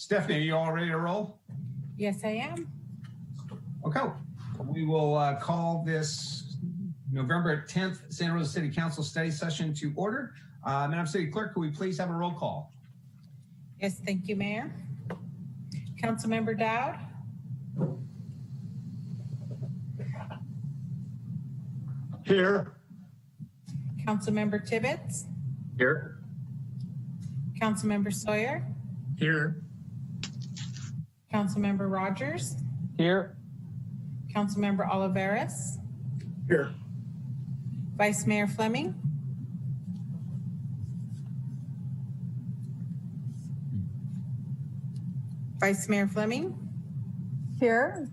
Stephanie, are you all ready to roll? Yes, I am. Okay, we will call this November 10th Santa Rosa City Council study session to order. Madam City Clerk, could we please have a roll call? Yes, thank you, Mayor. Councilmember Dowd. Here. Councilmember Tibbetts. Here. Councilmember Sawyer. Here. Councilmember Rogers. Here. Councilmember Olivares. Here. Vice Mayor Fleming. Vice Mayor Fleming. Here.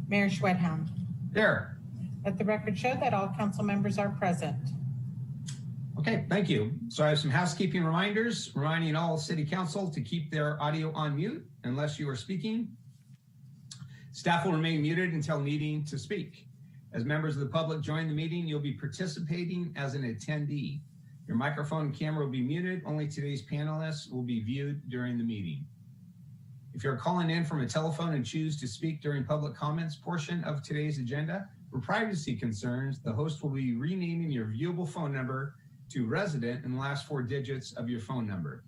Mayor Schwedhelm. Here. Let the record show that all council members are present. Okay, thank you. So I have some housekeeping reminders, reminding all city council to keep their audio on mute unless you are speaking. Staff will remain muted until needing to speak. As members of the public join the meeting, you'll be participating as an attendee. Your microphone and camera will be muted. Only today's panelists will be viewed during the meeting. If you're calling in from a telephone and choose to speak during public comments portion of today's agenda, for privacy concerns, the host will be renaming your viewable phone number to resident in the last 4 digits of your phone number.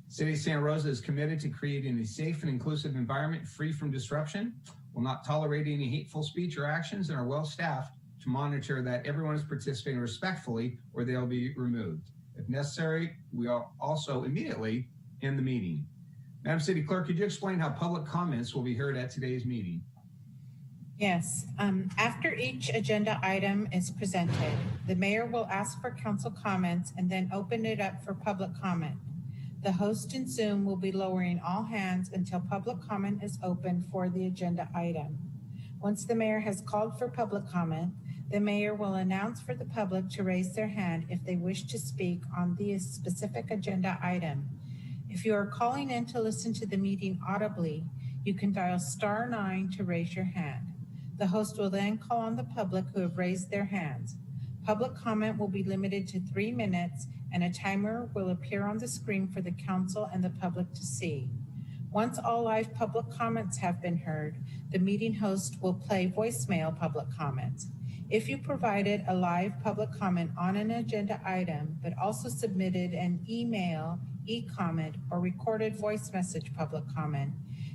City of Santa Rosa is committed to creating a safe and inclusive environment free from disruption. Will not tolerate any hateful speech or actions and are well staffed to monitor that everyone is participating respectfully or they'll be removed. If necessary, we will also immediately end the meeting. Madam City Clerk, could you explain how public comments will be heard at today's meeting? Yes, after each agenda item is presented, the mayor will ask for council comments and then open it up for public comment. The host in Zoom will be lowering all hands until public comment is open for the agenda item. Once the mayor has called for public comment, the mayor will announce for the public to raise their hand if they wish to speak on the specific agenda item. If you are calling in to listen to the meeting audibly, you can dial *9 to raise your hand. The host will then call on the public who have raised their hands. Public comment will be limited to 3 minutes and a timer will appear on the screen for the council and the public to see. Once all live public comments have been heard, the meeting host will play voicemail public comments. If you provided a live public comment on an agenda item, but also submitted an email, e-comment, or recorded voice message public comment,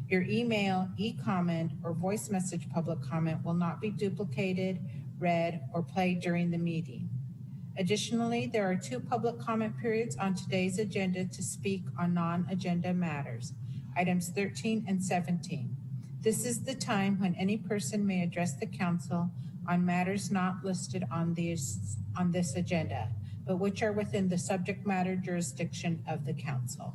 your email, e-comment, or voice message public comment will not be duplicated, read, or played during the meeting. Additionally, there are 2 public comment periods on today's agenda to speak on non-agenda matters, items 13 and 17. This is the time when any person may address the council on matters not listed on this agenda, but which are within the subject matter jurisdiction of the council.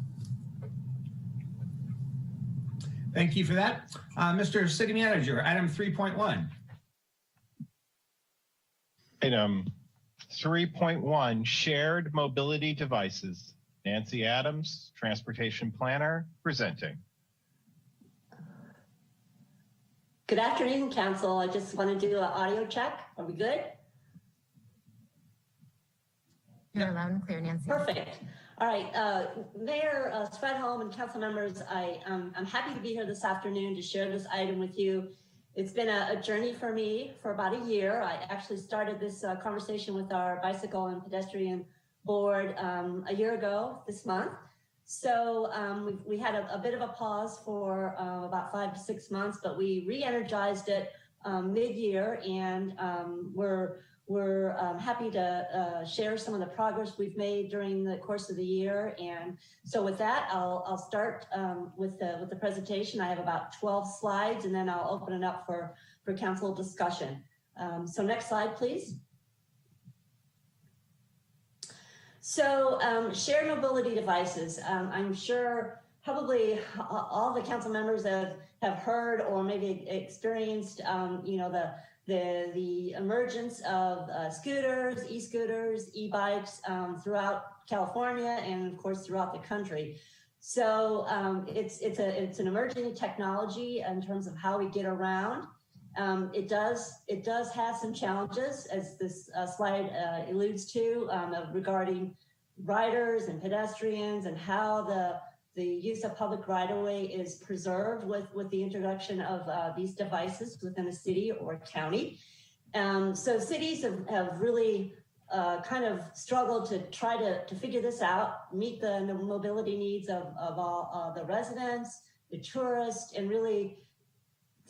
Thank you for that. Mr. City Manager, item 3.1. Item 3.1, shared mobility devices. Nancy Adams, Transportation Planner, presenting. Good afternoon, Council. I just want to do an audio check. Are we good? You're loud and clear, Nancy. Perfect. All right, Mayor Schwedhelm and council members, I'm happy to be here this afternoon to share this item with you. It's been a journey for me for about a year. I actually started this conversation with our bicycle and pedestrian board a year ago this month. So we had a bit of a pause for about 5 to 6 months, but we re-energized it mid-year, and we're happy to share some of the progress we've made during the course of the year. And so with that, I'll start with the presentation. I have about 12 slides, and then I'll open it up for council discussion. So next slide, please. So shared mobility devices. I'm sure probably all the council members have heard or maybe experienced, the emergence of scooters, e-scooters, e-bikes throughout California and of course throughout the country. So it's an emerging technology in terms of how we get around. It does have some challenges, as this slide alludes to, regarding riders and pedestrians and how the use of public right-of-way is preserved with the introduction of these devices within a city or county. So cities have really kind of struggled to try to figure this out, meet the mobility needs of all the residents, the tourists, and really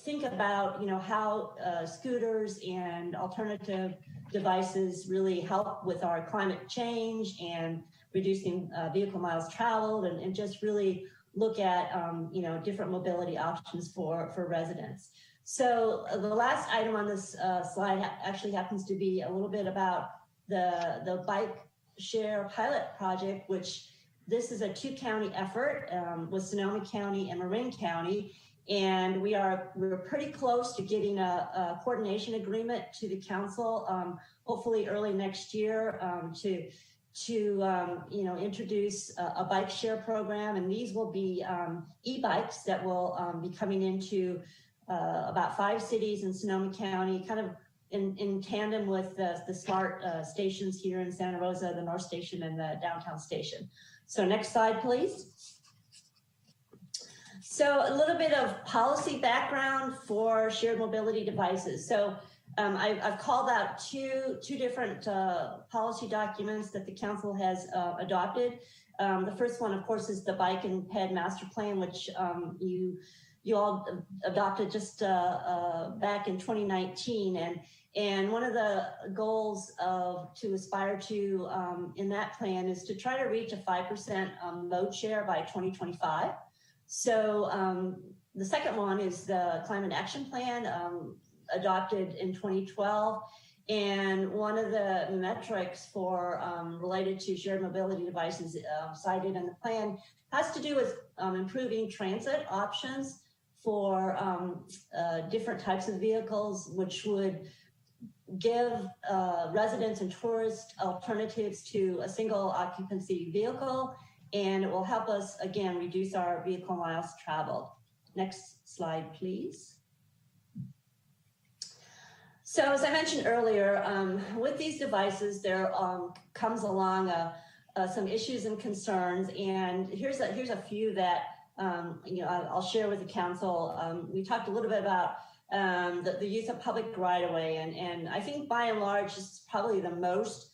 think about, you know, how scooters and alternative devices really help with our climate change and reducing vehicle miles traveled, and just really look at, you know, different mobility options for residents. So the last item on this slide actually happens to be a little bit about the bike share pilot project, which this is a 2-county effort with Sonoma County and Marin County. And we're pretty close to getting a coordination agreement to the council, hopefully early next year, to you know, introduce a bike share program. And these will be e-bikes that will be coming into about 5 cities in Sonoma County, kind of in tandem with the smart stations here in Santa Rosa, the North Station and the downtown station. So next slide, please. So a little bit of policy background for shared mobility devices. So I've called out two different policy documents that the council has adopted. The first one, of course, is the Bike and Ped Master Plan, which you all adopted just back in 2019. And one of the goals to aspire to in that plan is to try to reach a 5% mode share by 2025. So the second one is the Climate Action Plan, adopted in 2012. And one of the metrics for related to shared mobility devices cited in the plan has to do with improving transit options for different types of vehicles, which would give residents and tourists alternatives to a single occupancy vehicle. And it will help us, again, reduce our vehicle miles traveled. Next slide, please. So as I mentioned earlier, with these devices, there comes along some issues and concerns. And here's a few that you know, I'll share with the council. We talked a little bit about the use of public right-of-way, and I think by and large, this is probably the most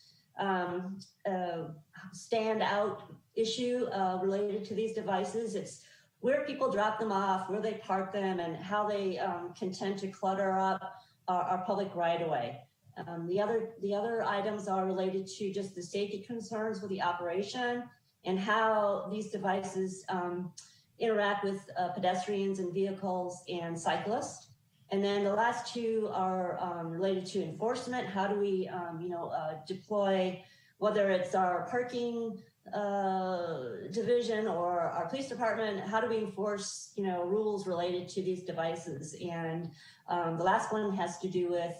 standout issue related to these devices. It's where people drop them off, where they park them, and how they can tend to clutter up our public right-of-way. The other items are related to just the safety concerns with the operation and how these devices interact with pedestrians and vehicles and cyclists. And then the last two are related to enforcement. How do we, you know, deploy, whether it's our parking division or our police department, how do we enforce, you know, rules related to these devices? And the last one has to do with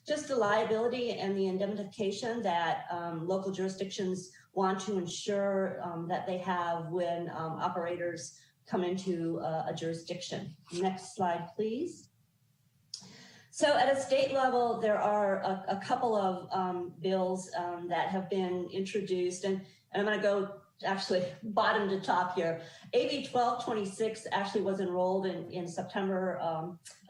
just the liability and the indemnification that local jurisdictions want to ensure that they have when operators come into a jurisdiction. Next slide, please. So at a state level, there are a couple of bills that have been introduced, and I'm going to go actually bottom to top here. AB 1226 actually was enrolled in September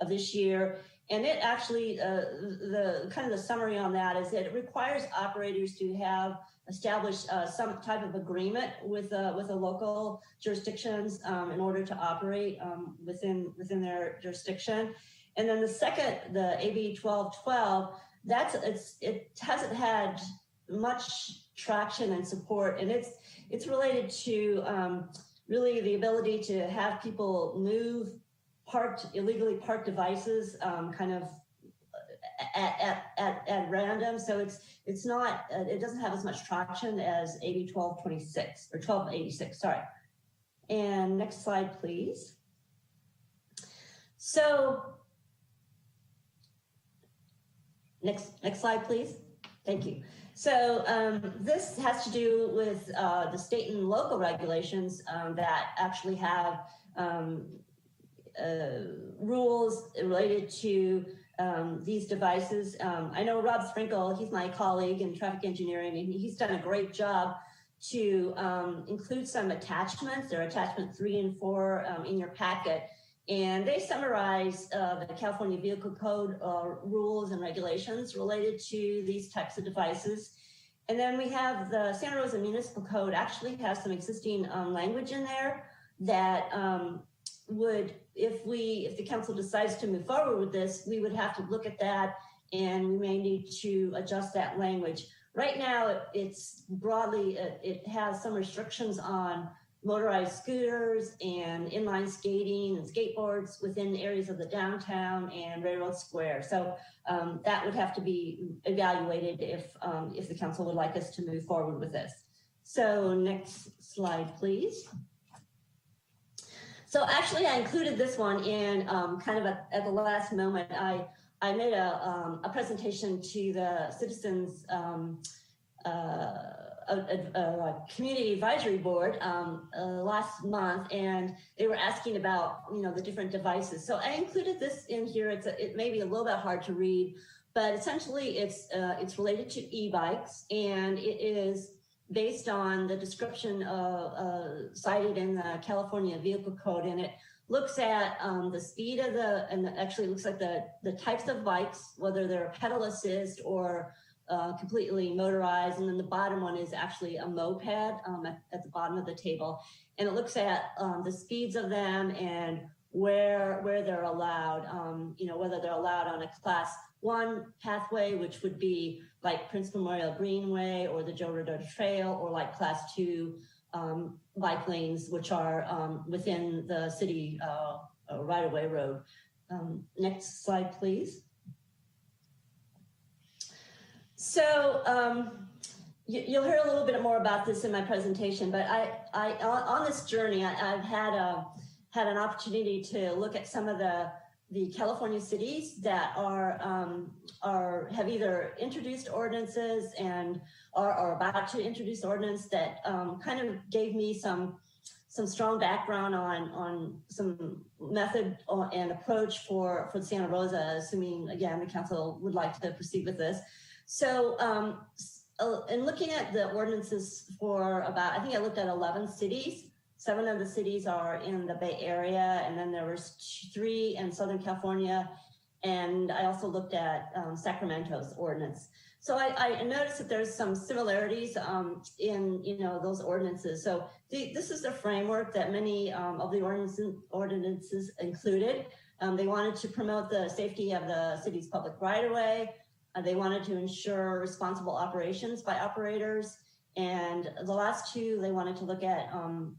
of this year, and it actually the kind of the summary on that is that it requires operators to have established some type of agreement with the local jurisdictions in order to operate within their jurisdiction. And then the second, the AB 1212, it hasn't had much traction and support, and it's related to really the ability to have people move illegally parked devices kind of at random. So it's not, it doesn't have as much traction as AB 1226 or 1286, sorry. And next slide, please. So next slide, please. Thank you. So this has to do with the state and local regulations that actually have rules related to these devices. I know Rob Sprinkle, he's my colleague in traffic engineering, and he's done a great job to include some attachments. There are attachment 3 and 4 in your packet, and they summarize the California Vehicle Code rules and regulations related to these types of devices. And then we have the Santa Rosa Municipal Code actually has some existing language in there that would, if the council decides to move forward with this, we would have to look at that, and we may need to adjust that language. Right now, it's broadly, it has some restrictions on motorized scooters and inline skating and skateboards within areas of the downtown and Railroad Square. So that would have to be evaluated if the council would like us to move forward with this. So next slide, please. So actually, I included this one in kind of at the last moment. I made a presentation to the citizens community advisory board last month, and they were asking about the different devices. So I included this in here. It may be a little bit hard to read, but essentially it's related to e-bikes, and it is based on the description cited in the California Vehicle Code, and it looks at the speed of actually looks like the types of bikes, whether they're pedal assist or completely motorized. And then the bottom one is actually a moped at the bottom of the table. And it looks at the speeds of them and where they're allowed, whether they're allowed on a class 1 pathway, which would be like Prince Memorial Greenway or the Joe Rodota Trail, or like class 2 bike lanes, which are within the city right-of-way road. Next slide, please. So you'll hear a little bit more about this in my presentation, but I on this journey, I've had an opportunity to look at some of the California cities that have either introduced ordinances and are about to introduce ordinance that kind of gave me some strong background on some method and approach for Santa Rosa, assuming again the council would like to proceed with this. So in looking at the ordinances for I think I looked at 11 cities. 7 of the cities are in the Bay Area, and then there was 3 in Southern California. And I also looked at Sacramento's ordinance. So I noticed that there's some similarities in those ordinances. So this is the framework that many of the ordinances included. They wanted to promote the safety of the city's public right-of-way. They wanted to ensure responsible operations by operators. And the last 2, they wanted to look at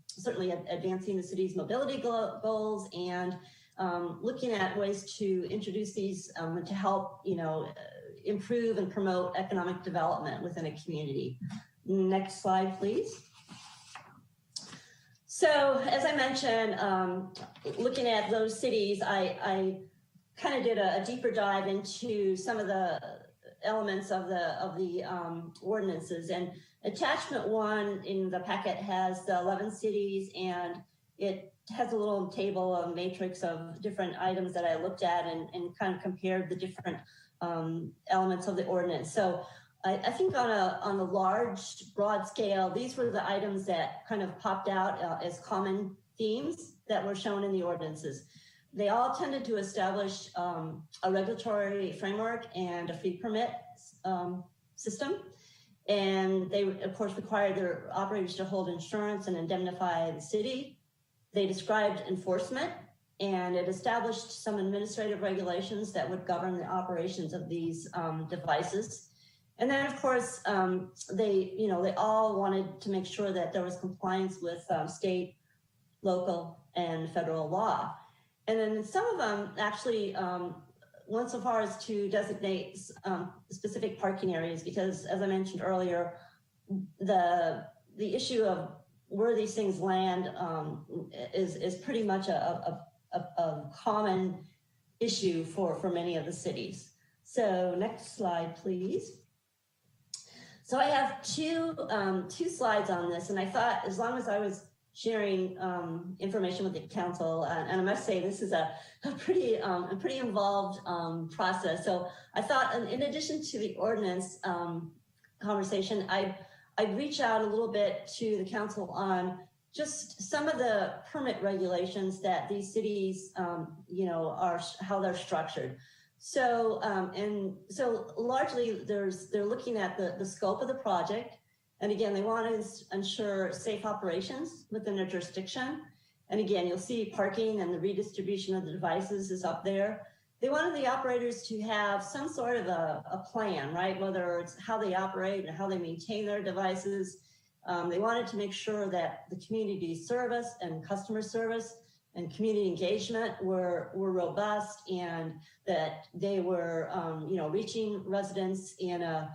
certainly advancing the city's mobility goals and looking at ways to introduce these to help, improve and promote economic development within a community. Next slide, please. So as I mentioned, looking at those cities, I kind of did a deeper dive into some of the elements of the ordinances. And attachment 1 in the packet has the 11 cities, and it has a little table, a matrix of different items that I looked at and kind of compared the different elements of the ordinance. So I think on a large, broad scale, these were the items that kind of popped out as common themes that were shown in the ordinances. They all tended to establish a regulatory framework and a fee permit system. And they, of course, required their operators to hold insurance and indemnify the city. They described enforcement, and it established some administrative regulations that would govern the operations of these devices. And then, of course, they all wanted to make sure that there was compliance with state, local, and federal law. And then some of them actually went so far as to designate specific parking areas, because, as I mentioned earlier, the issue of where these things land is pretty much a common issue for many of the cities. So next slide, please. So I have two slides on this, and I thought as long as I was sharing information with the council, and I must say this is a pretty involved process. So I thought, in addition to the ordinance conversation, I I'd reach out a little bit to the council on just some of the permit regulations that these cities, are how they're structured. So, so largely they're looking at the scope of the project. And again, they want to ensure safe operations within their jurisdiction. And again, you'll see parking and the redistribution of the devices is up there. They wanted the operators to have some sort of a plan, right? Whether it's how they operate and how they maintain their devices. They wanted to make sure that the community service and customer service and community engagement were robust, and that they were, reaching residents in a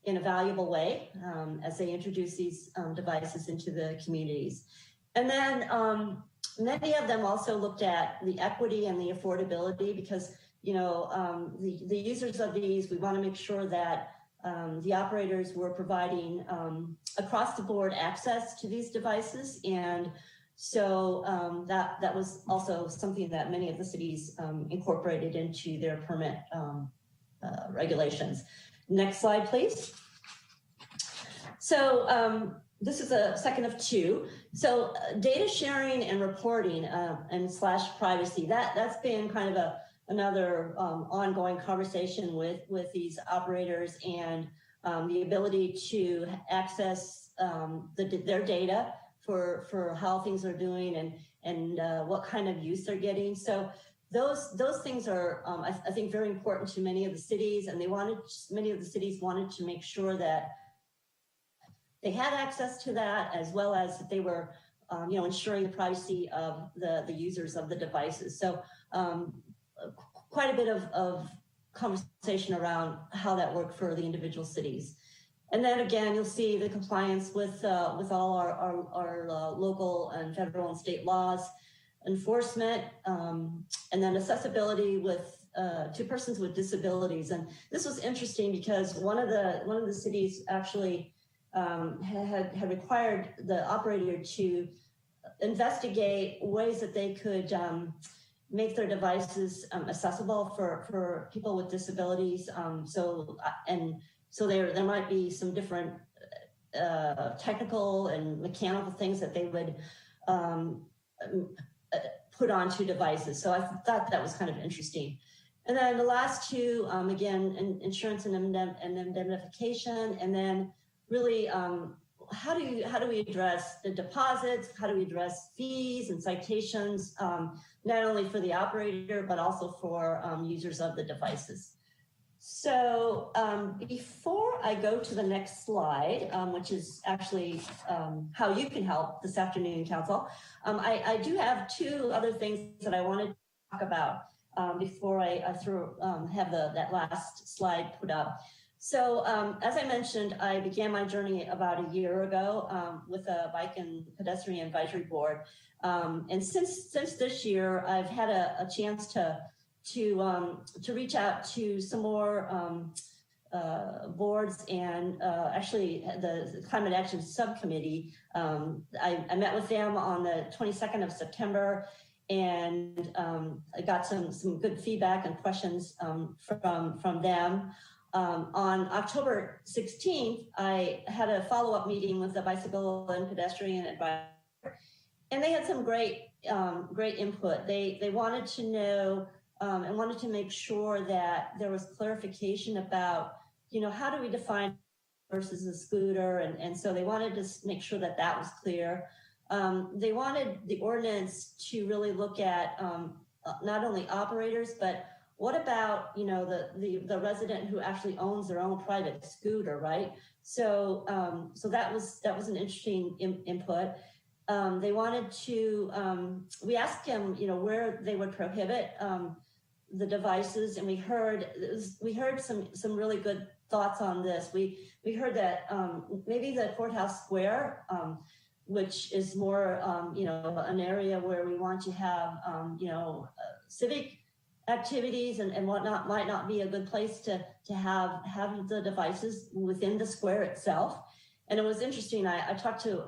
valuable way as they introduce these devices into the communities. And then many of them also looked at the equity and the affordability, because the users of these, we want to make sure that the operators were providing across the board access to these devices. And so that was also something that many of the cities incorporated into their permit regulations. Next slide, please. So this is a second of two. So data sharing and reporting and / privacy, that's been kind of another ongoing conversation with these operators, and the ability to access their data for how things are doing and what kind of use they're getting. So those things are, I think, very important to many of the cities, and many of the cities wanted to make sure that they had access to that, as well as that they were, ensuring the privacy of the users of the devices. So quite a bit of conversation around how that worked for the individual cities. And then again, you'll see the compliance with all our local and federal and state laws, enforcement, and then accessibility to persons with disabilities. And this was interesting because one of the cities actually had required the operator to investigate ways that they could make their devices accessible for people with disabilities. So there might be some different technical and mechanical things that they would put onto devices. So I thought that was kind of interesting. And then the last two, again, insurance and indemnification, and then really how do we address the deposits? How do we address fees and citations, not only for the operator, but also for users of the devices? So before I go to the next slide, which is actually how you can help this afternoon, Council, I do have two other things that I wanted to talk about before I have that last slide put up. So as I mentioned, I began my journey about a year ago with a Bike and Pedestrian Advisory Board. And since this year, I've had a chance to reach out to some more boards, and actually the Climate Action Subcommittee. I met with them on the 22nd of September, and I got some good feedback and questions from them. On October 16th, I had a follow-up meeting with the Bicycle and Pedestrian Advisory, and they had some great input. They wanted to know and wanted to make sure that there was clarification about, how do we define versus a scooter, and so they wanted to make sure that was clear. They wanted the ordinance to really look at not only operators, but what about, the resident who actually owns their own private scooter, right? So that was an interesting input. They wanted to, we asked him, where they would prohibit the devices, and we heard some really good thoughts on this. We heard that maybe the courthouse square, which is more, an area where we want to have, civic activities and whatnot, might not be a good place to have the devices within the square itself. And it was interesting. I talked to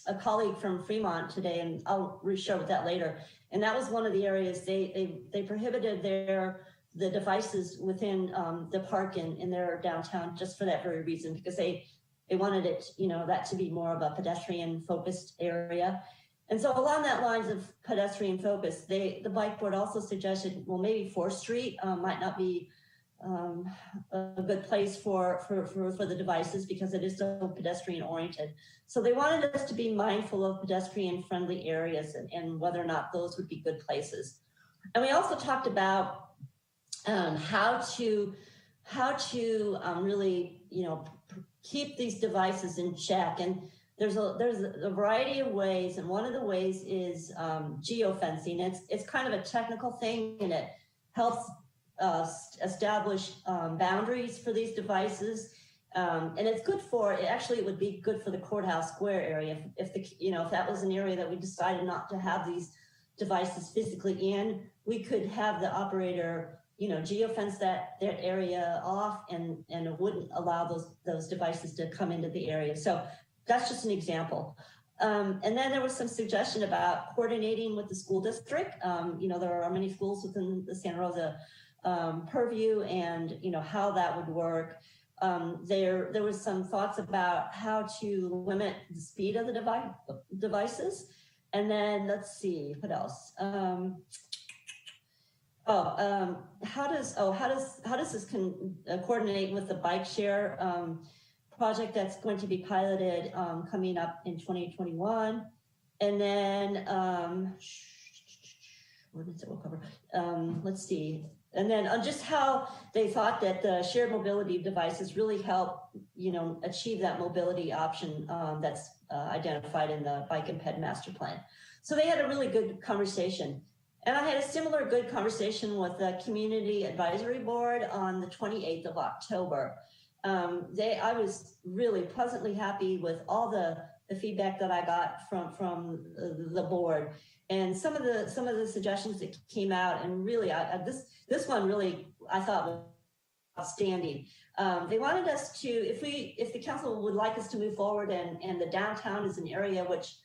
a colleague from Fremont today, and I'll share with that later. And that was one of the areas they prohibited the devices within the park in their downtown, just for that very reason, because they they wanted it, that to be more of a pedestrian focused area. And so along that lines of pedestrian focus, the bike board also suggested, well, maybe 4th Street might not be a good place for the devices because it is so pedestrian oriented. So they wanted us to be mindful of pedestrian friendly areas and whether or not those would be good places. And we also talked about how to really, keep these devices in check. And there's a variety of ways, and one of the ways is geofencing. It's kind of a technical thing, and it helps establish boundaries for these devices, and it's good for. It would be good for the courthouse square area if that was an area that we decided not to have these devices physically in. We could have the operator, geofence that area off, and it wouldn't allow those devices to come into the area. So that's just an example. And then there was some suggestion about coordinating with the school district. There are many schools within the Santa Rosa purview, and how that would work. There was some thoughts about how to limit the speed of the devices. And then let's see, what else? How does this coordinate with the bike share project that's going to be piloted coming up in 2021? And then what is it? We'll cover. Let's see. And then just how they thought that the shared mobility devices really help, achieve that mobility option that's identified in the Bike and Ped Master Plan. So they had a really good conversation. And I had a similar good conversation with the Community Advisory Board on the 28th of October. I was really pleasantly happy with all the feedback that I got from the board, and some of the suggestions that came out. And really, this one really I thought was outstanding. They wanted us to, if the council would like us to move forward, and the downtown is an area which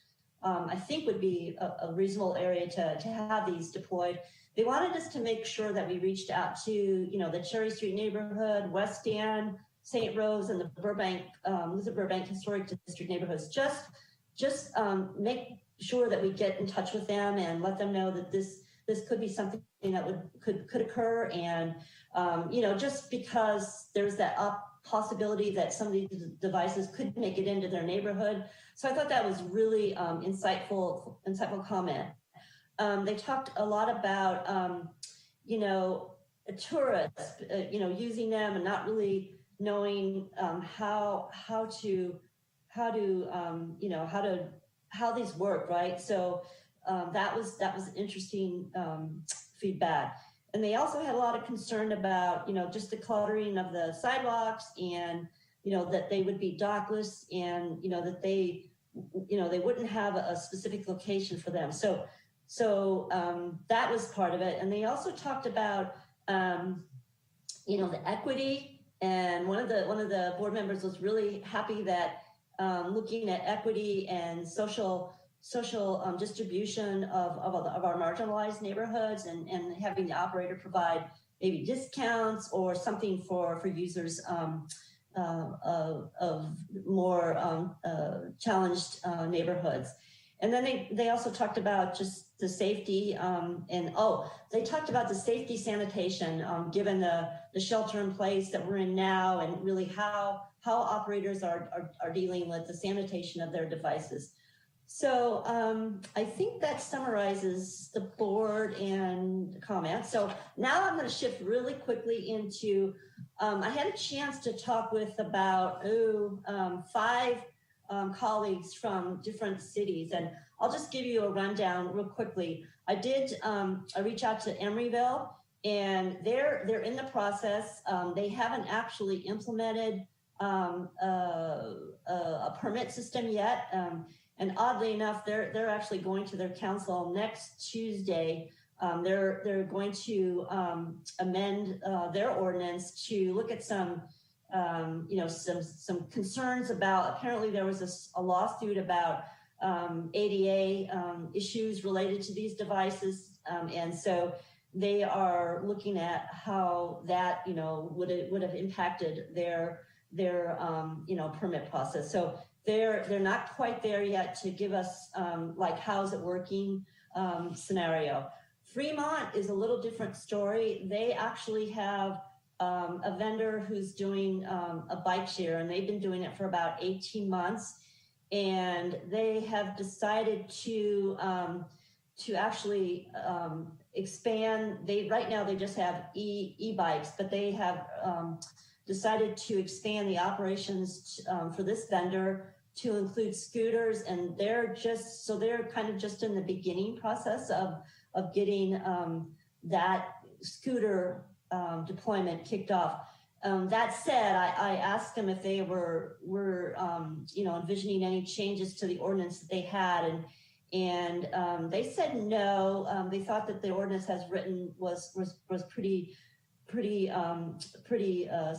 I think would be a reasonable area to have these deployed. They wanted us to make sure that we reached out to, the Cherry Street neighborhood, West End, St. Rose, and the Burbank Historic District neighborhoods. Just make sure that we get in touch with them and let them know that this could be something that could occur. And just because there's that possibility that some of these devices could make it into their neighborhood. So I thought that was really insightful comment. They talked a lot about tourists, using them and not really knowing how these work, right? So that was interesting feedback. And they also had a lot of concern about just the cluttering of the sidewalks, and that they would be dockless, and that they wouldn't have a specific location for them. So that was part of it. And they also talked about the equity. And one of the board members was really happy that looking at equity and social distribution of our marginalized neighborhoods, and having the operator provide maybe discounts or something for users of more challenged neighborhoods. And then they also talked about just the safety, they talked about the safety sanitation, given the shelter in place that we're in now, and really how operators are dealing with the sanitation of their devices. So I think that summarizes the board and comments. So now I'm going to shift really quickly into, I had a chance to talk with about 5 colleagues from different cities, and I'll just give you a rundown real quickly. I reach out to Emeryville, and they're in the process. They haven't actually implemented a permit system yet. And oddly enough, they're actually going to their council next Tuesday. They're going to amend their ordinance to look at some concerns about. Apparently, there was a lawsuit about ADA issues related to these devices, and so they are looking at how that would have impacted their permit process. So they're not quite there yet to give us like how's it working scenario. Fremont is a little different story. They actually have a vendor who's doing a bike share, and they've been doing it for about 18 months. And they have decided to actually expand. Right now they just have e-bikes, but they have decided to expand the operations for this vendor to include scooters, and they're kind of just in the beginning process of getting that scooter deployment kicked off. That said, I asked them if they were envisioning any changes to the ordinance that they had, and they said no. They thought that the ordinance as written was pretty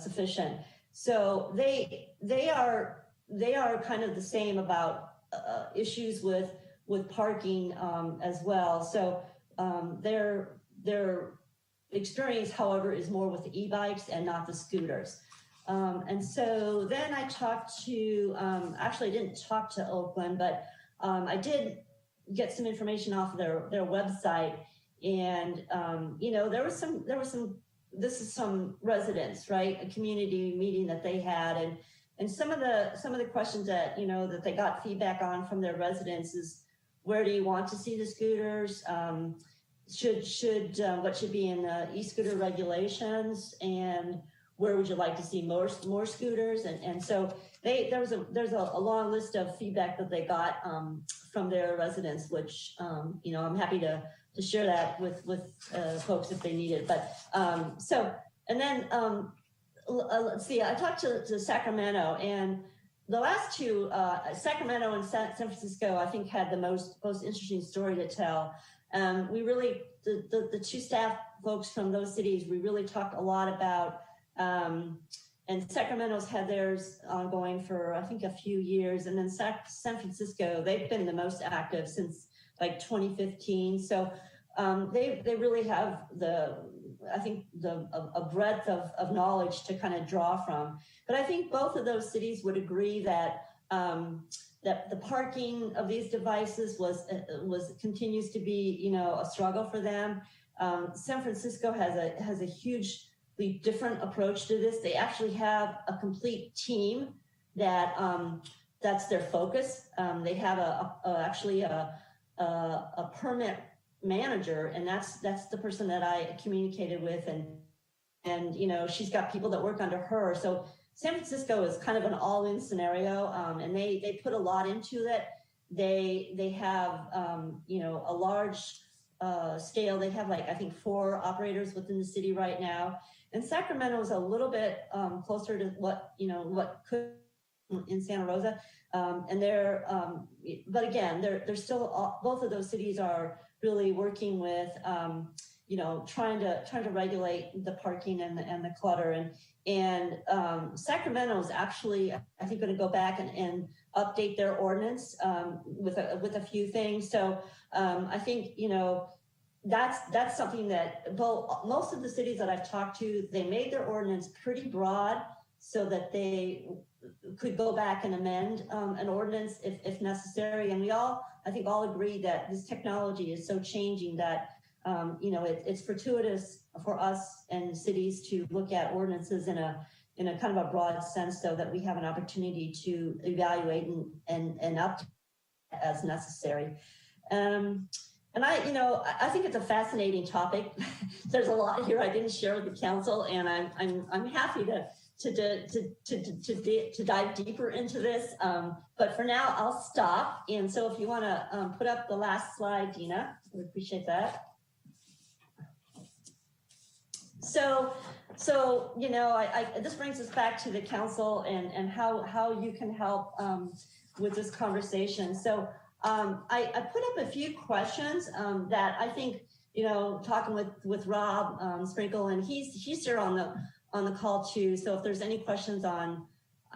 sufficient. So they are kind of the same about issues with parking as well. So their experience, however, is more with the e-bikes and not the scooters. And so then I talked to, actually I didn't talk to Oakland, but I did get some information off of their website. And, there was some, this is some residents, right? A community meeting that they had. And some of the questions that, that they got feedback on from their residents is, where do you want to see the scooters? What should be in the e-scooter regulations, and where would you like to see more scooters? And so there's a long list of feedback that they got from their residents, which I'm happy to share that with folks if they need it. But let's see. I talked to Sacramento, and the last two, Sacramento and San Francisco, I think had the most interesting story to tell. We really, the two staff folks from those cities, we really talked a lot about, and Sacramento's had theirs ongoing for, I think, a few years. And then San Francisco, they've been the most active since like 2015. So they really have a breadth of knowledge to kind of draw from. But I think both of those cities would agree that that the parking of these devices continues to be a struggle for them. San Francisco has a hugely different approach to this. They actually have a complete team that's their focus. They have actually a permit manager, and that's the person that I communicated with, and she's got people that work under her. So San Francisco is kind of an all-in scenario, and they put a lot into it. They have a large scale. They have I think 4 operators within the city right now, and Sacramento is a little bit closer to what could in Santa Rosa, and but again, they're still both of those cities are really working with trying to regulate the parking and the clutter, and Sacramento is actually, I think, going to go back and update their ordinance with a few things. So I think that's something that most of the cities that I've talked to, they made their ordinance pretty broad so that they could go back and amend an ordinance if necessary. And we all, I think, all agree that this technology is so changing that it's fortuitous for us and cities to look at ordinances in a kind of a broad sense, so that we have an opportunity to evaluate and up as necessary. And I think it's a fascinating topic. There's a lot here I didn't share with the council, and I'm happy to dive deeper into this. But for now, I'll stop. And so if you want to put up the last slide, Dina, I would appreciate that. So this brings us back to the council and how you can help with this conversation. So I put up a few questions that I think, talking with Rob Sprinkle, and he's here on the call too. So if there's any questions on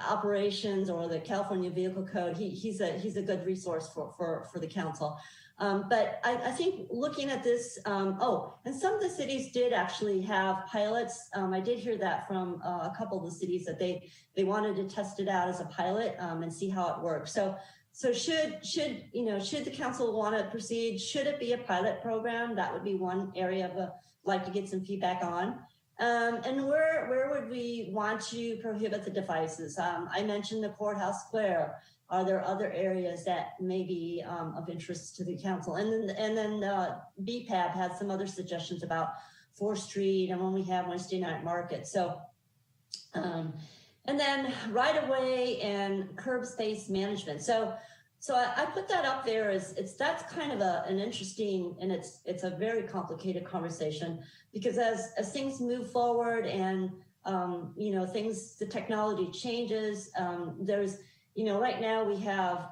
operations or the California Vehicle Code, he's a good resource for the council. But I think looking at this, and some of the cities did actually have pilots. I did hear that from a couple of the cities that they wanted to test it out as a pilot and see how it works. So should the council want to proceed? Should it be a pilot program? That would be one area of like to get some feedback on. And where would we want to prohibit the devices? I mentioned the courthouse square. Are there other areas that may be of interest to the council? And then BPAB had some other suggestions about 4th Street and when we have Wednesday night market. So, and then right away and curb space management. So I put that up there as that's kind of an interesting, and it's a very complicated conversation, because as things move forward and the technology changes, there's right now we have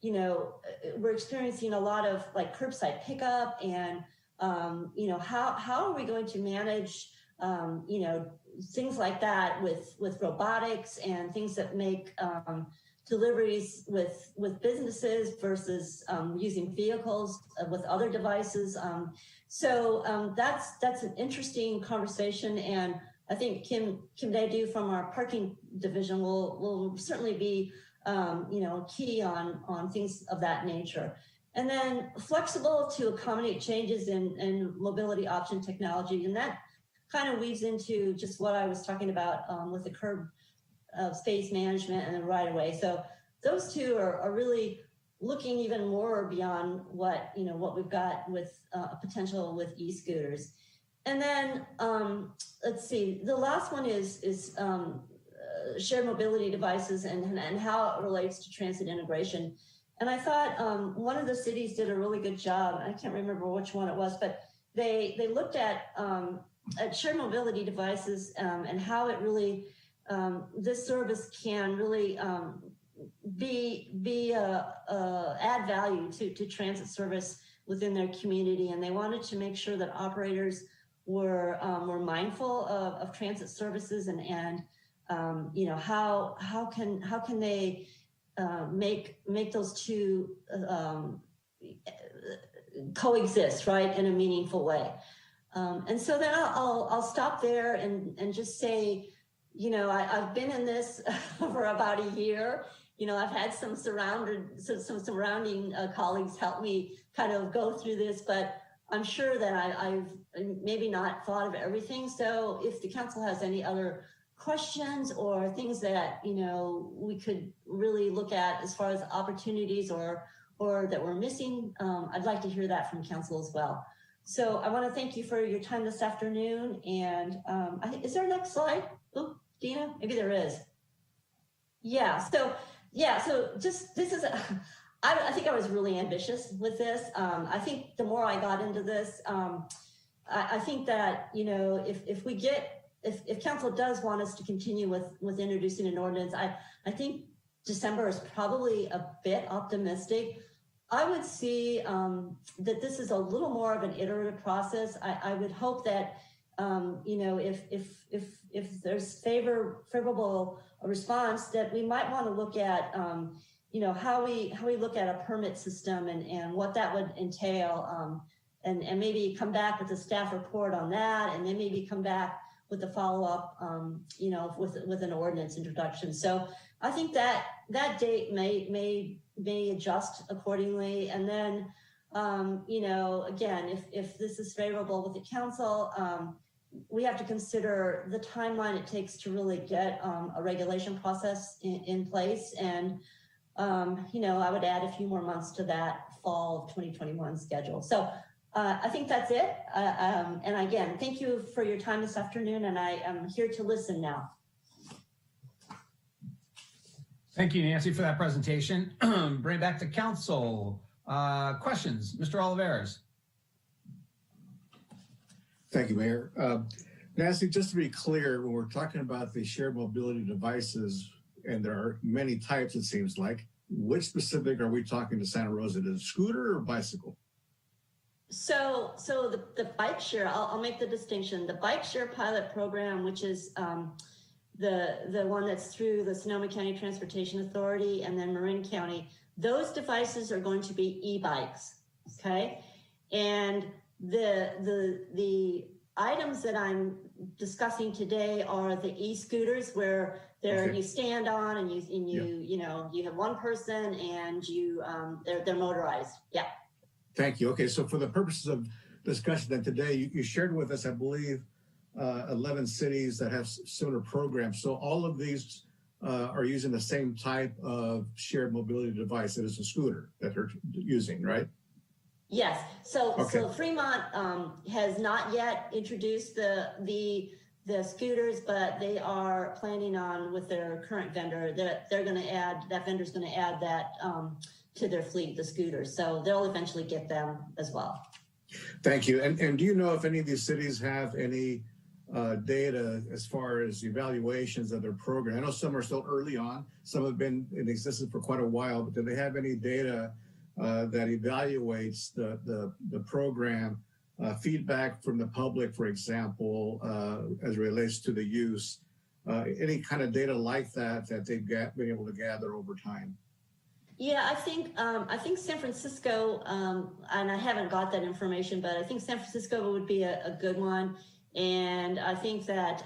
we're experiencing a lot of like curbside pickup, and how are we going to manage things like that with robotics and things that make deliveries with businesses versus using vehicles with other devices. So that's an interesting conversation, and I think Kim Naidu from our parking division will certainly be key on things of that nature. And then flexible to accommodate changes in mobility option technology, and that kind of weaves into just what I was talking about with the curb space management and the right of way. So those two are really looking even more beyond what we've got with potential with e-scooters. And then let's see, the last one is shared mobility devices and how it relates to transit integration. And I thought one of the cities did a really good job. I can't remember which one it was, but they looked at shared mobility devices and how it really this service can really add value to transit service within their community. And they wanted to make sure that operators were mindful of transit services and how can they make those two coexist, right, in a meaningful way. And so then I'll stop there and just say, I've been in this for about a year. I've had some surrounding colleagues help me kind of go through this, but I'm sure that I've maybe not thought of everything. So if the council has any other questions or things that, we could really look at as far as opportunities or that we're missing, I'd like to hear that from council as well. So I want to thank you for your time this afternoon. And I think, is there a next slide? Oh, Dina, maybe there is. Yeah. So just, this is, I think I was really ambitious with this. I think the more I got into this, I think that, if council does want us to continue with introducing an ordinance, I think December is probably a bit optimistic. I would see that this is a little more of an iterative process. I would hope that, if there's favorable response, that we might want to look at, how we look at a permit system and what that would entail, and maybe come back with a staff report on that, and then maybe come back with a follow-up, with an ordinance introduction. So I think that date may adjust accordingly. And then, again, if this is favorable with the council, we have to consider the timeline it takes to really get a regulation process in place. And, I would add a few more months to that fall of 2021 schedule. So I think that's it. And again, thank you for your time this afternoon. And I am here to listen now. Thank you, Nancy, for that presentation. Bring it back to council. Questions, Mr. Olivares. Thank you, Mayor. Nancy, just to be clear, when we're talking about the shared mobility devices, and there are many types, it seems like, which specific are we talking to Santa Rosa? Is it a scooter or bicycle? So the bike share, I'll make the distinction. The bike share pilot program, which is the one that's through the Sonoma County Transportation Authority and then Marin County, those devices are going to be e-bikes, okay? And the items that I'm discussing today are the e-scooters where you stand on and you have one person and they're motorized. Yeah. Thank you. Okay, so for the purposes of discussion then today, you shared with us, I believe, 11 cities that have similar programs. So all of these are using the same type of shared mobility device that is a scooter that they're using, right? Yes. So Fremont has not yet introduced the scooters, but they are planning on with their current vendor that that vendor's going to add that to their fleet, the scooters. So they'll eventually get them as well. Thank you. And do you know if any of these cities have any data as far as evaluations of their program? I know some are still early on. Some have been in existence for quite a while, but do they have any data that evaluates the program, feedback from the public, for example, as it relates to the use, any kind of data like that they've been able to gather over time? Yeah, I think San Francisco, and I haven't got that information, but I think San Francisco would be a good one. And I think that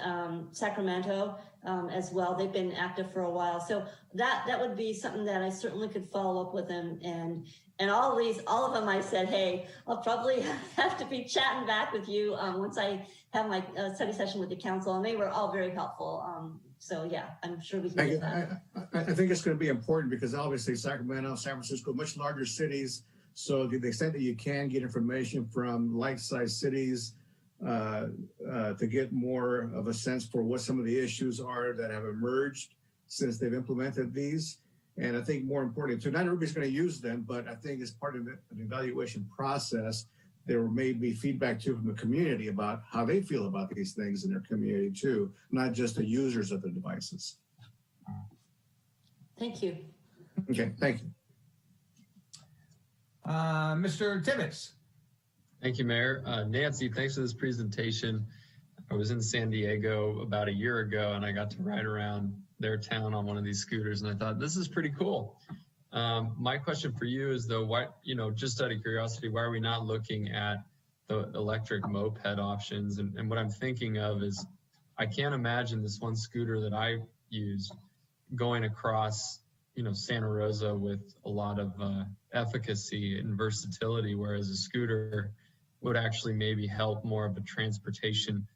Sacramento as well, they've been active for a while. So that would be something that I certainly could follow up with them. And all of them, I said, hey, I'll probably have to be chatting back with you once I have my study session with the council. And they were all very helpful. So yeah, I'm sure we can do that. I think it's going to be important because obviously Sacramento, San Francisco, much larger cities. So to the extent that you can get information from like-sized cities to get more of a sense for what some of the issues are that have emerged since they've implemented these. And I think more importantly, too, not everybody's going to use them, but I think as part of an evaluation process, there may be feedback too from the community about how they feel about these things in their community too, not just the users of the devices. Thank you. Okay, thank you. Mr. Tibbetts. Thank you, Mayor. Nancy, thanks for this presentation. I was in San Diego about a year ago and I got to ride around their town on one of these scooters and I thought, this is pretty cool. My question for you is though, why, just out of curiosity, why are we not looking at the electric moped options? And what I'm thinking of is, I can't imagine this one scooter that I use going across, Santa Rosa with a lot of efficacy and versatility, whereas a scooter would actually maybe help more of a transportation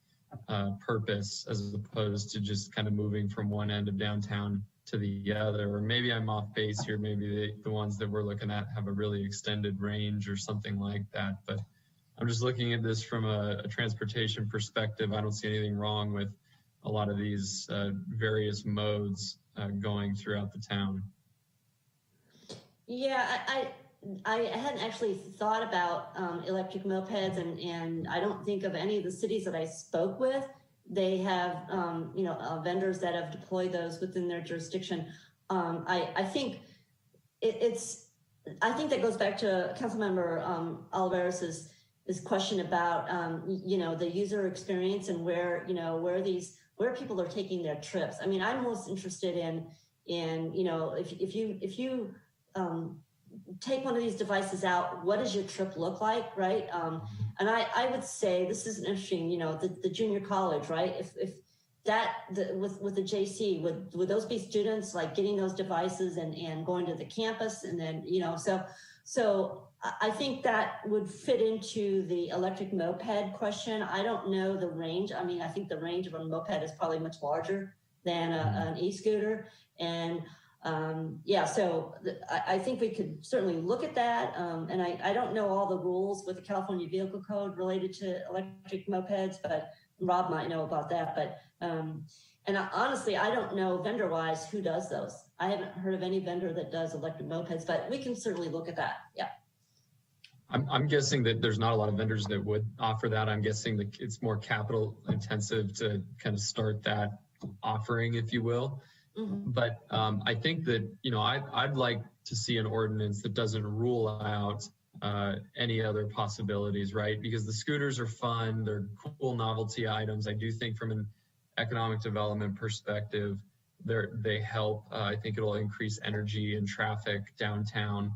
purpose as opposed to just kind of moving from one end of downtown to the other. Or maybe I'm off base here. Maybe the ones that we're looking at have a really extended range or something like that. But I'm just looking at this from a transportation perspective. I don't see anything wrong with a lot of these various modes going throughout the town. Yeah, I hadn't actually thought about electric mopeds, and I don't think of any of the cities that I spoke with. They have, vendors that have deployed those within their jurisdiction. I think I think that goes back to Councilmember Olivares' question about, the user experience and where people are taking their trips. I mean, I'm most interested in if you take one of these devices out, what does your trip look like, right? And I would say this is interesting, the junior college, right? If that with the JC, would those be students like getting those devices and going to the campus, and then so I think that would fit into the electric moped question. I don't know the range. I mean, I think the range of a moped is probably much larger than an e-scooter, and so I think we could certainly look at that. And I don't know all the rules with the California Vehicle Code related to electric mopeds, but Rob might know about that. But and honestly, I don't know vendor-wise who does those. I haven't heard of any vendor that does electric mopeds, but we can certainly look at that. Yeah. I'm guessing that there's not a lot of vendors that would offer that. I'm guessing that it's more capital intensive to kind of start that offering, if you will. Mm-hmm. But I think that, I'd like to see an ordinance that doesn't rule out any other possibilities, right? Because the scooters are fun, they're cool novelty items. I do think from an economic development perspective. They help. I think it'll increase energy and traffic downtown.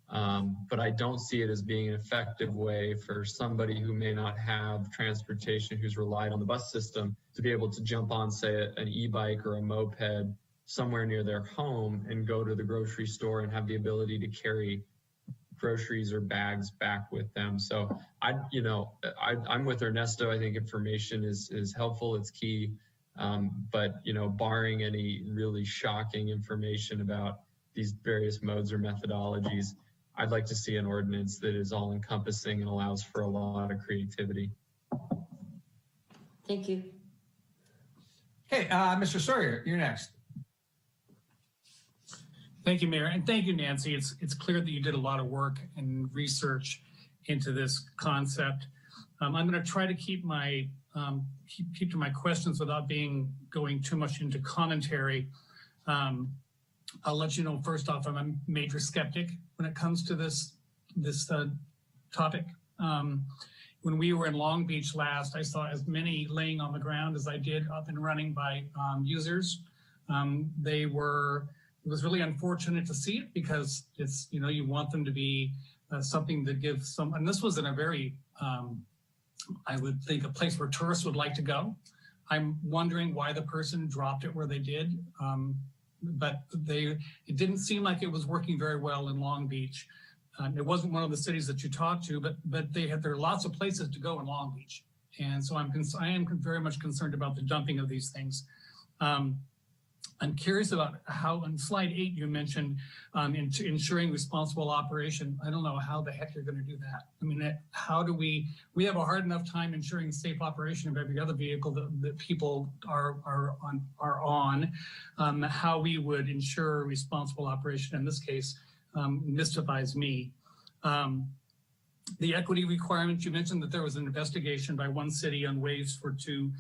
But I don't see it as being an effective way for somebody who may not have transportation, who's relied on the bus system, to be able to jump on, say, an e-bike or a moped somewhere near their home and go to the grocery store and have the ability to carry groceries or bags back with them. So I'm with Ernesto. I think information is helpful. It's key. But barring any really shocking information about these various modes or methodologies, I'd like to see an ordinance that is all encompassing and allows for a lot of creativity. Thank you. Okay, Mr. Sawyer, you're next. Thank you, Mayor, and thank you, Nancy. It's clear that you did a lot of work and research into this concept. I'm going to try to keep to my questions without going too much into commentary. I'll let you know first off, I'm a major skeptic when it comes to this topic. When we were in Long Beach last, I saw as many laying on the ground as I did up and running by users. It was really unfortunate to see it because it's, you want them to be something that gives some, and this was in a very, I would think, a place where tourists would like to go. I'm wondering why the person dropped it where they did, but it didn't seem like it was working very well in Long Beach. It wasn't one of the cities that you talked to, but there are lots of places to go in Long Beach. And so I am very much concerned about the dumping of these things. I'm curious about how on slide 8 you mentioned ensuring responsible operation. I don't know how the heck you're going to do that. I mean, how do we have a hard enough time ensuring safe operation of every other vehicle that people are on. How we would ensure responsible operation in this case mystifies me. The equity requirement, you mentioned that there was an investigation by one city on ways to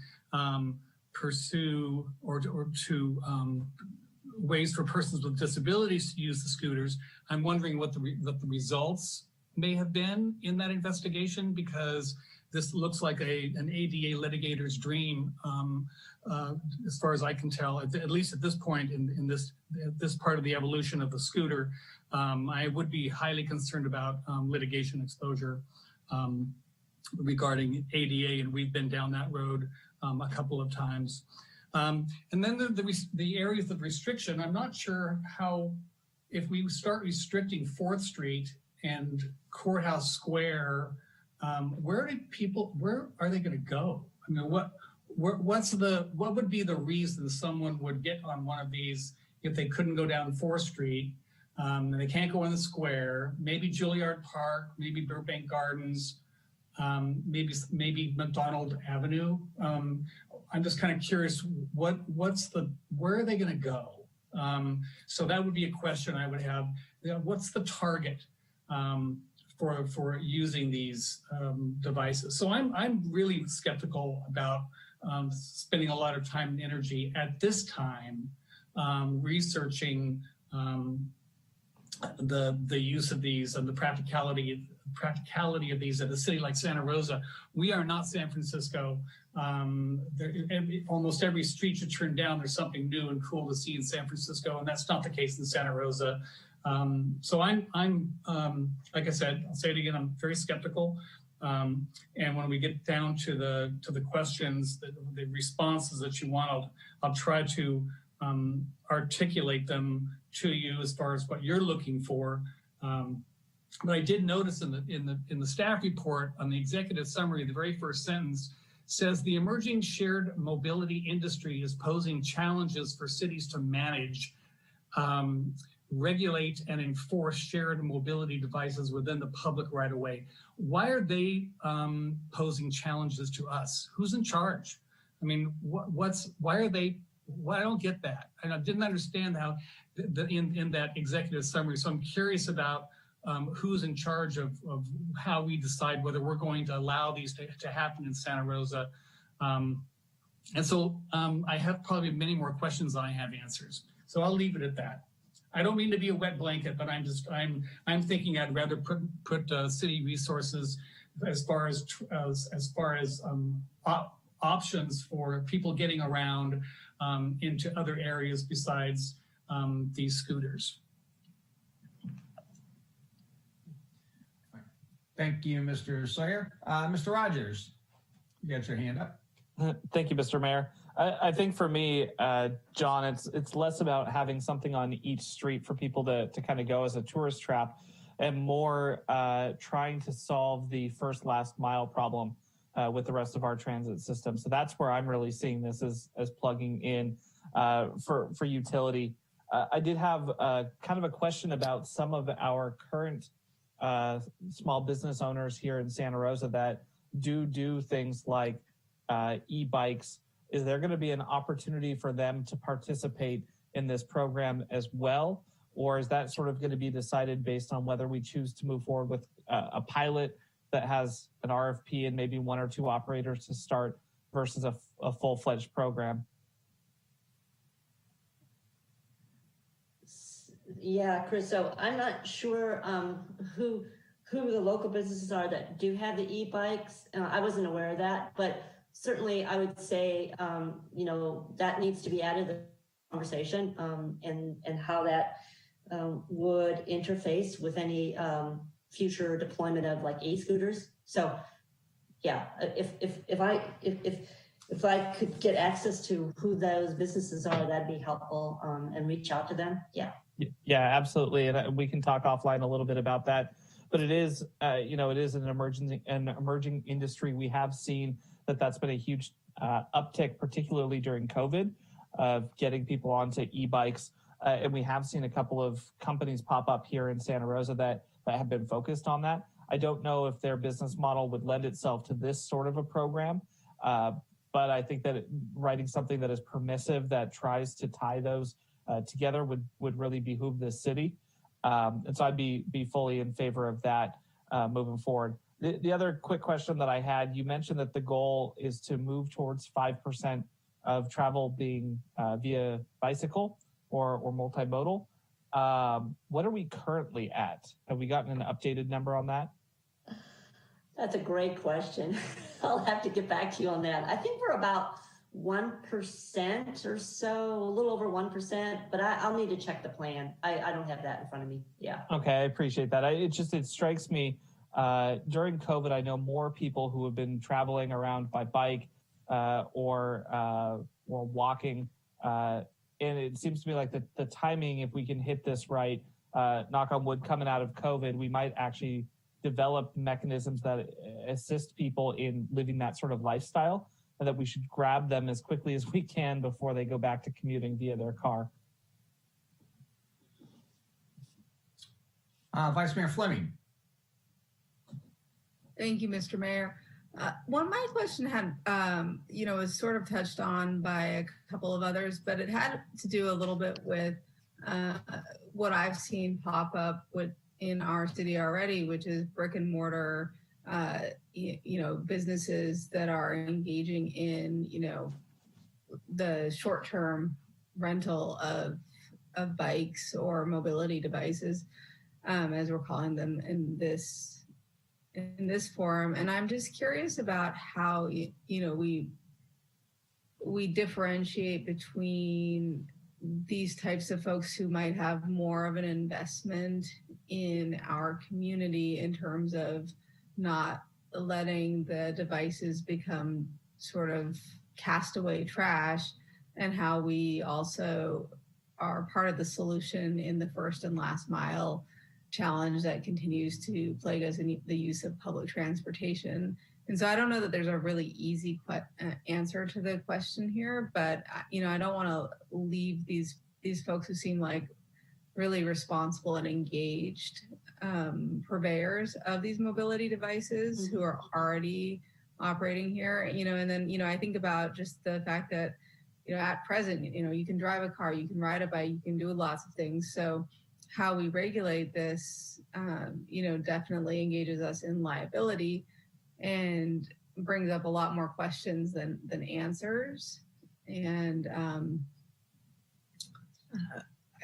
pursue or to ways for persons with disabilities to use the scooters. I'm wondering what the results may have been in that investigation, because this looks like an ADA litigator's dream, as far as I can tell, at least at this point in this part of the evolution of the scooter. I would be highly concerned about litigation exposure regarding ADA, and we've been down that road a couple of times. And then the areas of restriction, I'm not sure how, if we start restricting 4th Street and Courthouse Square, where are they going to go? I mean, what would be the reason someone would get on one of these if they couldn't go down 4th Street, and they can't go in the square, maybe Juilliard Park, maybe Burbank Gardens, maybe McDonald Avenue. I'm just kind of curious, where are they going to go? So that would be a question I would have. What's the target for using these devices? So I'm really skeptical about spending a lot of time and energy at this time researching the use of these and the practicality of these at a city like Santa Rosa. We are not San Francisco. Almost every street you turn down, there's something new and cool to see in San Francisco, and that's not the case in Santa Rosa. So I'm like I said, I'll say it again, I'm very skeptical. And when we get down to the questions, the responses that you want, I'll try to articulate them to you as far as what you're looking for. But I did notice in the staff report on the executive summary, the very first sentence says the emerging shared mobility industry is posing challenges for cities to manage, regulate, and enforce shared mobility devices within the public right of way. Why are they posing challenges to us? Who's in charge? I mean, why are they? Well, I don't get that. And I didn't understand how in that executive summary. So I'm curious about who's in charge of how we decide whether we're going to allow these to happen in Santa Rosa. And so I have probably many more questions than I have answers. So I'll leave it at that. I don't mean to be a wet blanket, but I'm thinking I'd rather put city resources as far as options for people getting around into other areas besides these scooters. Thank you, Mr. Sawyer. Mr. Rogers, you got your hand up. Thank you, Mr. Mayor. I think for me, John, it's less about having something on each street for people to kind of go as a tourist trap, and more trying to solve the first last mile problem with the rest of our transit system. So that's where I'm really seeing this as plugging in for utility. I did have kind of a question about some of our current small business owners here in Santa Rosa that do things like e-bikes. Is there going to be an opportunity for them to participate in this program as well? Or is that sort of going to be decided based on whether we choose to move forward with a pilot that has an RFP and maybe one or two operators to start versus a full-fledged program? Yeah, Chris, so I'm not sure who the local businesses are that do have the e-bikes. I wasn't aware of that, but certainly I would say, that needs to be added to the conversation and how that would interface with any future deployment of like e-scooters. So yeah, if I could get access to who those businesses are, that'd be helpful, and reach out to them. Yeah. Yeah, absolutely. And we can talk offline a little bit about that, but it is, it is an emerging industry. We have seen that's been a huge uptick, particularly during COVID, of getting people onto e-bikes. And we have seen a couple of companies pop up here in Santa Rosa that have been focused on that. I don't know if their business model would lend itself to this sort of a program, but I think that writing something that is permissive, that tries to tie those together would really behoove this city. And so I'd be fully in favor of that moving forward. The other quick question that I had, you mentioned that the goal is to move towards 5% of travel being via bicycle or multimodal. What are we currently at? Have we gotten an updated number on that? That's a great question. I'll have to get back to you on that. I think we're about 1% or so, a little over 1%, but I'll need to check the plan. I don't have that in front of me. Yeah. Okay, I appreciate that. It strikes me during COVID, I know more people who have been traveling around by bike or walking. And it seems to me like the timing, if we can hit this right, knock on wood, coming out of COVID, we might actually develop mechanisms that assist people in living that sort of lifestyle, and that we should grab them as quickly as we can before they go back to commuting via their car. Vice Mayor Fleming. Thank you, Mr. Mayor. One of my question had, was sort of touched on by a couple of others, but it had to do a little bit with what I've seen pop up in our city already, which is brick and mortar, businesses that are engaging in, the short-term rental of bikes or mobility devices, as we're calling them in this forum. And I'm just curious about how, we differentiate between these types of folks who might have more of an investment in our community in terms of not letting the devices become sort of castaway trash, and how we also are part of the solution in the first and last mile challenge that continues to plague us in the use of public transportation. And so I don't know that there's a really easy answer to the question here, but I don't want to leave these folks who seem like really responsible and engaged purveyors of these mobility devices who are already operating here, and then, I think about just the fact that, at present, you can drive a car, you can ride a bike, you can do lots of things. So how we regulate this, definitely engages us in liability and brings up a lot more questions than answers. And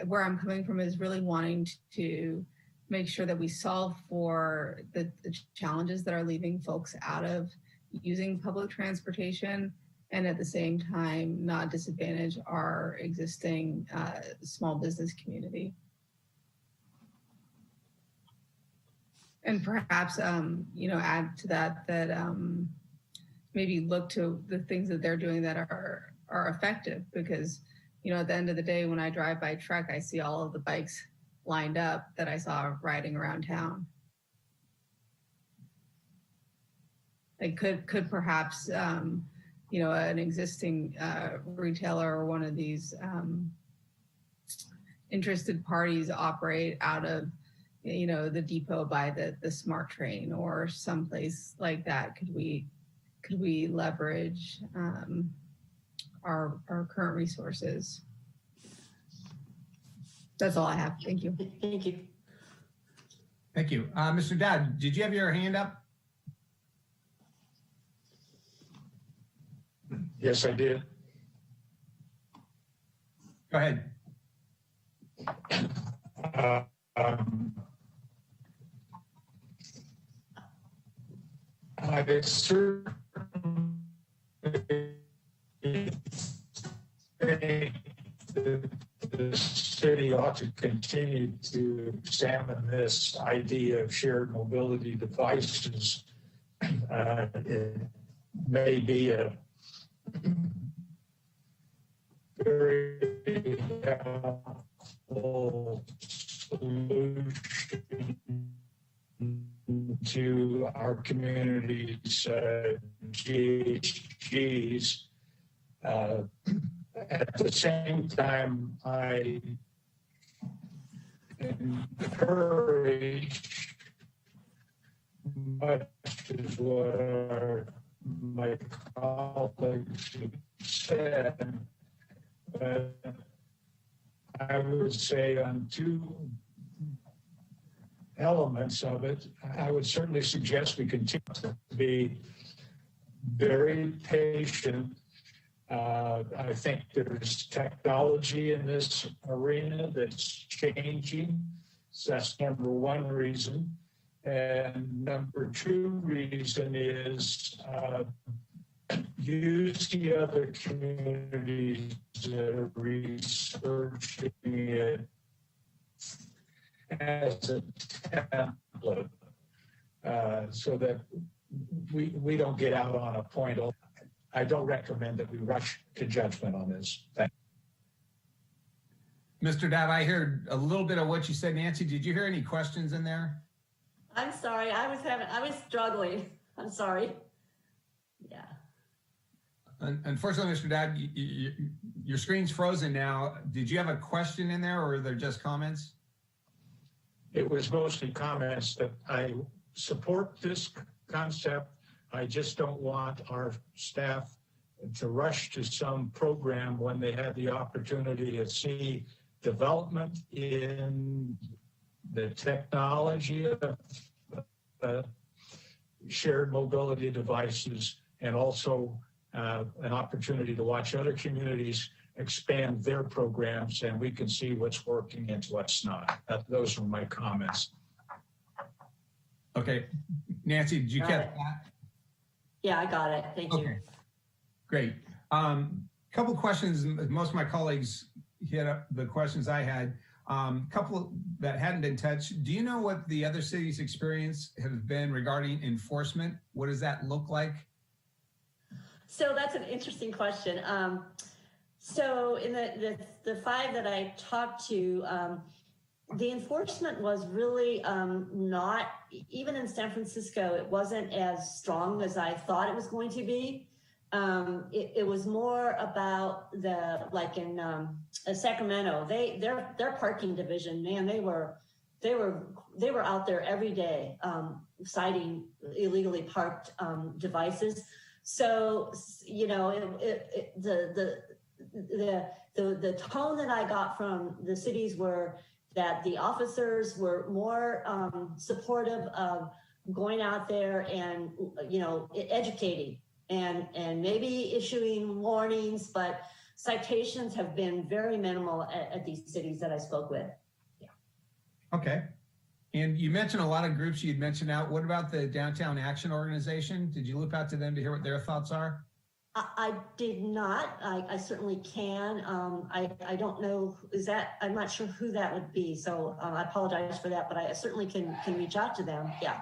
where I'm coming from is really wanting to make sure that we solve for the challenges that are leaving folks out of using public transportation, and at the same time not disadvantage our existing small business community. And perhaps, add to that maybe look to the things that they're doing that are effective, because, at the end of the day, when I drive by truck, I see all of the bikes lined up that I saw riding around town. It could perhaps, an existing retailer or one of these interested parties operate out of, the depot by the SMART train or someplace like that. Could we leverage our current resources? That's all I have. Thank you. Thank you. Thank you. Mr. Dowd, did you have your hand up? Yes, I did. Go ahead. I certainly think that the city ought to continue to examine this idea of shared mobility devices. It may be a very helpful solution to our community's GHGs. At the same time, I encourage much as what my colleagues have said, but I would say on two elements of it, I would certainly suggest we continue to be very patient. I think there's technology in this arena that's changing. So that's number one reason. And number two reason is use the other communities that are researching it as a template, so that we don't get out on a point. I don't recommend that we rush to judgment on this. Thank you. Mr. Dowd, I heard a little bit of what you said. Nancy, did you hear any questions in there? I'm sorry, I was struggling. I'm sorry. Yeah. Unfortunately, Mr. Dowd, your screen's frozen now. Did you have a question in there, or are there just comments? It was mostly comments that I support this concept. I just don't want our staff to rush to some program when they had the opportunity to see development in the technology of shared mobility devices, and also an opportunity to watch other communities expand their programs, and we can see what's working and what's not. Those are my comments. Okay. Nancy, did you get that? Yeah, I got it. Thank you. Great. Couple questions. Most of my colleagues hit up the questions I had. Couple that hadn't been touched. Do you know what the other cities' experience has been regarding enforcement? What does that look like? So that's an interesting question. So in the five that I talked to, the enforcement was really not, even in San Francisco, it wasn't as strong as I thought it was going to be. It was more about like in Sacramento, their parking division, man, they were out there every day citing illegally parked devices. So, the tone that I got from the cities were that the officers were more supportive of going out there and, educating and maybe issuing warnings, but citations have been very minimal at these cities that I spoke with. Yeah. Okay. And you mentioned a lot of groups you'd mentioned out. What about the Downtown Action Organization? Did you loop out to them to hear what their thoughts are? I did not. I certainly can. I don't know. I'm not sure who that would be. So I apologize for that, but I certainly can reach out to them. Yeah.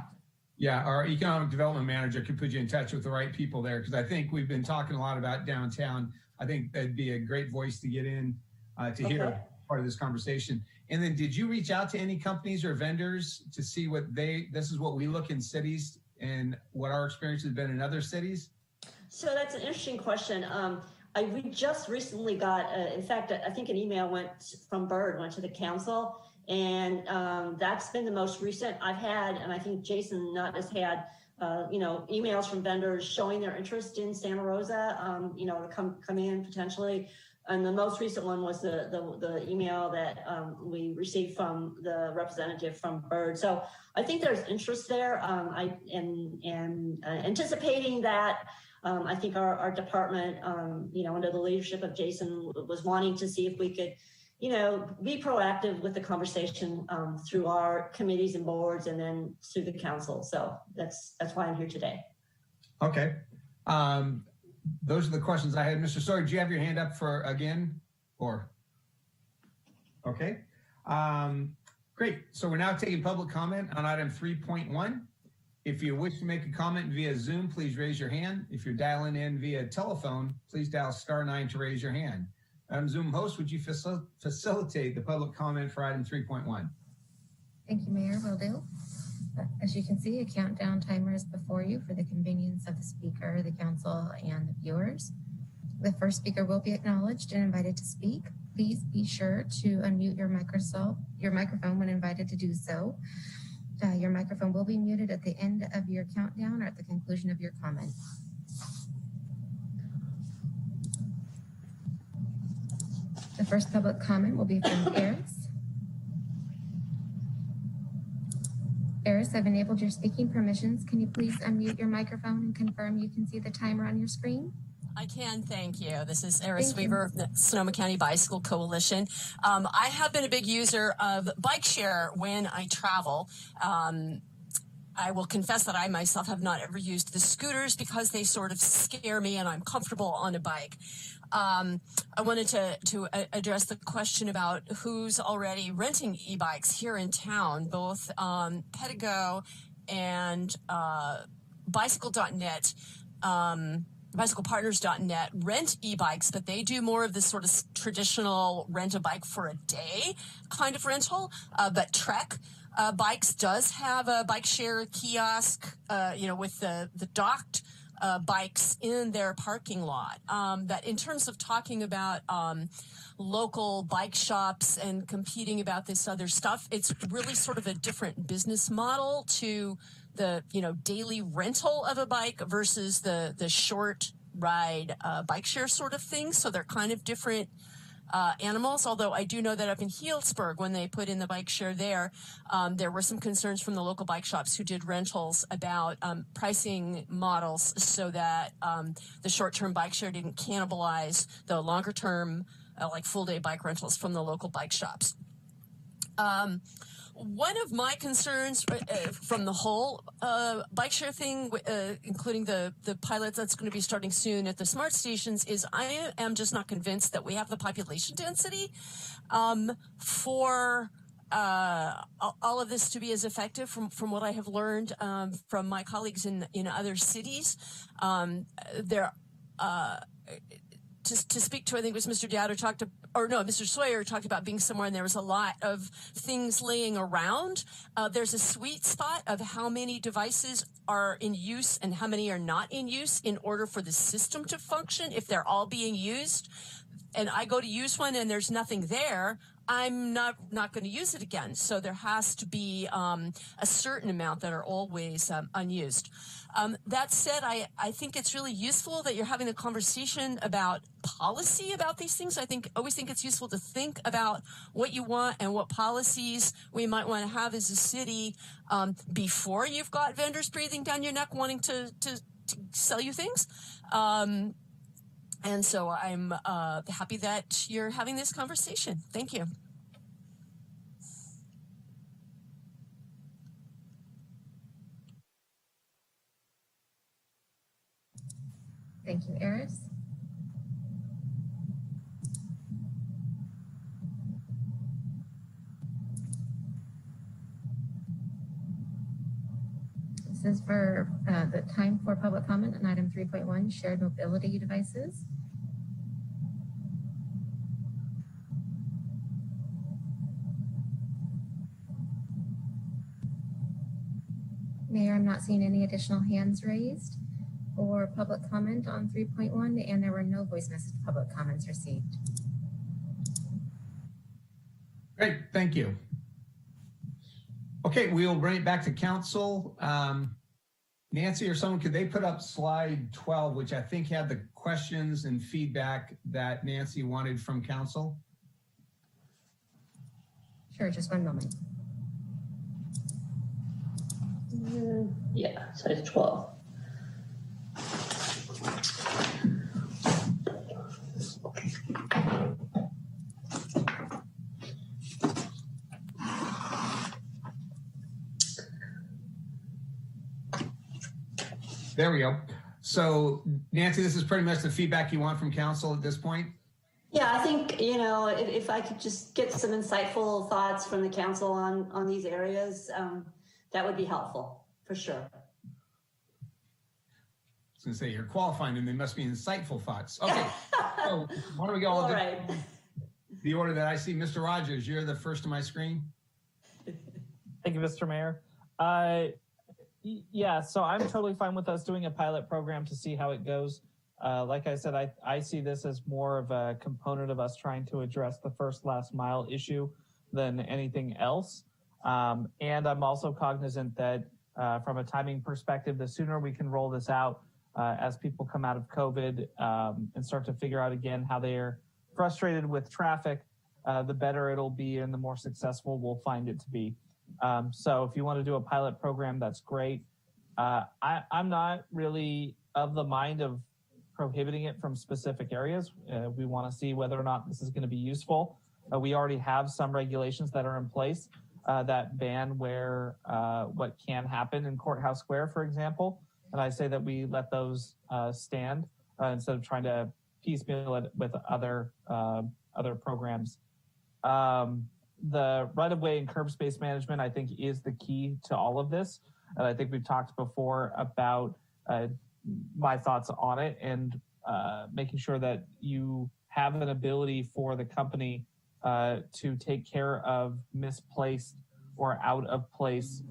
Yeah, our economic development manager can put you in touch with the right people there, because I think we've been talking a lot about downtown. I think that'd be a great voice to get in to hear part of this conversation. And then did you reach out to any companies or vendors to see what this is what we look in cities and what our experience has been in other cities? So that's an interesting question. We just recently got, in fact, I think an email went from Bird, went to the council, and that's been the most recent I've had. And I think Jason Nutt has had, emails from vendors showing their interest in Santa Rosa, to come in potentially. And the most recent one was the email that we received from the representative from Bird. So I think there's interest there. I am anticipating that. I think our department, under the leadership of Jason, was wanting to see if we could, be proactive with the conversation through our committees and boards and then through the council. So that's why I'm here today. Okay. Those are the questions I had. Mr. Sawyer, do you have your hand up for again? Or? Okay. Great. So we're now taking public comment on item 3.1. If you wish to make a comment via Zoom, please raise your hand. If you're dialing in via telephone, please dial *9 to raise your hand. Zoom host, would you facilitate the public comment for item 3.1? Thank you, Mayor. Will do. As you can see, a countdown timer is before you for the convenience of the speaker, the council, and the viewers. The first speaker will be acknowledged and invited to speak. Please be sure to unmute your microphone when invited to do so. Your microphone will be muted at the end of your countdown or at the conclusion of your comment. The first public comment will be from Eris. Eris, I've enabled your speaking permissions. Can you please unmute your microphone and confirm you can see the timer on your screen? I can, thank you. This is Eris Weaver of the Sonoma County Bicycle Coalition. I have been a big user of bike share when I travel. I will confess that I myself have not ever used the scooters because they sort of scare me and I'm comfortable on a bike. I wanted to address the question about who's already renting e-bikes here in town. Both Pedigo and Bicycle.net, bicyclepartners.net rent e-bikes, but they do more of this sort of traditional rent a bike for a day kind of rental. But Trek Bikes does have a bike share kiosk, with the docked bikes in their parking lot. That in terms of talking about local bike shops and competing about this other stuff, it's really sort of a different business model to the daily rental of a bike versus the short ride bike share sort of thing. So they're kind of different animals, although I do know that up in Healdsburg, when they put in the bike share there were some concerns from the local bike shops who did rentals about pricing models so that the short-term bike share didn't cannibalize the longer-term like full-day bike rentals from the local bike shops. One of my concerns from the whole bike share thing, including the pilot that's going to be starting soon at the smart stations, is I am just not convinced that we have the population density for all of this to be as effective from what I have learned from my colleagues in other cities. To speak to, I think it was Mr. Dowder Mr. Sawyer talked about being somewhere and there was a lot of things laying around. There's a sweet spot of how many devices are in use and how many are not in use in order for the system to function. If they're all being used and I go to use one and there's nothing there, I'm not going to use it again. So there has to be a certain amount that are always unused. That said, I think it's really useful that you're having a conversation about policy about these things. I always think it's useful to think about what you want and what policies we might want to have as a city before you've got vendors breathing down your neck wanting to sell you things. And so I'm happy that you're having this conversation. Thank you. Thank you, Eris. This is for the time for public comment on item 3.1, shared mobility devices. Mayor, I'm not seeing any additional hands raised for public comment on 3.1, and there were no voice message public comments received. Great, thank you. Okay, we'll bring it back to council. Nancy or someone, could they put up slide 12, which I think had the questions and feedback that Nancy wanted from council? Sure, just one moment. Yeah, size 12. There we go. So Nancy, this is pretty much the feedback you want from council at this point? Yeah, I think, you know, if I could just get some insightful thoughts from the council on these areas, that would be helpful, for sure. I was going to say, you're qualifying them. They must be insightful thoughts. Okay, so why don't we go all right. The order that I see. Mr. Rogers, you're the first on my screen. Thank you, Mr. Mayor. Yeah, so I'm totally fine with us doing a pilot program to see how it goes. Like I said, I see this as more of a component of us trying to address the first last mile issue than anything else. And I'm also cognizant that from a timing perspective, the sooner we can roll this out as people come out of COVID and start to figure out again how they are frustrated with traffic, the better it'll be and the more successful we'll find it to be. So if you want to do a pilot program, that's great. I'm not really of the mind of prohibiting it from specific areas. We want to see whether or not this is going to be useful. We already have some regulations that are in place that ban where what can happen in Courthouse Square, for example. And I say that we let those stand instead of trying to piecemeal it with other programs. The right-of-way and curb space management, I think, is the key to all of this. And I think we've talked before about my thoughts on it and making sure that you have an ability for the company to take care of misplaced or out of place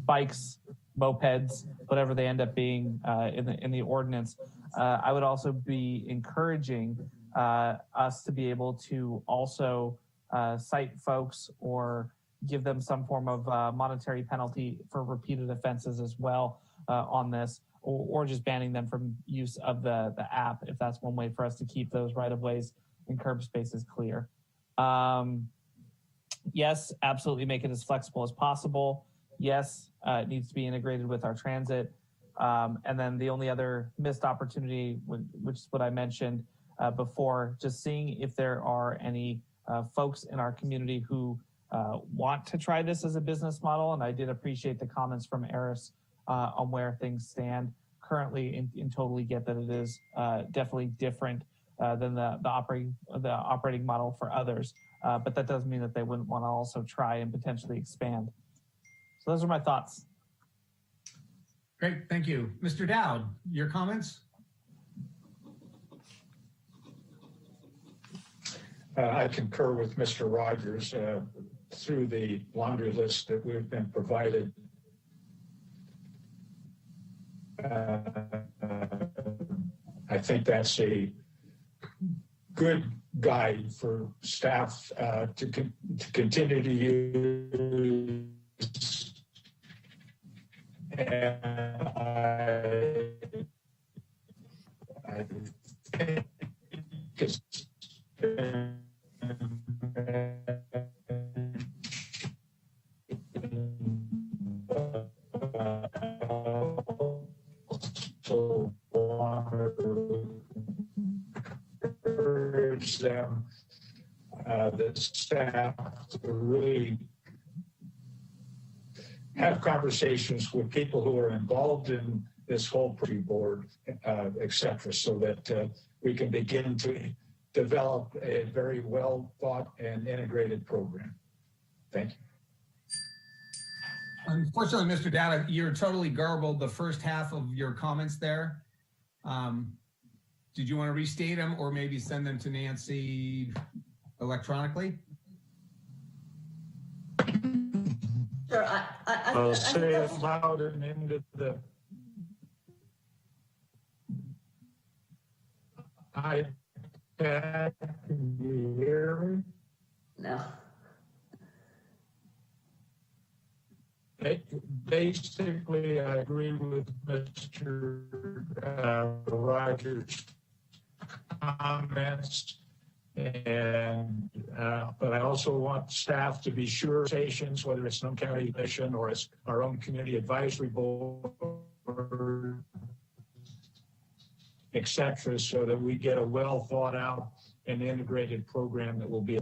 bikes, mopeds, whatever they end up being in the ordinance. I would also be encouraging us to be able to also cite folks or give them some form of monetary penalty for repeated offenses as well on this, or just banning them from use of the app, if that's one way for us to keep those right-of-ways and curb spaces clear. Yes, absolutely make it as flexible as possible. Yes, it needs to be integrated with our transit. And then the only other missed opportunity, which is what I mentioned before, just seeing if there are any folks in our community who want to try this as a business model. And I did appreciate the comments from Eris on where things stand currently, and totally get that it is definitely different than the operating model for others. But that doesn't mean that they wouldn't want to also try and potentially expand. So those are my thoughts. Great, thank you. Mr. Dowd, your comments? I concur with Mr. Rogers. Through the laundry list that we've been provided, I think that's a good guide for staff to continue to use. And I think it's so encourage them, the staff, to really have conversations with people who are involved in this whole board, et cetera, so that we can begin to develop a very well thought and integrated program. Thank you. Unfortunately, Mr. Dowd, you're totally garbled the first half of your comments there. Did you want to restate them or maybe send them to Nancy electronically? Sure. I'll say it loud and into the iPad. Can you hear me? No. Basically, I agree with Mr. Rogers' comments, and but I also want staff to be sure stations, whether it's Nome County Commission or it's our own community advisory board, et cetera, so that we get a well thought out and integrated program that will be.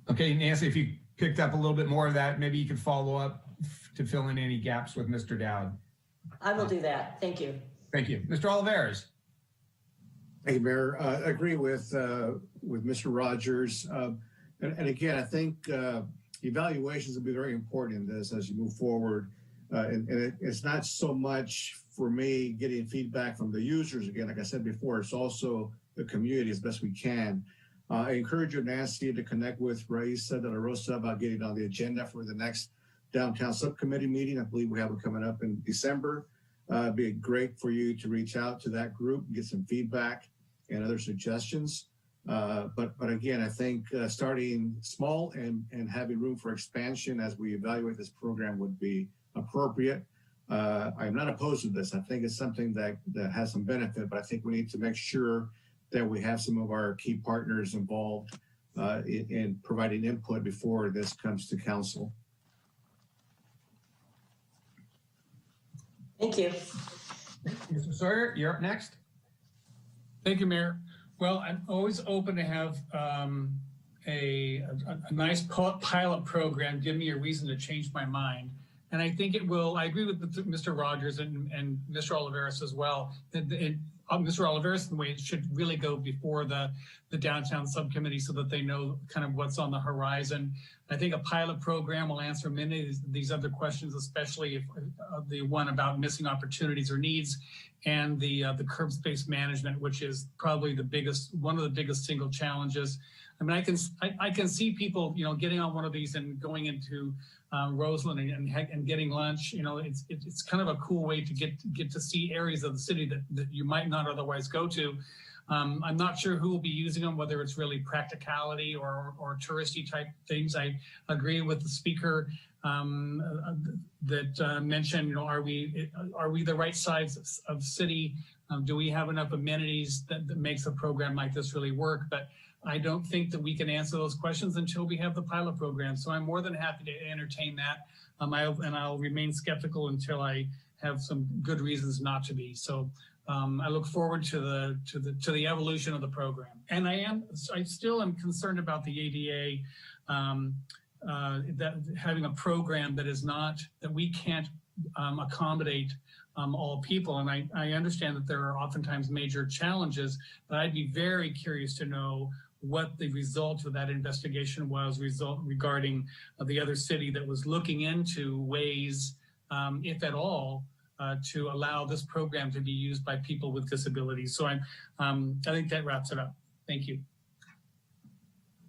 Okay, Nancy, if you picked up a little bit more of that, maybe you could follow up to fill in any gaps with Mr. Dowd. I will do that. Thank you. Thank you. Mr. Oliveras. Thank you, Mayor. I agree with Mr. Rogers. And again, I think evaluations will be very important in this as you move forward. And it's not so much for me getting feedback from the users. Again, like I said before, it's also the community as best we can. I encourage you, Nancy, to connect with Rosa about getting on the agenda for the next downtown subcommittee meeting. I believe we have it coming up in December. It'd be great for you to reach out to that group and get some feedback and other suggestions. But again, I think starting small and having room for expansion as we evaluate this program would be appropriate. I'm not opposed to this. I think it's something that has some benefit, but I think we need to make sure that we have some of our key partners involved in providing input before this comes to council. Thank you. Mr. Sawyer, you're up next. Thank you, Mayor. Well, I'm always open to have a nice pilot program give me a reason to change my mind. And I think it will. I agree with Mr. Rogers and Mr. Oliveras as well. Mr. Oliveras, the way it should really go before the downtown subcommittee so that they know kind of what's on the horizon. I think a pilot program will answer many of these other questions, especially if the one about missing opportunities or needs, and the curb space management, which is probably one of the biggest single challenges. I mean, I can see people, getting on one of these and going into Roseland and getting lunch. It's kind of a cool way to get to see areas of the city that you might not otherwise go to. I'm not sure who will be using them, whether it's really practicality or touristy type things. I agree with the speaker that mentioned, are we the right size of city? Do we have enough amenities that makes a program like this really work? But I don't think that we can answer those questions until we have the pilot program. So I'm more than happy to entertain that. I'll remain skeptical until I have some good reasons not to be. So I look forward to the evolution of the program. And I still am concerned about the ADA, that having a program that we can't accommodate all people. And I understand that there are oftentimes major challenges, but I'd be very curious to know what the result of that investigation was regarding the other city that was looking into ways, if at all, to allow this program to be used by people with disabilities. So I think that wraps it up. Thank you.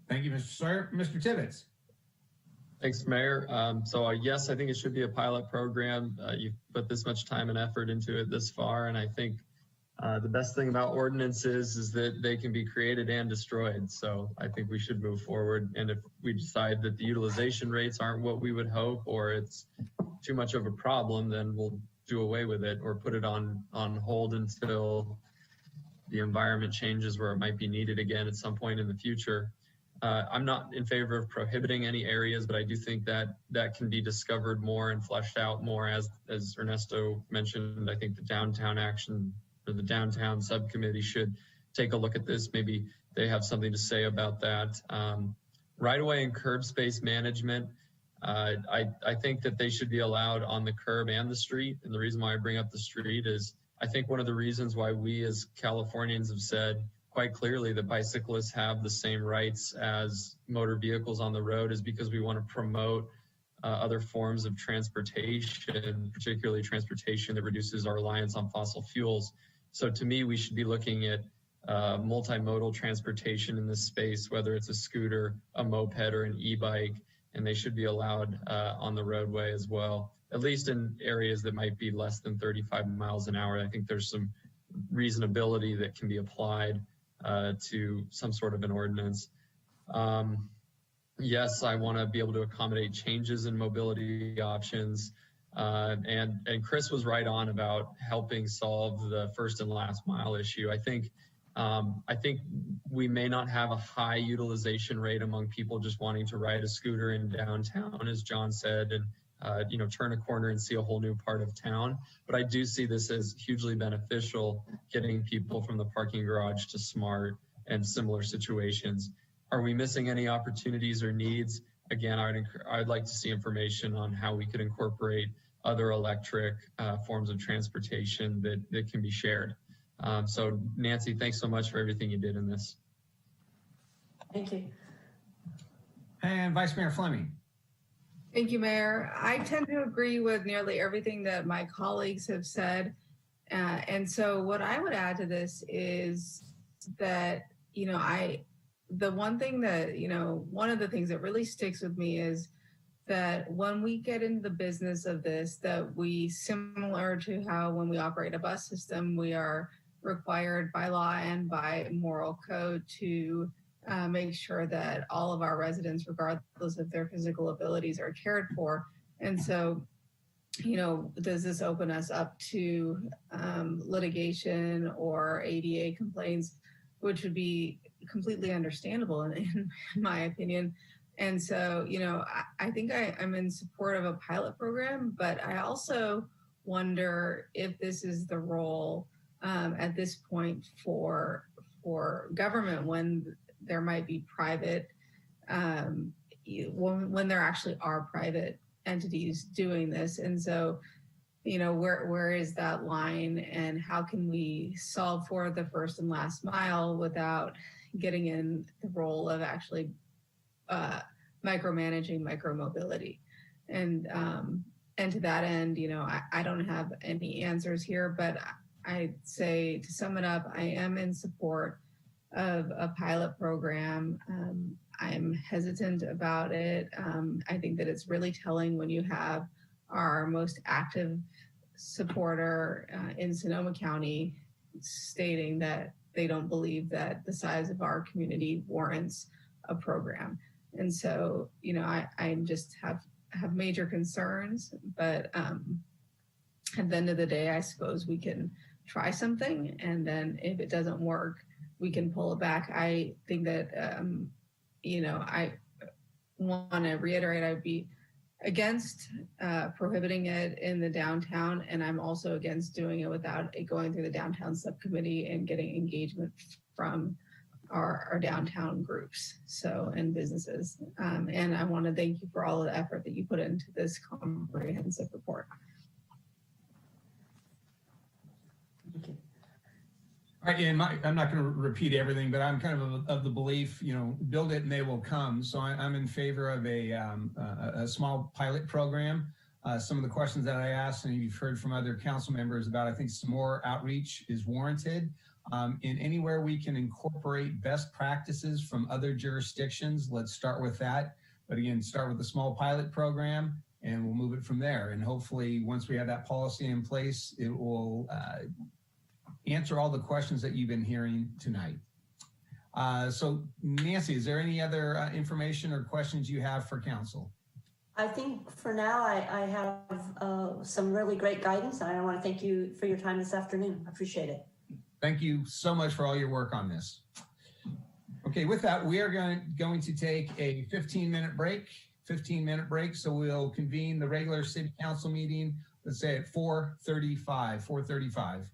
Thank you, Mr. Sawyer. Mr. Tibbetts. Thanks, Mayor. Yes, I think it should be a pilot program. You've put this much time and effort into it this far, and I think the best thing about ordinances is that they can be created and destroyed. So I think we should move forward. And if we decide that the utilization rates aren't what we would hope, or it's too much of a problem, then we'll do away with it or put it on hold until the environment changes where it might be needed again at some point in the future. I'm not in favor of prohibiting any areas, but I do think that can be discovered more and fleshed out more. As Ernesto mentioned, I think the downtown action or the downtown subcommittee should take a look at this. Maybe they have something to say about that. Right-of-way and curb space management, I think that they should be allowed on the curb and the street. And the reason why I bring up the street is I think one of the reasons why we as Californians have said quite clearly that bicyclists have the same rights as motor vehicles on the road is because we want to promote other forms of transportation, particularly transportation that reduces our reliance on fossil fuels. So to me, we should be looking at multimodal transportation in this space, whether it's a scooter, a moped, or an e-bike, and they should be allowed on the roadway as well, at least in areas that might be less than 35 miles an hour. I think there's some reasonability that can be applied to some sort of an ordinance. Yes, I want to be able to accommodate changes in mobility options. And Chris was right on about helping solve the first and last mile issue. I think we may not have a high utilization rate among people just wanting to ride a scooter in downtown, as John said, and turn a corner and see a whole new part of town. But I do see this as hugely beneficial, getting people from the parking garage to SMART and similar situations. Are we missing any opportunities or needs? Again, I'd like to see information on how we could incorporate other electric forms of transportation that can be shared. So Nancy, thanks so much for everything you did in this. Thank you. And Vice Mayor Fleming. Thank you, Mayor. I tend to agree with nearly everything that my colleagues have said. And so what I would add to this is that, the one thing that, one of the things that really sticks with me is that when we get into the business of this, that we, similar to how when we operate a bus system, we are required by law and by moral code to make sure that all of our residents, regardless of their physical abilities, are cared for. And so, does this open us up to litigation or ADA complaints, which would be completely understandable in my opinion. And so, I think I'm in support of a pilot program, but I also wonder if this is the role at this point for government when there might be private, when there actually are private entities doing this. And so, where is that line, and how can we solve for the first and last mile without getting in the role of actually micromanaging micromobility? And to that end, I don't have any answers here, but I'd say, to sum it up, I am in support of a pilot program. I'm hesitant about it. I think that it's really telling when you have our most active supporter in Sonoma County stating that they don't believe that the size of our community warrants a program. And so, I just have major concerns, but at the end of the day, I suppose we can try something, and then if it doesn't work, we can pull it back. I think that, I want to reiterate, I'd be against prohibiting it in the downtown, and I'm also against doing it without it going through the downtown subcommittee and getting engagement from our downtown groups and businesses. And I want to thank you for all of the effort that you put into this comprehensive report. Thank you. All right, and I'm not going to repeat everything, but I'm kind of the belief, build it and they will come. So I'm in favor of a small pilot program. Some of the questions that I asked, and you've heard from other council members about, I think some more outreach is warranted. In anywhere we can incorporate best practices from other jurisdictions, let's start with that. But again, start with a small pilot program, and we'll move it from there. And hopefully, once we have that policy in place, it will answer all the questions that you've been hearing tonight. So Nancy, is there any other information or questions you have for council? I think for now, I have some really great guidance, and I want to thank you for your time this afternoon. I appreciate it. Thank you so much for all your work on this. Okay, with that, we are going to take a 15-minute break. So we'll convene the regular city council meeting, let's say at 4:35.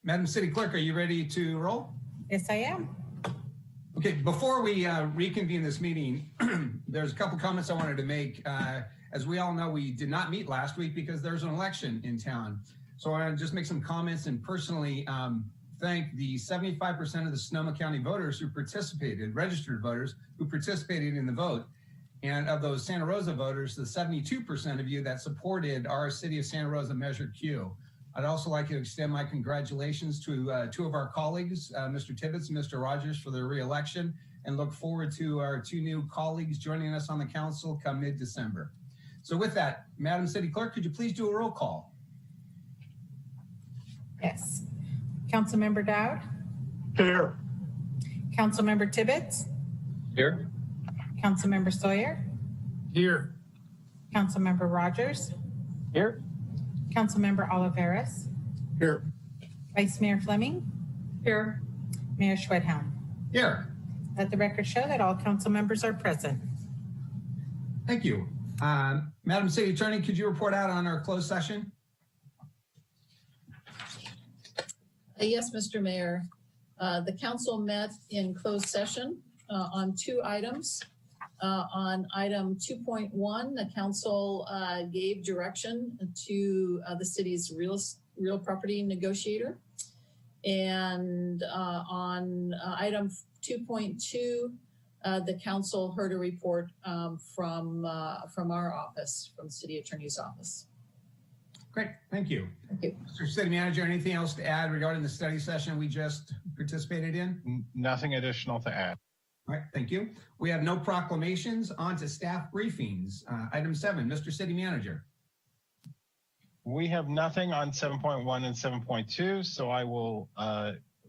Madam City Clerk, are you ready to roll? Yes, I am. Okay, before we reconvene this meeting, there's a couple comments I wanted to make. As we all know, we did not meet last week because there's an election in town. So I want to just make some comments and personally thank the 75% of the Sonoma County voters who participated, registered voters who participated in the vote. And of those Santa Rosa voters, the 72% of you that supported our City of Santa Rosa Measure Q. I'd also like to extend my congratulations to two of our colleagues, Mr. Tibbetts and Mr. Rogers, for their re-election, and look forward to our two new colleagues joining us on the council come mid-December. So with that, Madam City Clerk, could you please do a roll call? Yes. Councilmember Dowd? Here. Councilmember Tibbetts? Here. Councilmember Sawyer? Here. Councilmember Rogers? Here. Councilmember Oliveras? Here. Vice Mayor Fleming? Here. Mayor Schwedhelm? Here. Let the record show that all council members are present. Thank you. Madam City Attorney, could you report out on our closed session? Yes, Mr. Mayor. The council met in closed session on two items. On item 2.1, the council gave direction to the city's real property negotiator. And on item 2.2, the council heard a report from our office, from the city attorney's office. Great, thank you. Thank you. Mr. City Manager, anything else to add regarding the study session we just participated in? Nothing additional to add. All right, thank you. We have no proclamations. On to staff briefings. Item 7, Mr. City Manager. We have nothing on 7.1 and 7.2, so I will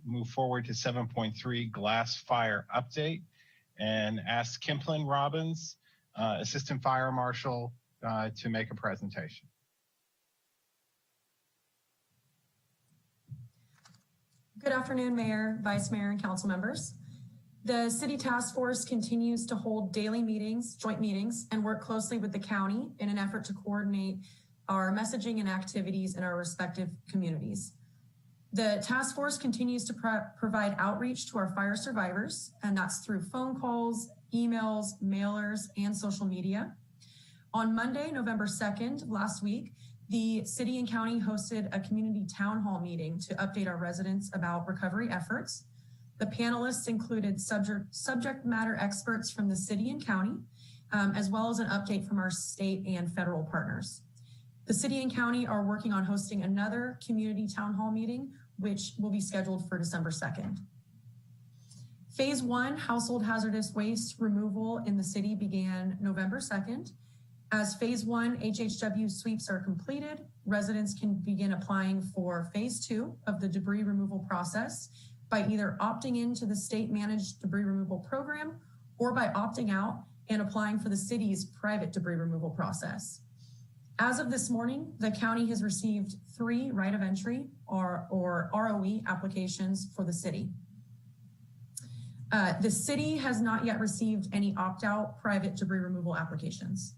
move forward to 7.3 glass fire update and ask Kimplin Robbins, Assistant Fire Marshal, to make a presentation. Good afternoon, Mayor, Vice Mayor, and council members. The City Task Force continues to hold daily meetings, joint meetings, and work closely with the county in an effort to coordinate our messaging and activities in our respective communities. The task force continues to provide outreach to our fire survivors, and that's through phone calls, emails, mailers, and social media. On Monday, November 2nd, last week, the city and county hosted a community town hall meeting to update our residents about recovery efforts. The panelists included subject matter experts from the city and county, as well as an update from our state and federal partners. The city and county are working on hosting another community town hall meeting, which will be scheduled for December 2nd. Phase 1 household hazardous waste removal in the city began November 2nd. As Phase 1 HHW sweeps are completed, residents can begin applying for Phase 2 of the debris removal process by either opting into the state managed debris removal program or by opting out and applying for the city's private debris removal process. As of this morning, the county has received 3 right of entry or ROE applications for the city. The city has not yet received any opt-out private debris removal applications.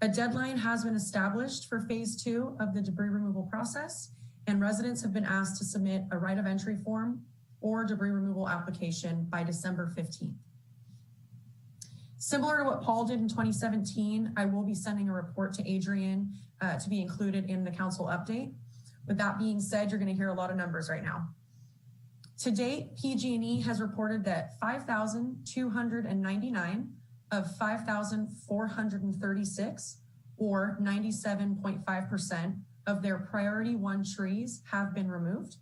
A deadline has been established for Phase 2 of the debris removal process, and residents have been asked to submit a right of entry form or debris removal application by December 15th. Similar to what Paul did in 2017, I will be sending a report to Adrian to be included in the council update. With that being said, you're going to hear a lot of numbers right now. To date, PG&E has reported that 5,299 of 5,436, or 97.5% of their priority 1 trees have been removed.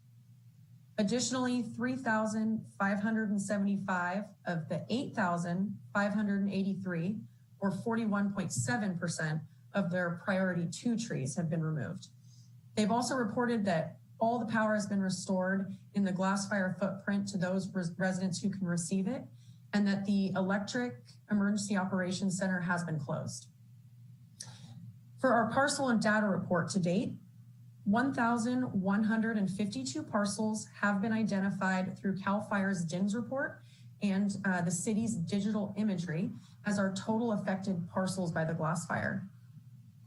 Additionally, 3,575 of the 8,583, or 41.7% of their priority 2 trees have been removed. They've also reported that all the power has been restored in the glass fire footprint to those residents who can receive it, and that the electric emergency operations center has been closed. For our parcel and data report to date, 1,152 parcels have been identified through CAL FIRE's DINS report and the city's digital imagery as our total affected parcels by the glass fire.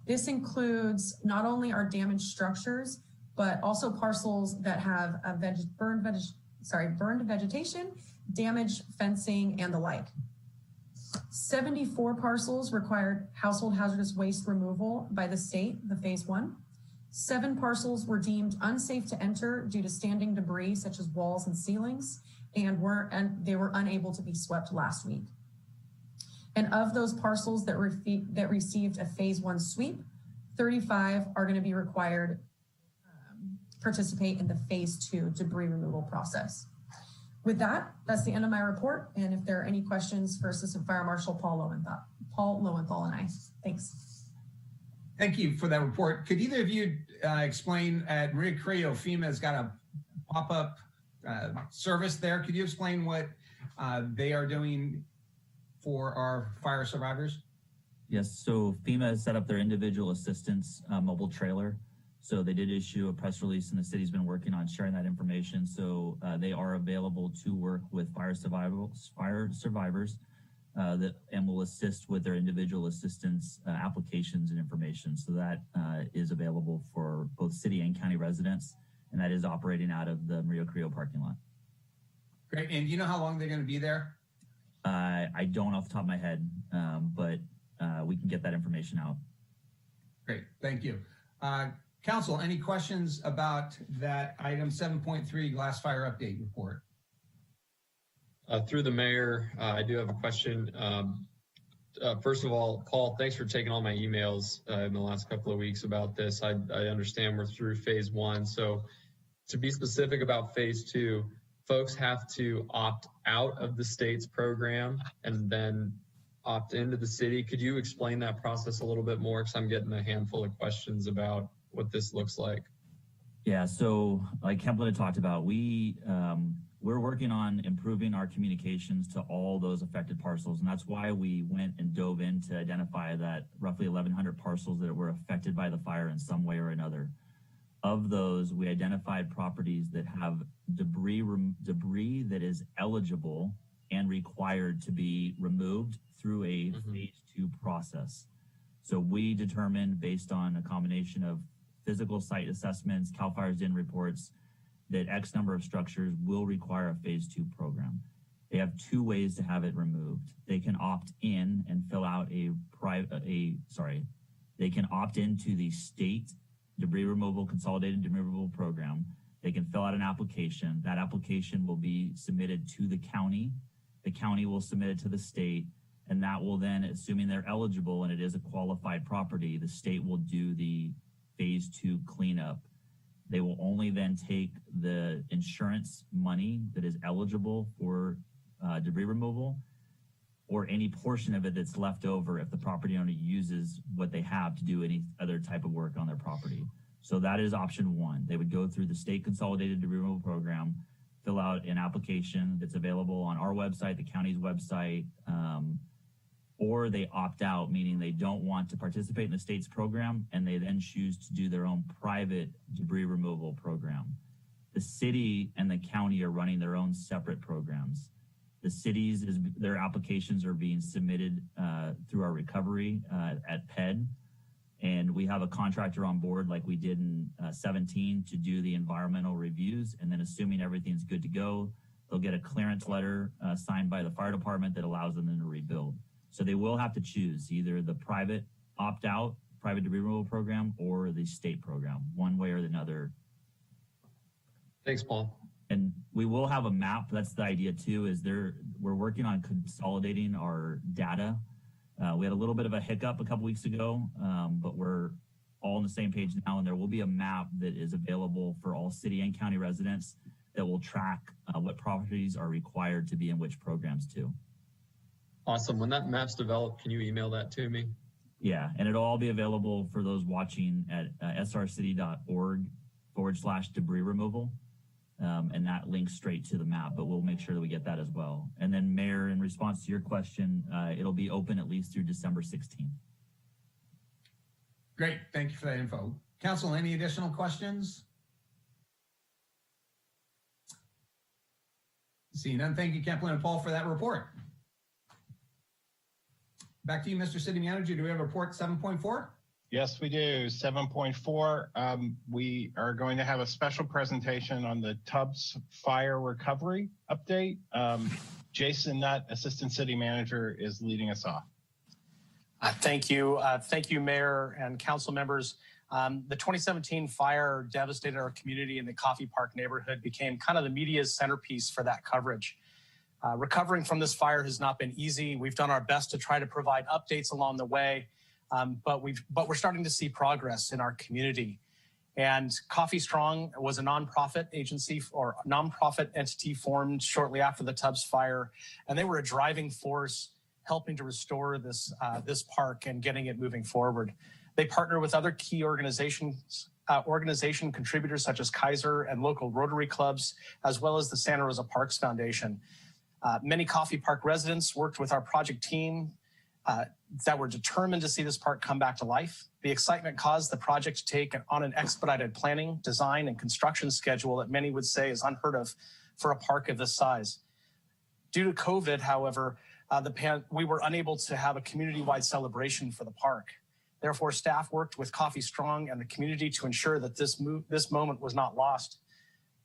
This includes not only our damaged structures, but also parcels that have a burned vegetation, damaged fencing, and the like. 74 parcels required household hazardous waste removal by the state, the phase 1. 7 parcels were deemed unsafe to enter due to standing debris such as walls and ceilings, and they were unable to be swept last week. And of those parcels that received a phase 1 sweep, 35 are going to be required participate in the phase 2 debris removal process. With that, that's the end of my report. And if there are any questions for Assistant Fire Marshal Paul Lowenthal and I. Thanks. Thank you for that report. Could either of you explain, at Maria Creo, FEMA has got a pop-up service there. Could you explain what they are doing for our fire survivors? Yes, so FEMA has set up their individual assistance mobile trailer. So they did issue a press release, and the city's been working on sharing that information. So they are available to work with fire survivors and will assist with their individual assistance applications and information. So that is available for both city and county residents, and that is operating out of the Maria Creo parking lot. Great. And do you know how long they're going to be there? I don't off the top of my head, but we can get that information out. Great. Thank you. Council, any questions about that item 7.3 glass fire update report? Through the mayor, I do have a question. First of all, Paul, thanks for taking all my emails in the last couple of weeks about this. I understand we're through phase 1. So to be specific about phase 2, folks have to opt out of the state's program and then opt into the city. Could you explain that process a little bit more? Because I'm getting a handful of questions about what this looks like. Yeah, so like Kemplin had talked about, we're working on improving our communications to all those affected parcels, and that's why we went and dove in to identify that roughly 1,100 parcels that were affected by the fire in some way or another. Of those, we identified properties that have debris that is eligible and required to be removed through a phase 2 process. So we determined, based on a combination of physical site assessments, CAL FIRE's DIN reports, that X number of structures will require a phase 2 program. They have 2 ways to have it removed. They can opt in and fill out they can opt into the state consolidated debris removal program. They can fill out an application. That application will be submitted to the county. The county will submit it to the state, and that will then, assuming they're eligible and it is a qualified property, the state will do the phase 2 cleanup. They will only then take the insurance money that is eligible for debris removal, or any portion of it that's left over if the property owner uses what they have to do any other type of work on their property. So that is option 1. They would go through the state consolidated debris removal program, fill out an application that's available on our website, the county's website, or they opt out, meaning they don't want to participate in the state's program, and they then choose to do their own private debris removal program. The city and the county are running their own separate programs. The cities, their applications are being submitted through our recovery at PED, and we have a contractor on board like we did in 17 to do the environmental reviews, and then assuming everything's good to go, they'll get a clearance letter signed by the fire department that allows them to rebuild. So they will have to choose either the private opt-out, private debris removal program, or the state program, one way or another. Thanks, Paul. And we will have a map. That's the idea too, is we're working on consolidating our data. We had a little bit of a hiccup a couple weeks ago, but we're all on the same page now, and there will be a map that is available for all city and county residents that will track what properties are required to be in which programs too. Awesome. When that map's developed, can you email that to me? Yeah, and it'll all be available for those watching at srcity.org/debris removal. And that links straight to the map, but we'll make sure that we get that as well. And then, Mayor, in response to your question, it'll be open at least through December 16th. Great. Thank you for that info. Council, any additional questions? Seeing none, thank you, Kemplin and Paul, for that report. Back to you, Mr. City Manager. Do we have a report 7.4? Yes, we do. 7.4, we are going to have a special presentation on the Tubbs fire recovery update. Jason Nutt, Assistant City Manager, is leading us off. Thank you. Thank you, Mayor and council members. The 2017 fire devastated our community in the Coffee Park neighborhood, became kind of the media's centerpiece for that coverage. Recovering from this fire has not been easy. We've done our best to try to provide updates along the way, but we're starting to see progress in our community. And Coffee Strong was a nonprofit agency or nonprofit entity formed shortly after the Tubbs fire, and they were a driving force helping to restore this park and getting it moving forward. They partner with other key organization contributors such as Kaiser and local Rotary clubs, as well as the Santa Rosa Parks Foundation. Many Coffee Park residents worked with our project team that were determined to see this park come back to life. The excitement caused the project to take on an expedited planning, design, and construction schedule that many would say is unheard of for a park of this size. Due to COVID, however, we were unable to have a community-wide celebration for the park. Therefore, staff worked with Coffee Strong and the community to ensure that this moment was not lost.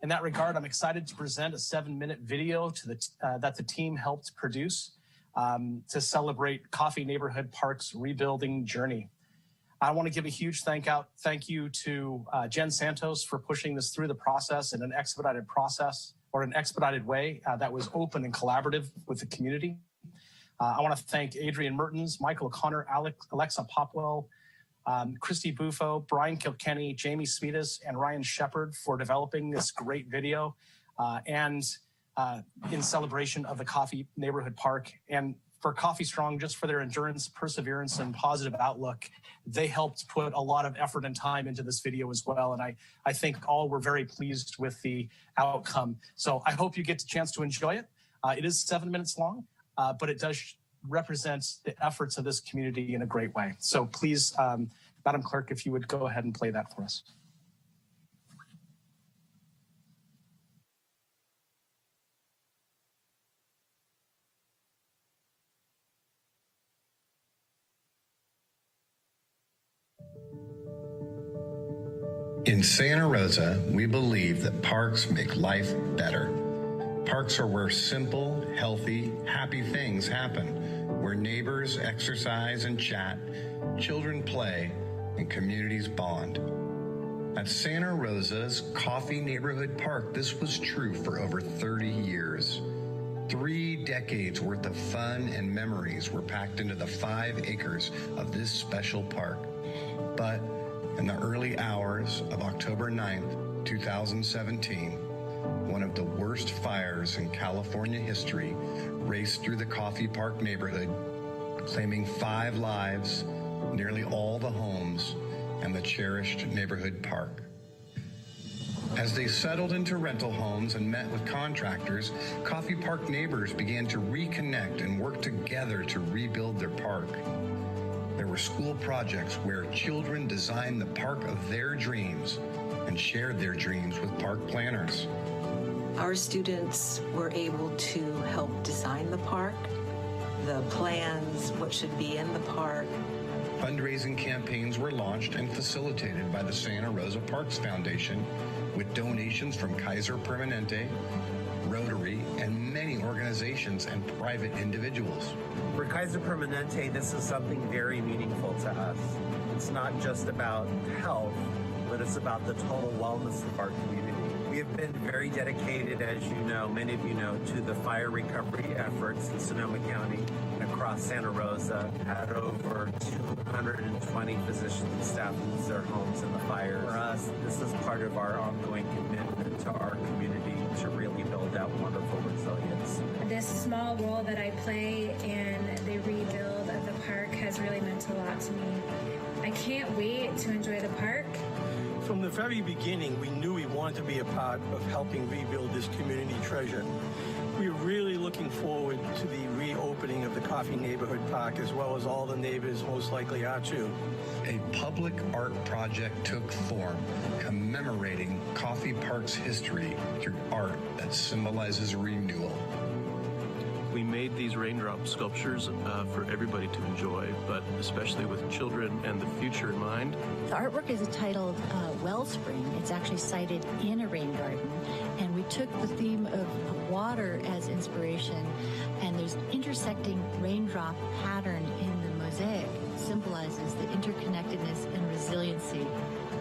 In that regard, I'm excited to present a 7-minute video that the team helped produce to celebrate Coffee Neighborhood Park's rebuilding journey. I want to give a huge thank you to Jen Santos for pushing this through the process in an expedited process or an expedited way that was open and collaborative with the community. I want to thank Adrian Mertens, Michael O'Connor, Alexa Popwell, Christy Bufo, Brian Kilkenny, Jamie Smeetas, and Ryan Shepard for developing this great video and in celebration of the Coffee Neighborhood Park, and for Coffee Strong just for their endurance, perseverance, and positive outlook. They helped put a lot of effort and time into this video as well, and I think all were very pleased with the outcome. So I hope you get a chance to enjoy it. It is 7 minutes long, but it does represent the efforts of this community in a great way. So please, Madam Clerk, if you would go ahead and play that for us. In Santa Rosa, we believe that parks make life better. Parks are where simple, healthy, happy things happen, where neighbors exercise and chat, children play, and communities bond. At Santa Rosa's Coffee Neighborhood Park, this was true for over 30 years. 3 decades worth of fun and memories were packed into the 5 acres of this special park. But in the early hours of October 9th, 2017, one of the worst fires in California history raced through the Coffee Park neighborhood, claiming 5 lives, nearly all the homes, and the cherished neighborhood park. As they settled into rental homes and met with contractors, Coffee Park neighbors began to reconnect and work together to rebuild their park. There were school projects where children designed the park of their dreams and shared their dreams with park planners. Our students were able to help design the park, the plans, what should be in the park. Fundraising campaigns were launched and facilitated by the Santa Rosa Parks Foundation with donations from Kaiser Permanente, Rotary, and many organizations and private individuals. For Kaiser Permanente, this is something very meaningful to us. It's not just about health, but it's about the total wellness of our community. We have been very dedicated, as you know, many of you know, to the fire recovery efforts in Sonoma County and across Santa Rosa. Had over 220 physicians and staff lose their homes in the fires. For us, this is part of our ongoing commitment to our community to really build that wonderful resilience. This small role that I play in the rebuild of the park has really meant a lot to me. I can't wait to enjoy the park. From the very beginning, we knew we wanted to be a part of helping rebuild this community treasure. We're really looking forward to the reopening of the Coffee Neighborhood Park, as well as all the neighbors most likely are too. A public art project took form, commemorating Coffee Park's history through art that symbolizes renewal. We made these raindrop sculptures for everybody to enjoy, but especially with children and the future in mind. The artwork is titled Wellspring. It's actually sited in a rain garden, and we took the theme of water as inspiration, and there's intersecting raindrop pattern in the mosaic symbolizes the interconnectedness and resiliency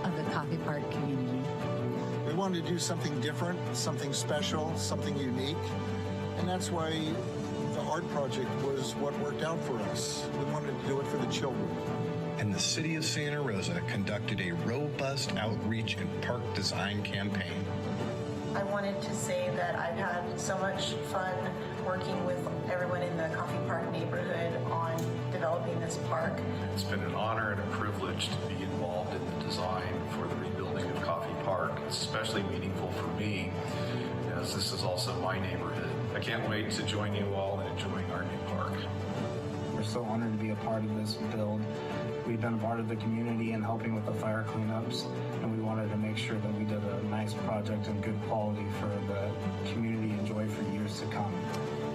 of the Coffee Park community. We wanted to do something different, something special, something unique, and that's why the art project was what worked out for us. We wanted to do it for the children. And the city of Santa Rosa conducted a robust outreach and park design campaign. I wanted to say that I've had so much fun working with everyone in the Coffee Park neighborhood on developing this park. It's been an honor and a privilege to be involved in the design for the rebuilding of Coffee Park. It's especially meaningful for me, as this is also my neighborhood. I can't wait to join you all in enjoying our new park. We're so honored to be a part of this build. We've been a part of the community and helping with the fire cleanups, and we wanted to make sure that we did a nice project and good quality for the community to enjoy for years to come.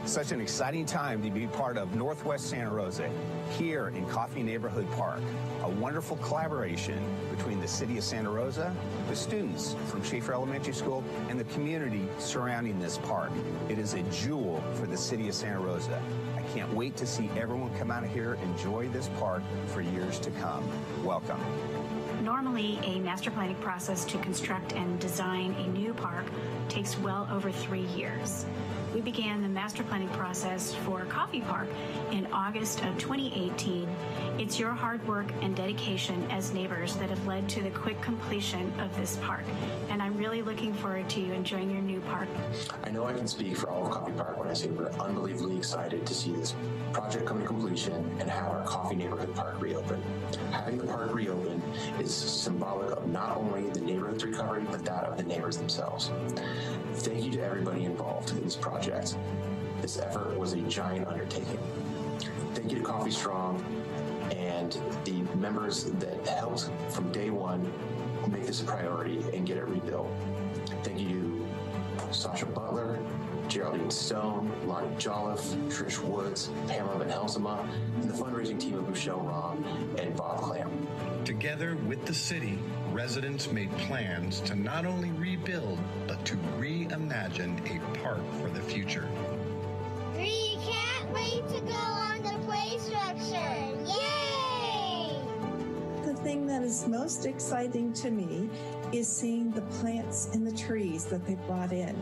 Such an exciting time to be part of Northwest Santa Rosa here in Coffee Neighborhood Park. A wonderful collaboration between the city of Santa Rosa, the students from Schaefer Elementary School, and the community surrounding this park. It is a jewel for the city of Santa Rosa. I can't wait to see everyone come out of here, enjoy this park for years to come. Welcome. Normally, a master planning process to construct and design a new park takes well over 3 years. We began the master planning process for Coffee Park in August of 2018. It's your hard work and dedication as neighbors that have led to the quick completion of this park, and I'm really looking forward to you enjoying your new park. I know I can speak for all of Coffee Park when I say we're unbelievably excited to see this project come to completion and have our Coffee Neighborhood Park reopen. Having the park reopen is symbolic of not only the neighborhood's recovery, but that of the neighbors themselves. Thank you to everybody involved in this project. This effort was a giant undertaking. Thank you to Coffee Strong and the members that helped from day one make this a priority and get it rebuilt. Thank you to Sasha Butler, Geraldine Stone, Lonnie Jolliffe, Trish Woods, Pamela Van Helsema, and the fundraising team of Michelle Rom and Bob Clamp. Together with the city, residents made plans to not only rebuild, but to reimagine a park for the future. We can't wait to go on the play structure. Yay! The thing that is most exciting to me is seeing the plants and the trees that they brought in.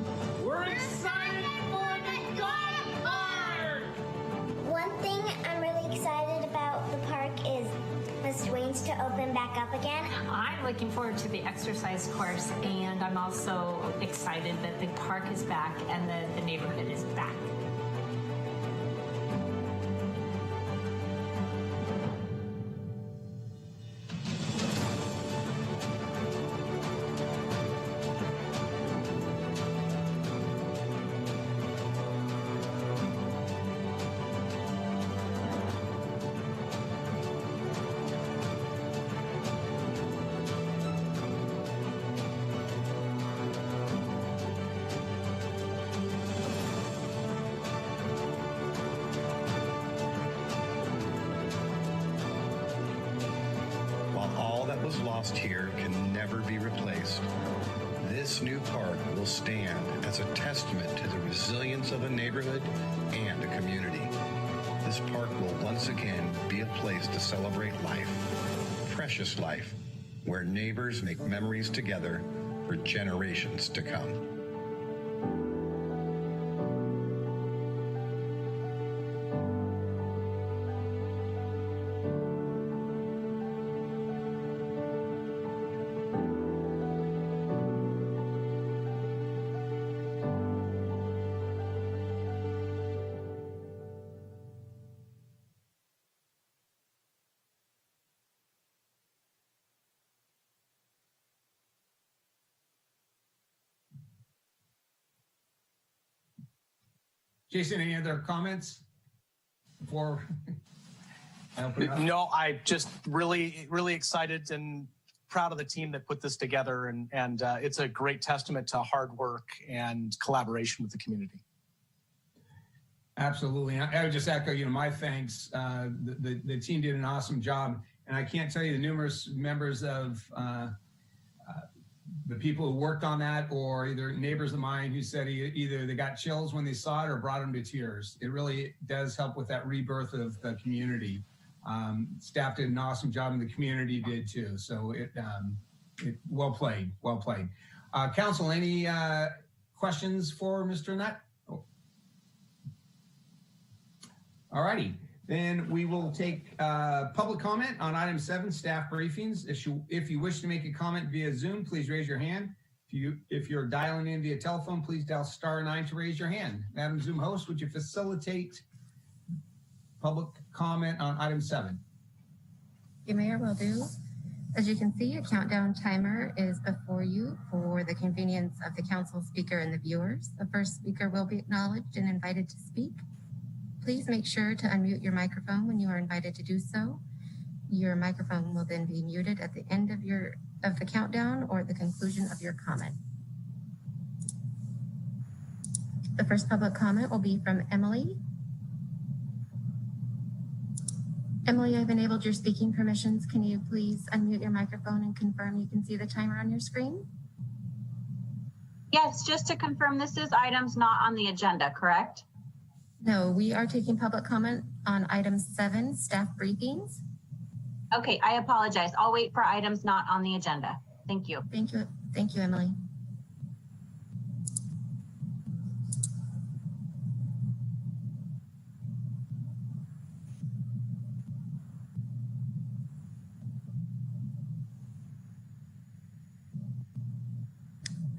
We're excited for the dog park! One thing I'm really excited about the park is the swings to open back up again. I'm looking forward to the exercise course, and I'm also excited that the park is back and that the neighborhood is back. Lost here can never be replaced. This new park will stand as a testament to the resilience of a neighborhood and a community. This park will once again be a place to celebrate life, precious life, where neighbors make memories together for generations to come. Jason, any other comments before I open it up? No, I just really excited and proud of the team that put this together, and it's a great testament to hard work and collaboration with the community. Absolutely. I would just echo, my thanks. The team did an awesome job. And I can't tell you the numerous members of the people who worked on that, or either neighbors of mine who said either they got chills when they saw it or brought them to tears. It really does help with that rebirth of the community. Staff did an awesome job and the community did too. So it well played, well played. Council, any questions for Mr. Nutt? Oh. All righty. Then we will take public comment on item 7, staff briefings. If you wish to make a comment via Zoom, please raise your hand. If you're dialing in via telephone, please dial *9 to raise your hand. Madam Zoom host, would you facilitate public comment on item 7? The Mayor will do. As you can see, a countdown timer is before you for the convenience of the council speaker and the viewers. The first speaker will be acknowledged and invited to speak. Please make sure to unmute your microphone when you are invited to do so. Your microphone will then be muted at the end of the countdown or the conclusion of your comment. The first public comment will be from Emily. Emily, I've enabled your speaking permissions. Can you please unmute your microphone and confirm you can see the timer on your screen? Yes, just to confirm, this is items not on the agenda, correct? No, we are taking public comment on item 7, staff briefings. Okay, I apologize. I'll wait for items not on the agenda. Thank you. Thank you. Thank you, Emily.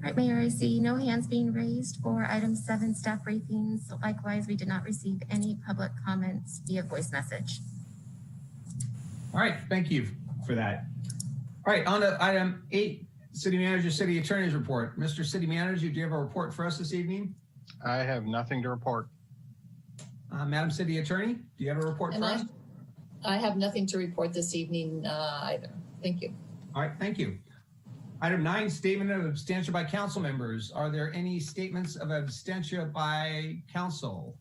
All right, Mayor, I see no hands being raised for item 7, staff briefings. Likewise, we did not receive any public comments via voice message. All right, thank you for that. All right, on to item 8, City Manager, City Attorney's report. Mr. City Manager, do you have a report for us this evening? I have nothing to report. Madam City Attorney, do you have a report for us? I have nothing to report this evening either. Thank you. All right, thank you. Item 9, statement of abstention by council members. Are there any statements of abstention by council?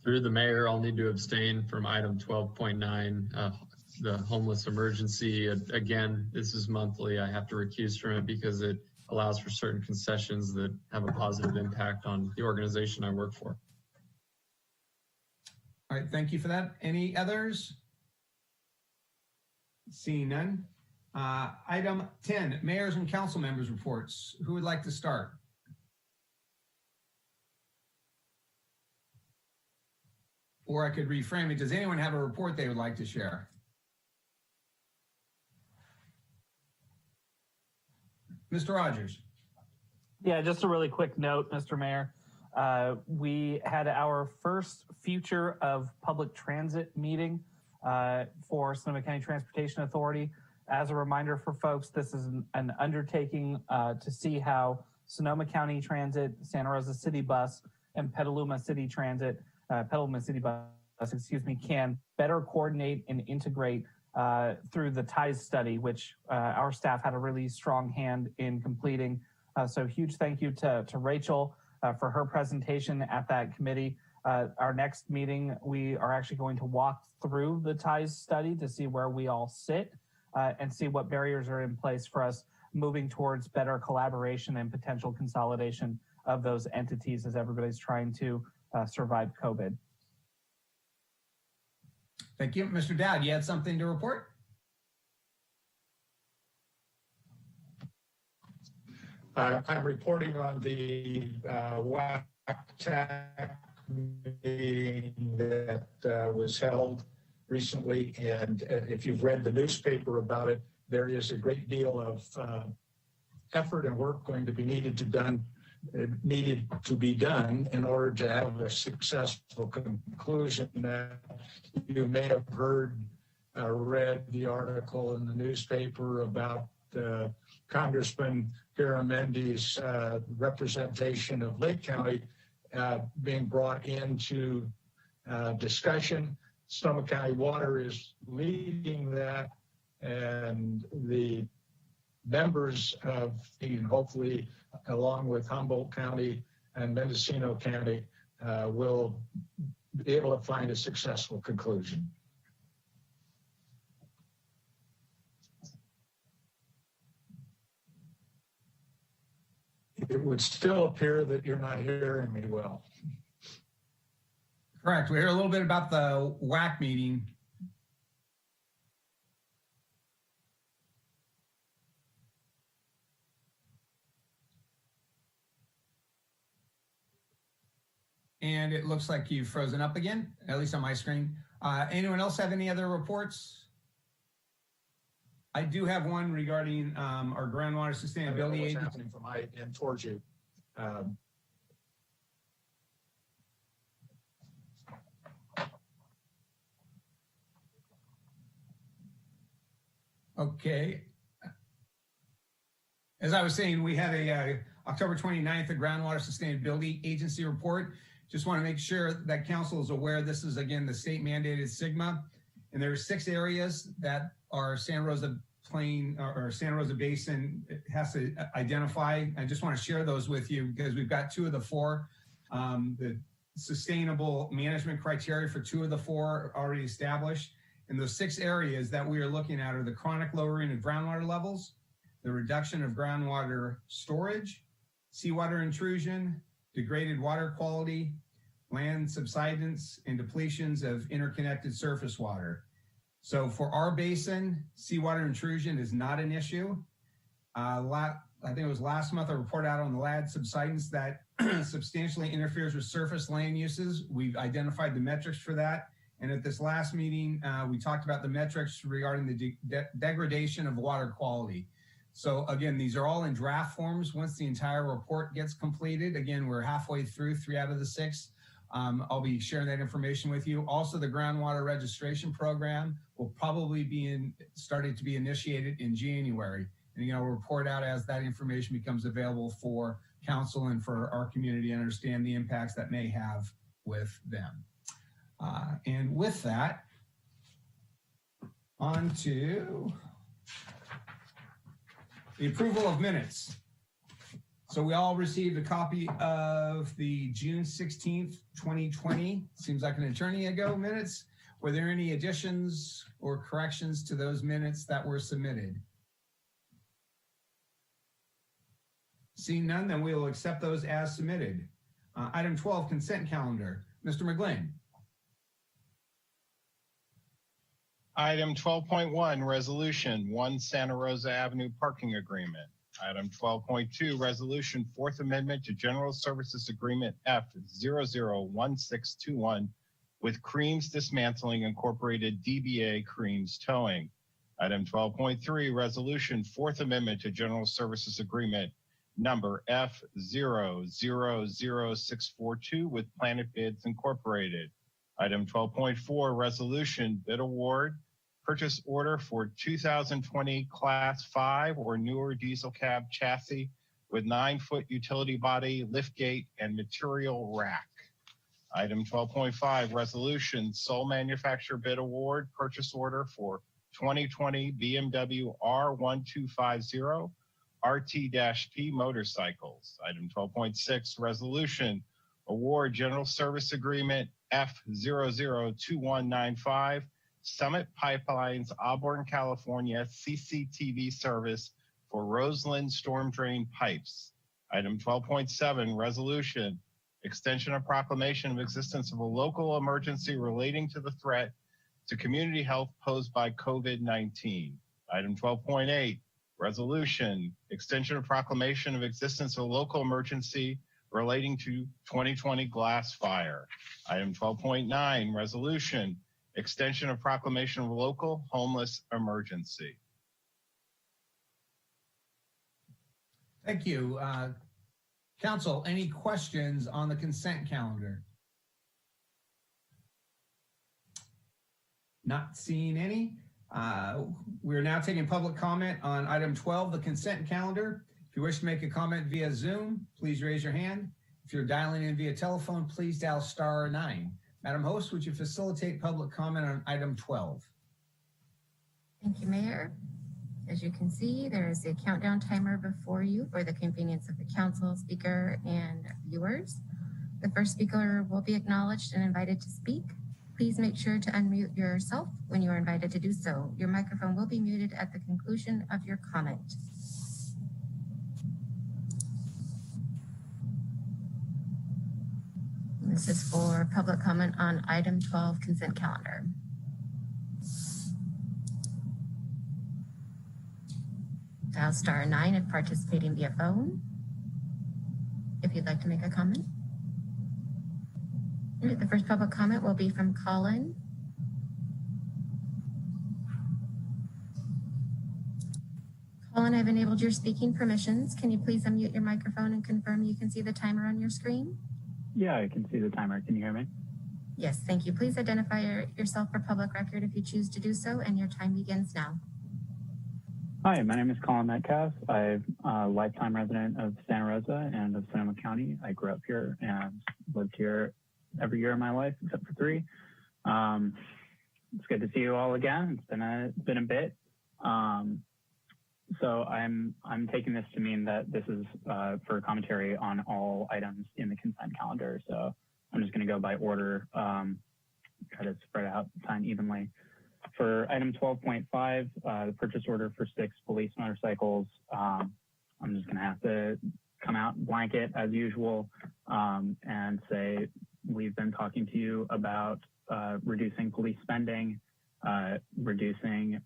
Through the mayor, I'll need to abstain from item 12.9, the homeless emergency. Again, this is monthly. I have to recuse from it because it allows for certain concessions that have a positive impact on the organization I work for. All right, thank you for that. Any others? Seeing none. Item 10, mayors and council members reports. Who would like to start? Or I could reframe it. Does anyone have a report they would like to share? Mr. Rogers. Yeah, just a really quick note, Mr. Mayor. We had our first Future of Public Transit meeting for Sonoma County Transportation Authority. As a reminder for folks, this is an undertaking to see how Sonoma County Transit, Santa Rosa City Bus, and Petaluma City Transit, Petaluma City Bus, can better coordinate and integrate through the TIES study, which our staff had a really strong hand in completing. So huge thank you to Rachel for her presentation at that committee. Our next meeting, we are actually going to walk through the TIES study to see where we all sit. And see what barriers are in place for us moving towards better collaboration and potential consolidation of those entities as everybody's trying to survive COVID. Thank you. Mr. Dowd, you had something to report? I'm reporting on the WACTAC meeting that was held recently, and if you've read the newspaper about it, there is a great deal of effort and work going to be needed to be done in order to have a successful conclusion. You may have heard, read the article in the newspaper about Congressman Garamendi's representation of Lake County being brought into discussion. Sonoma County Water is leading that, and the members of, hopefully along with Humboldt County and Mendocino County, we'll be able to find a successful conclusion. It would still appear that you're not hearing me well. Correct. We heard a little bit about the WAC meeting. And it looks like you've frozen up again, at least on my screen. Anyone else have any other reports? I do have one regarding our groundwater sustainability agency. What's happening from my end towards you. Okay. As I was saying, we had a October 29th, a groundwater sustainability agency report. Just want to make sure that council is aware this is, again, the state mandated SGMA. And there are 6 areas that our Santa Rosa Plain or Santa Rosa Basin has to identify. I just want to share those with you because we've got 2 of the 4. The sustainable management criteria for 2 of the 4 are already established. And those 6 areas that we are looking at are the chronic lowering of groundwater levels, the reduction of groundwater storage, seawater intrusion, degraded water quality, land subsidence, and depletions of interconnected surface water. So for our basin, seawater intrusion is not an issue. I think it was last month I reported out on the land subsidence that substantially interferes with surface land uses. We've identified the metrics for that. And at this last meeting, we talked about the metrics regarding the degradation of water quality. So again, these are all in draft forms. Once the entire report gets completed, again, we're halfway through 3 out of the 6. I'll be sharing that information with you. Also, the groundwater registration program will probably be starting to be initiated in January. And we'll report out as that information becomes available for council and for our community to understand the impacts that may have with them. And with that, on to the approval of minutes. So we all received a copy of the June 16th, 2020, seems like an eternity ago minutes. Were there any additions or corrections to those minutes that were submitted? Seeing none, then we will accept those as submitted. Item 12, consent calendar. Mr. McGlynn. Item 12.1, resolution 1 Santa Rosa Avenue parking agreement. Item 12.2, resolution 4th amendment to general services agreement F001621 with Creams Dismantling Incorporated DBA Creams Towing. Item 12.3, resolution 4th amendment to general services agreement number F000642 with Planet Bids Incorporated. Item 12.4, resolution bid award purchase order for 2020 Class 5 or newer diesel cab chassis with 9-foot utility body, lift gate, and material rack. Item 12.5, resolution sole manufacturer bid award purchase order for 2020 BMW R1250 RT-P motorcycles. Item 12.6, resolution award general service agreement F002195 Summit Pipelines, Auburn, California, CCTV service for Roseland storm drain pipes. Item 12.7, resolution, extension of proclamation of existence of a local emergency relating to the threat to community health posed by COVID-19. Item 12.8, resolution, extension of proclamation of existence of a local emergency relating to 2020 glass fire. Item 12.9, resolution, extension of proclamation of local homeless emergency. Thank you. Council, any questions on the consent calendar? Not seeing any. We're now taking public comment on item 12, the consent calendar. If you wish to make a comment via Zoom, please raise your hand. If you're dialing in via telephone, please dial *9. Madam Host, would you facilitate public comment on item 12? Thank you, Mayor. As you can see, there is a countdown timer before you for the convenience of the council, speaker, and viewers. The first speaker will be acknowledged and invited to speak. Please make sure to unmute yourself when you are invited to do so. Your microphone will be muted at the conclusion of your comment. This is for public comment on item 12 consent calendar. Dial *9 if participating via phone, if you'd like to make a comment. The first public comment will be from Colin. Colin, I've enabled your speaking permissions. Can you please unmute your microphone and confirm you can see the timer on your screen? Yeah, I can see the timer. Can you hear me? Yes, thank you. Please identify yourself for public record if you choose to do so, and your time begins now. Hi, my name is Colin Metcalf. I'm a lifetime resident of Santa Rosa and of Sonoma County. I grew up here and lived here every year of my life except for 3. It's good to see you all again. It's been a bit. So I'm taking this to mean that this is for commentary on all items in the consent calendar. So I'm just going to go by order, try to spread out the time evenly. For item 12.5, the purchase order for 6 police motorcycles, I'm just going to have to come out blanket as usual and say we've been talking to you about reducing police spending, reducing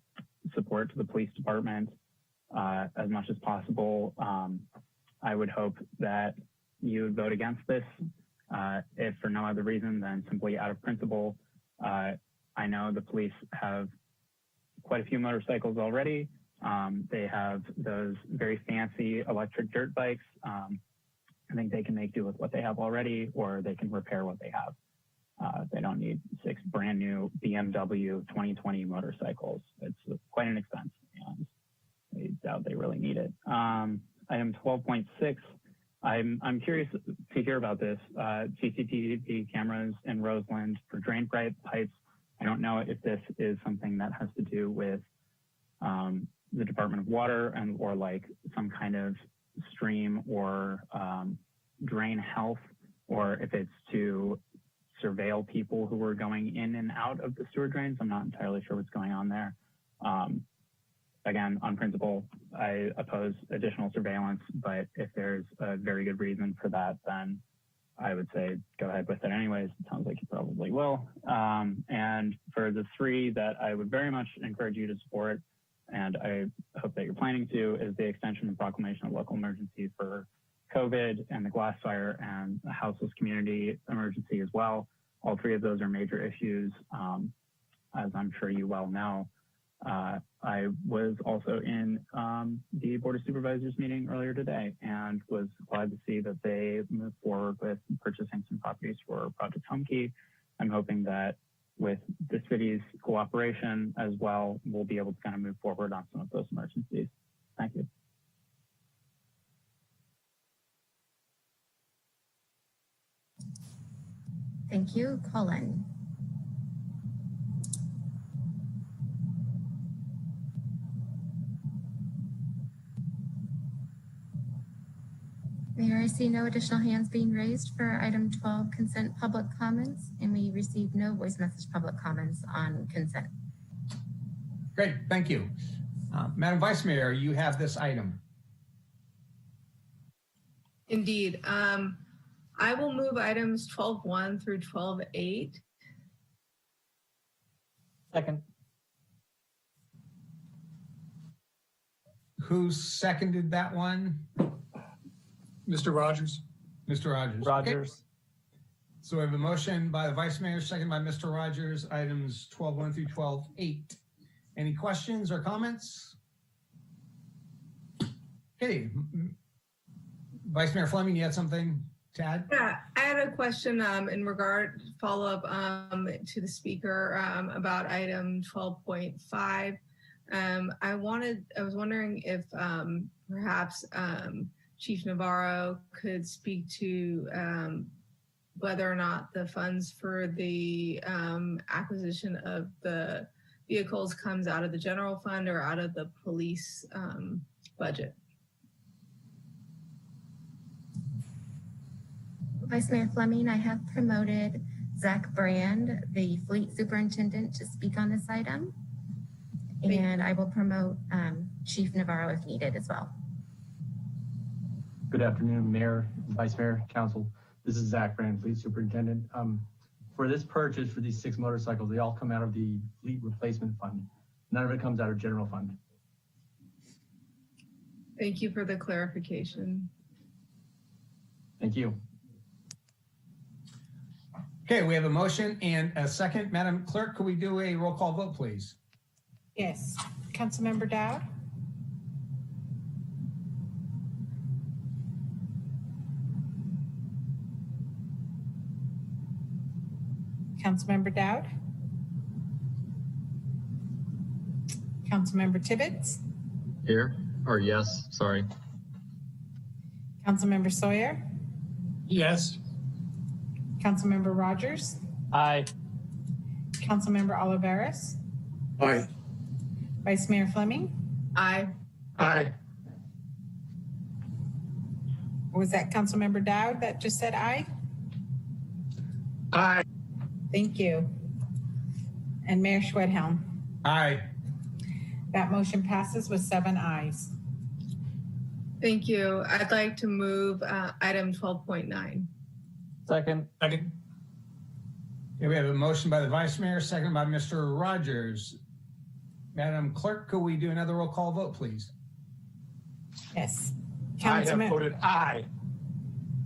support to the police department as much as possible. I would hope that you would vote against this, if for no other reason than simply out of principle. I know the police have quite a few motorcycles already. They have those very fancy electric dirt bikes. I think they can make do with what they have already, or they can repair what they have. They don't need 6 brand new BMW 2020 motorcycles. It's quite an expense, and I doubt they really need it. Item 12.6, I'm curious to hear about this. CCTV cameras in Roseland for drain pipes. I don't know if this is something that has to do with the Department of Water or like some kind of stream or drain health, or if it's to surveil people who are going in and out of the sewer drains. I'm not entirely sure what's going on there. Again, on principle, I oppose additional surveillance, but if there's a very good reason for that, then I would say go ahead with it anyways. It sounds like you probably will. And for the 3 that I would very much encourage you to support, and I hope that you're planning to, is the extension and proclamation of local emergency for COVID and the glass fire and the houseless community emergency as well. All 3 of those are major issues, as I'm sure you well know. I was also in the Board of Supervisors meeting earlier today and was glad to see that they moved forward with purchasing some properties for Project Home Key. I'm hoping that with the city's cooperation as well, we'll be able to kind of move forward on some of those emergencies. Thank you. Thank you, Colin. Mayor, I see no additional hands being raised for item 12, consent public comments, and we received no voice message public comments on consent. Great, thank you. Madam Vice Mayor, you have this item. Indeed. I will move items 12.1 through 12.8. Second. Who seconded that one? Mr. Rogers. Mr. Rogers. Rogers. Okay. So we have a motion by the Vice Mayor, second by Mr. Rogers, items 12.1 through 12.8. Any questions or comments? Okay. Vice Mayor Fleming, you had something to add? Yeah, I had a question in regard, follow up to the speaker about item 12.5. I was wondering if perhaps Chief Navarro could speak to whether or not the funds for the acquisition of the vehicles comes out of the general fund or out of the police budget. Vice Mayor Fleming, I have promoted Zach Brand, the fleet superintendent, to speak on this item. And I will promote Chief Navarro if needed as well. Good afternoon, Mayor, Vice Mayor, Council. This is Zach Brand, Fleet Superintendent. For this purchase for these 6 motorcycles, they all come out of the Fleet Replacement Fund. None of it comes out of General Fund. Thank you for the clarification. Thank you. Okay, we have a motion and a second. Madam Clerk, could we do a roll call vote, please? Yes. Councilmember Dowd? Councilmember Dowd? Councilmember Tibbetts? Here, or yes, sorry. Councilmember Sawyer? Yes. Councilmember Rogers? Aye. Councilmember Oliveris? Aye. Vice Mayor Fleming? Aye. Aye. Was that Councilmember Dowd that just said aye? Aye. Thank you. And Mayor Schwedhelm? Aye. That motion passes with 7 ayes. Thank you. I'd like to move item 12.9. Second. Second. Okay, we have a motion by the Vice Mayor, second by Mr. Rogers. Madam Clerk, could we do another roll call vote, please? Yes. I have voted aye.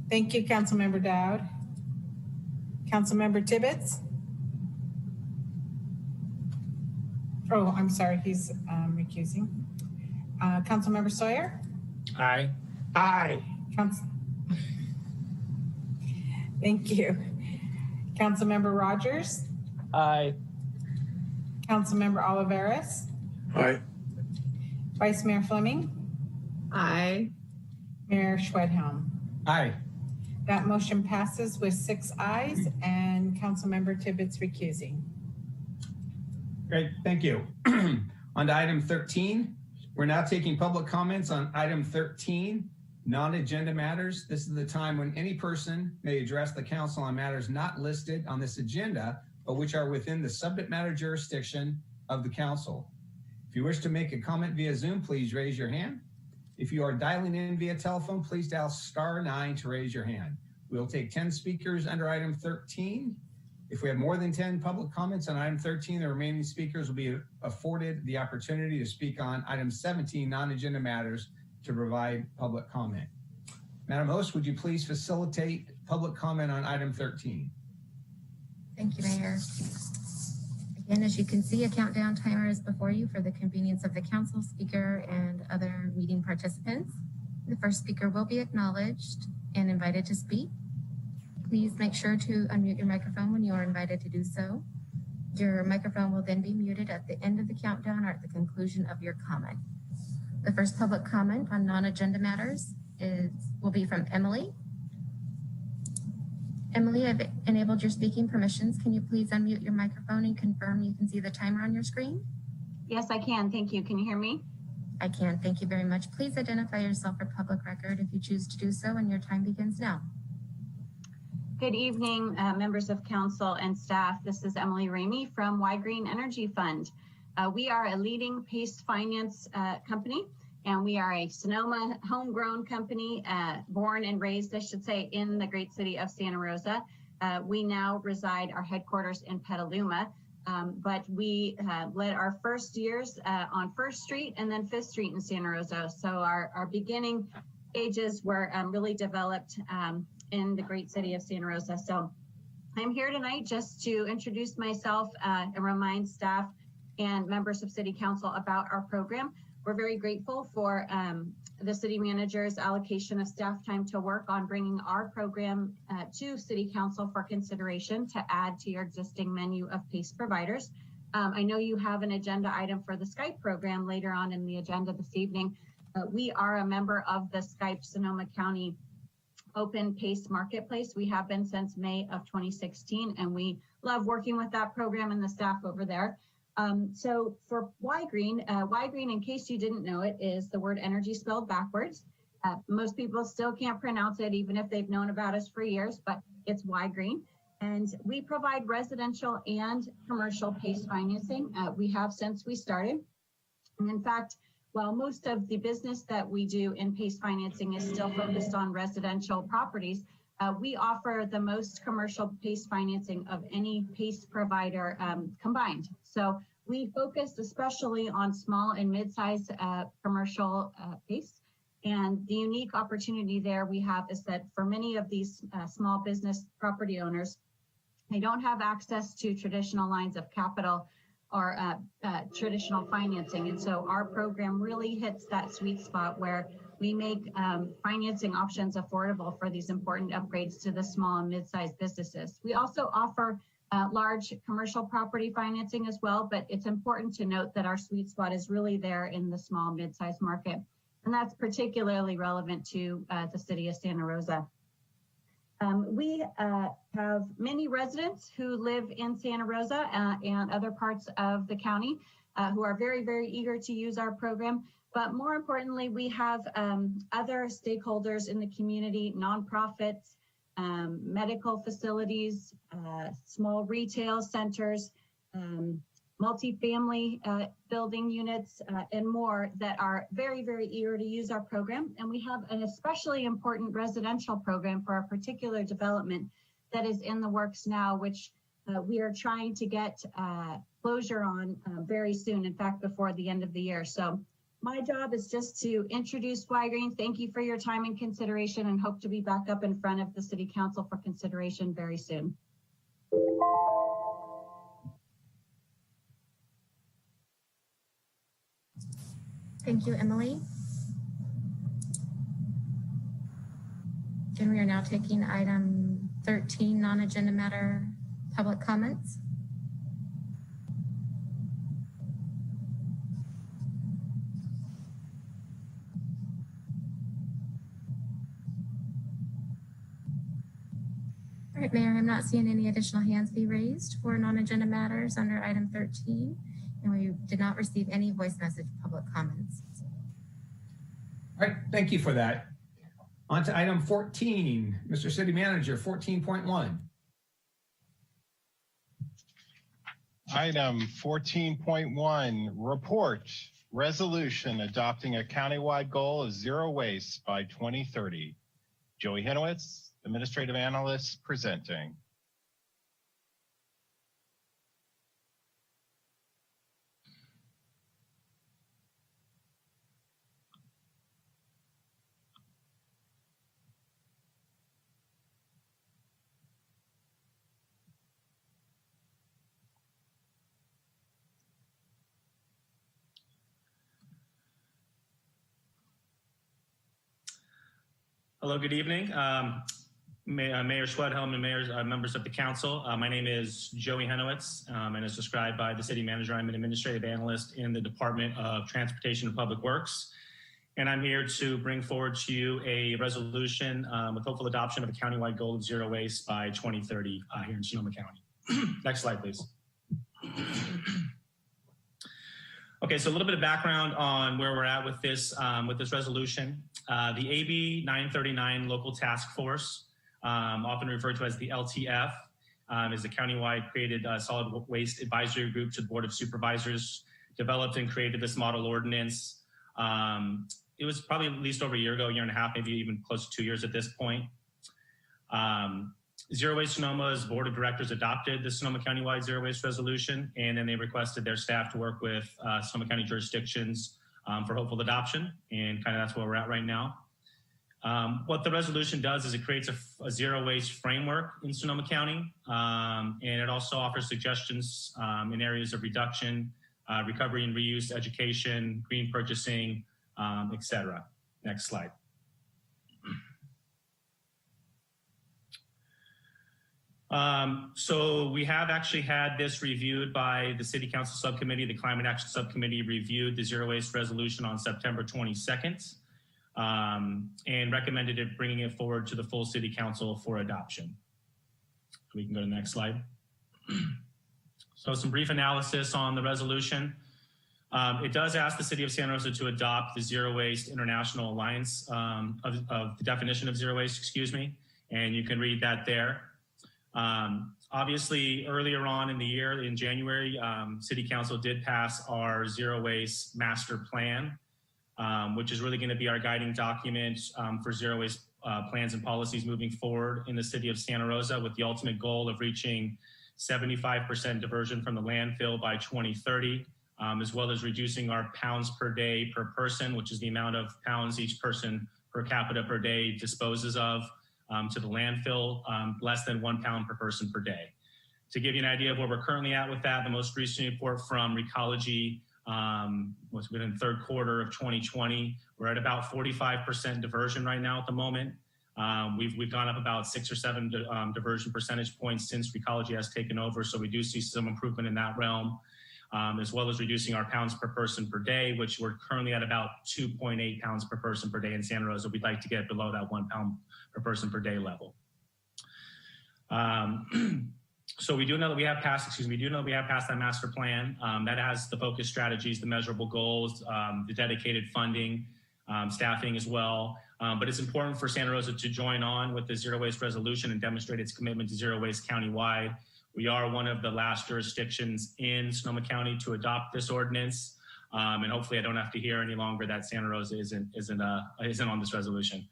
Thank you, Councilmember Dowd. Councilmember Tibbetts? Oh, I'm sorry, he's recusing. Councilmember Sawyer? Aye. Aye. Thank you. Councilmember Rogers? Aye. Councilmember Oliveris? Aye. Vice Mayor Fleming? Aye. Mayor Schwedhelm? Aye. That motion passes with 6 ayes and Councilmember Tibbetts recusing. Great, thank you. On to item 13. We're now taking public comments on item 13, non-agenda matters. This is the time when any person may address the council on matters not listed on this agenda, but which are within the subject matter jurisdiction of the council. If you wish to make a comment via Zoom, please raise your hand. If you are dialing in via telephone, please dial *9 to raise your hand. We'll take 10 speakers under item 13. If we have more than 10 public comments on item 13, the remaining speakers will be afforded the opportunity to speak on item 17, non-agenda matters, to provide public comment. Madam Host, would you please facilitate public comment on item 13? Thank you, Mayor. Again, as you can see, a countdown timer is before you for the convenience of the council, speaker, and other meeting participants. The first speaker will be acknowledged and invited to speak. Please make sure to unmute your microphone when you are invited to do so. Your microphone will then be muted at the end of the countdown or at the conclusion of your comment. The first public comment on non-agenda matters will be from Emily. Emily, I've enabled your speaking permissions. Can you please unmute your microphone and confirm you can see the timer on your screen? Yes, I can. Thank you. Can you hear me? I can. Thank you very much. Please identify yourself for public record if you choose to do so, and your time begins now. Good evening, members of council and staff. This is Emily Ramey from Y Green Energy Fund. We are a leading PACE finance company, and we are a Sonoma homegrown company, born and raised, I should say, in the great city of Santa Rosa. We now reside, our headquarters in Petaluma, but we led our first years on 1st Street and then 5th Street in Santa Rosa. So our beginning ages were really developed in the great city of Santa Rosa. So I'm here tonight just to introduce myself and remind staff and members of City Council about our program. We're very grateful for the city manager's allocation of staff time to work on bringing our program to City Council for consideration to add to your existing menu of PACE providers. I know you have an agenda item for the Skype program later on in the agenda this evening. We are a member of the Skype Sonoma County Open PACE Marketplace. We have been since May of 2016, and we love working with that program and the staff over there. So for Y Green, in case you didn't know it, is the word energy spelled backwards. Most people still can't pronounce it, even if they've known about us for years, but it's Y-Green. And we provide residential and commercial PACE financing. We have since we started. And in fact, while most of the business that we do in PACE financing is still focused on residential properties, we offer the most commercial PACE financing of any PACE provider combined. So we focus especially on small and mid-sized commercial PACE. And the unique opportunity there we have is that for many of these small business property owners, they don't have access to traditional lines of capital or traditional financing. And so our program really hits that sweet spot where we make financing options affordable for these important upgrades to the small and mid-sized businesses. We also offer large commercial property financing as well, but it's important to note that our sweet spot is really there in the small mid-sized market. And that's particularly relevant to the city of Santa Rosa. We have many residents who live in Santa Rosa and other parts of the county who are very, very eager to use our program. But more importantly, we have other stakeholders in the community, nonprofits, medical facilities, small retail centers, multifamily building units, and more that are very, very eager to use our program. And we have an especially important residential program for a particular development that is in the works now, which we are trying to get closure on very soon, in fact, before the end of the year. So my job is just to introduce Y-Green. Thank you for your time and consideration, and hope to be back up in front of the City Council for consideration very soon. Thank you, Emily. And we are now taking item 13, non-agenda matter, public comments. All right, Mayor, I'm not seeing any additional hands be raised for non-agenda matters under item 13, and we did not receive any voice message public comments. All right, thank you for that. On to item 14, Mr. City Manager, 14.1. Item 14.1, report resolution adopting a countywide goal of zero waste by 2030. Joey Henowitz, Administrative Analyst, presenting. Hello, good evening. Mayor Schwedhelm and members of the council. My name is Joey Henowitz, and as described by the city manager, I'm an administrative analyst in the Department of Transportation and Public Works. And I'm here to bring forward to you a resolution with hopeful adoption of a countywide goal of zero waste by 2030 here in Sonoma County. Next slide, please. Okay, so a little bit of background on where we're at with this resolution. The AB 939 Local Task Force, often referred to as the LTF, is a countywide created solid waste advisory group to the Board of Supervisors, developed and created this model ordinance. It was probably at least over a year ago, a year and a half, maybe even close to 2 years at this point. Zero Waste Sonoma's Board of Directors adopted the Sonoma Countywide Zero Waste Resolution, and then they requested their staff to work with Sonoma County jurisdictions for hopeful adoption, and kind of that's where we're at right now. What the resolution does is it creates a zero waste framework in Sonoma County, and it also offers suggestions in areas of reduction, recovery and reuse, education, green purchasing, etc. Next slide. So we have actually had this reviewed by the City Council Subcommittee. The Climate Action Subcommittee reviewed the Zero Waste Resolution on September 22nd and recommended it bringing it forward to the full City Council for adoption. We can go to the next slide. So some brief analysis on the resolution. It does ask the City of Santa Rosa to adopt the Zero Waste International Alliance of the definition of zero waste, excuse me, and you can read that there. Obviously, earlier on in the year, in January, City Council did pass our Zero Waste Master Plan, which is really going to be our guiding document for zero waste plans and policies moving forward in the City of Santa Rosa, with the ultimate goal of reaching 75% diversion from the landfill by 2030. As well as reducing our pounds per day per person, which is the amount of pounds each person per capita per day disposes of to the landfill, less than 1 pound per person per day. To give you an idea of where we're currently at with that, the most recent report from Recology was within the third quarter of 2020. We're at about 45% diversion right now at the moment. We've gone up about 6 or 7 diversion percentage points since Recology has taken over, so we do see some improvement in that realm. As well as reducing our pounds per person per day, which we're currently at about 2.8 pounds per person per day in Santa Rosa. We'd like to get below that 1 pound per person per day level. So we do know that we have passed, that master plan. That has the focus strategies, the measurable goals, the dedicated funding, staffing as well. But it's important for Santa Rosa to join on with the zero waste resolution and demonstrate its commitment to zero waste countywide. We are one of the last jurisdictions in Sonoma County to adopt this ordinance, and hopefully I don't have to hear any longer that Santa Rosa isn't on this resolution.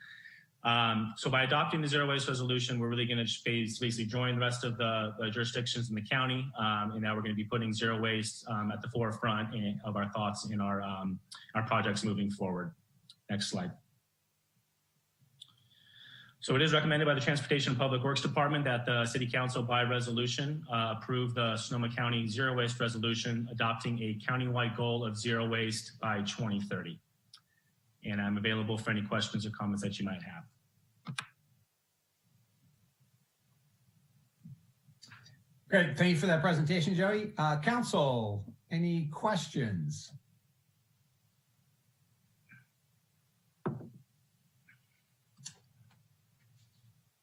So by adopting the zero waste resolution, we're really going to basically join the rest of the jurisdictions in the county, and now we're going to be putting zero waste at the forefront of our thoughts in our projects moving forward. Next slide. So it is recommended by the Transportation and Public Works Department that the City Council by resolution approve the Sonoma County Zero Waste Resolution, adopting a countywide goal of zero waste by 2030. And I'm available for any questions or comments that you might have. Great, thank you for that presentation, Joey. Council, any questions?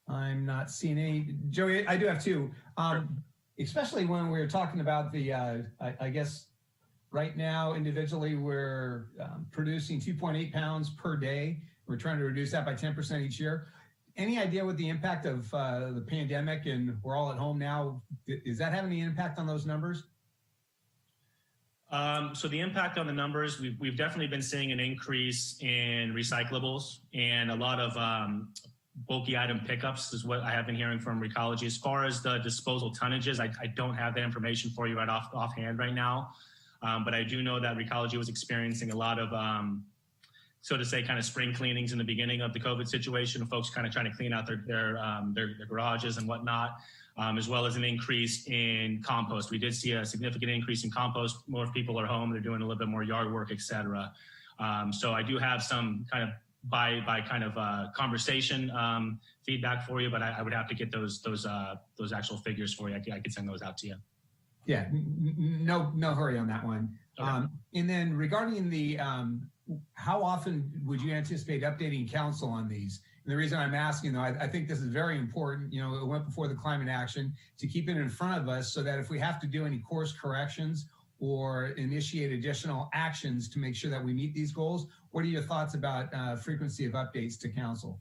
I'm not seeing any. Joey, I do have two. Especially when we're talking about the, I guess right now individually we're producing 2.8 pounds per day. We're trying to reduce that by 10% each year. Any idea what the impact of the pandemic and we're all at home now, is that having any impact on those numbers? So the impact on the numbers, we've definitely been seeing an increase in recyclables and a lot of bulky item pickups is what I have been hearing from Recology. As far as the disposal tonnages, I don't have that information for you right offhand right now, but I do know that Recology was experiencing a lot of, so to say, kind of spring cleanings in the beginning of the COVID situation, folks kind of trying to clean out their garages and whatnot, as well as an increase in compost. We did see a significant increase in compost. More people are home, they're doing a little bit more yard work, et cetera. So I do have some kind of by kind of conversation feedback for you, but I would have to get those actual figures for you. I could send those out to you. Yeah, no hurry on that one. Okay. And then regarding the, how often would you anticipate updating council on these? And the reason I'm asking, though, I think this is very important. You know, it went before the climate action to keep it in front of us so that if we have to do any course corrections or initiate additional actions to make sure that we meet these goals, what are your thoughts about frequency of updates to council?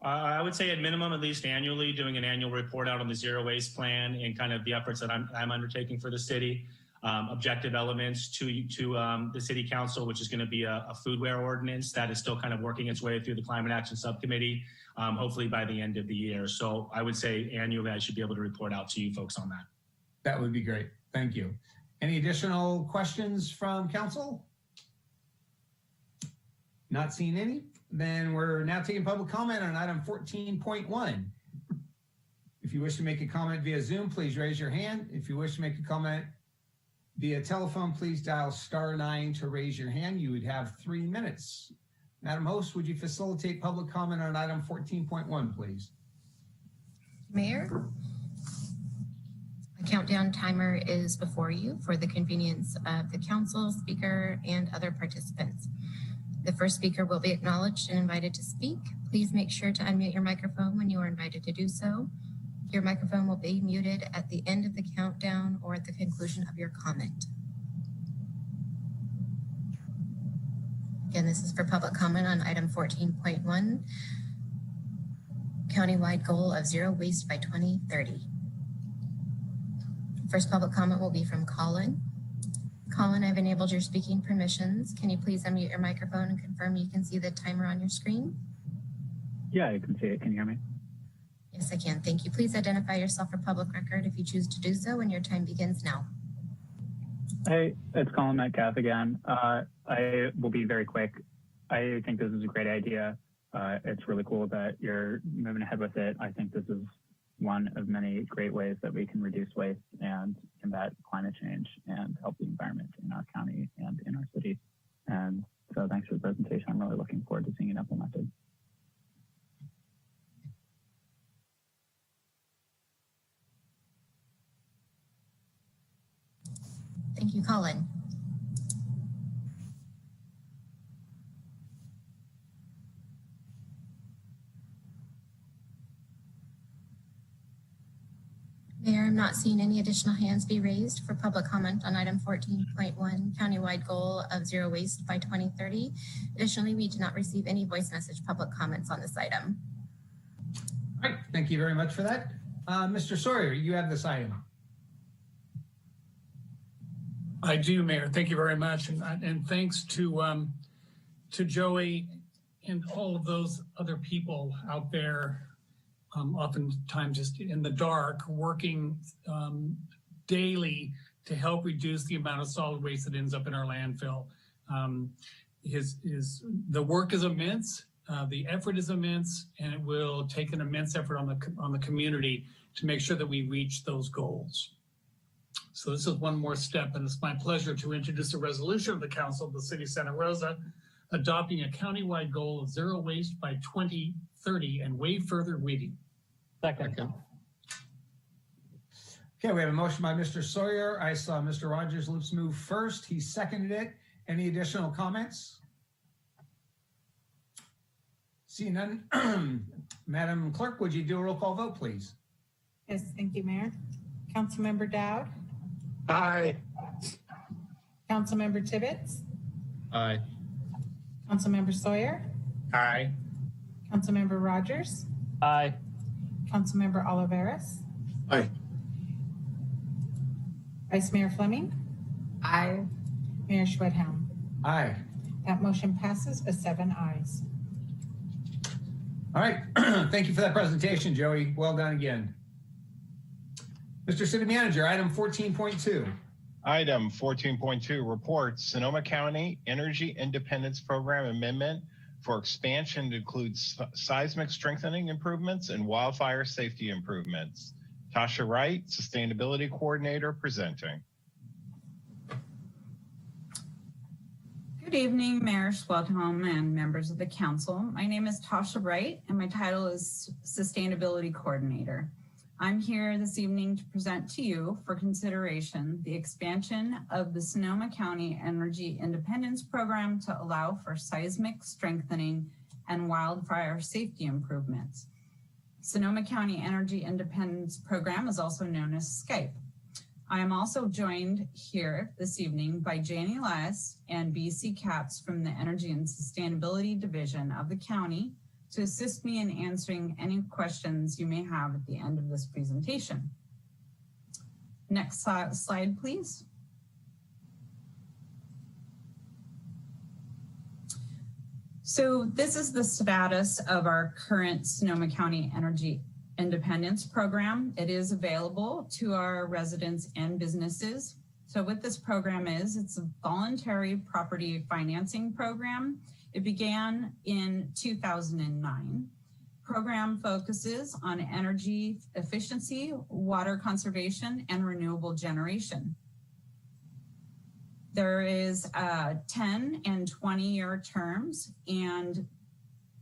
I would say at minimum, at least annually, doing an annual report out on the zero waste plan and kind of the efforts that I'm undertaking for the city. Objective elements to the city council, which is going to be a foodware ordinance that is still kind of working its way through the climate action subcommittee, hopefully by the end of the year. So I would say annually, I should be able to report out to you folks on that. That would be great. Thank you. Any additional questions from council? Not seeing any. Then we're now taking public comment on item 14.1. If you wish to make a comment via Zoom, please raise your hand. If you wish to make a comment via telephone, please dial *9 to raise your hand. You would have 3 minutes. Madam Host, would you facilitate public comment on item 14.1, please? Mayor, a countdown timer is before you for the convenience of the council, speaker, and other participants. The first speaker will be acknowledged and invited to speak. Please make sure to unmute your microphone when you are invited to do so. Your microphone will be muted at the end of the countdown or at the conclusion of your comment. Again, this is for public comment on item 14.1, countywide goal of zero waste by 2030. First public comment will be from Colin. Colin, I've enabled your speaking permissions. Can you please unmute your microphone and confirm you can see the timer on your screen? Yeah, I can see it. Can you hear me? Yes, I can. Thank you. Please identify yourself for public record if you choose to do so, and your time begins now. Hey, it's Colin Metcalf again. I will be very quick. I think this is a great idea. It's really cool that you're moving ahead with it. I think this is one of many great ways that we can reduce waste and combat climate change and help the environment in our county and in our city. And so thanks for the presentation. I'm really looking forward to seeing it implemented. Thank you, Colin. Mayor, I'm not seeing any additional hands be raised for public comment on item 14.1, countywide goal of zero waste by 2030. Additionally, we did not receive any voice message public comments on this item. All right, thank you very much for that. Mr. Sawyer, you have this item. I do, Mayor. Thank you very much, and thanks to Joey and all of those other people out there, oftentimes just in the dark, working daily to help reduce the amount of solid waste that ends up in our landfill. The work is immense, the effort is immense, and it will take an immense effort on the community to make sure that we reach those goals. So this is one more step, and it's my pleasure to introduce a resolution of the Council of the City of Santa Rosa adopting a countywide goal of zero waste by 2030 and waive further reading. Second. Okay, we have a motion by Mr. Sawyer. I saw Mr. Rogers' lips move first. He seconded it. Any additional comments? Seeing none, Madam Clerk, would you do a roll call vote, please? Yes, thank you, Mayor. Councilmember Dowd? Aye. Councilmember Tibbetts? Aye. Councilmember Sawyer? Aye. Councilmember Rogers? Aye. Councilmember Oliveras? Aye. Vice Mayor Fleming? Aye. Mayor Schwedhelm? Aye. That motion passes with 7 ayes. All right, thank you for that presentation, Joey. Well done again. Mr. City Manager, item 14.2. Item 14.2 reports Sonoma County Energy Independence Program amendment for expansion to include seismic strengthening improvements and wildfire safety improvements. Tasha Wright, Sustainability Coordinator, presenting. Good evening, Mayor Schwedhelm and members of the council. My name is Tasha Wright, and my title is Sustainability Coordinator. I'm here this evening to present to you for consideration the expansion of the Sonoma County Energy Independence Program to allow for seismic strengthening and wildfire safety improvements. Sonoma County Energy Independence Program is also known as SCIPE. I am also joined here this evening by Janie Elias and BC Katz from the Energy and Sustainability Division of the county to assist me in answering any questions you may have at the end of this presentation. Next slide, please. So this is the status of our current Sonoma County Energy Independence Program. It is available to our residents and businesses. So what this program is, it's a voluntary property financing program. It began in 2009. Program focuses on energy efficiency, water conservation, and renewable generation. There is 10 and 20-year terms, and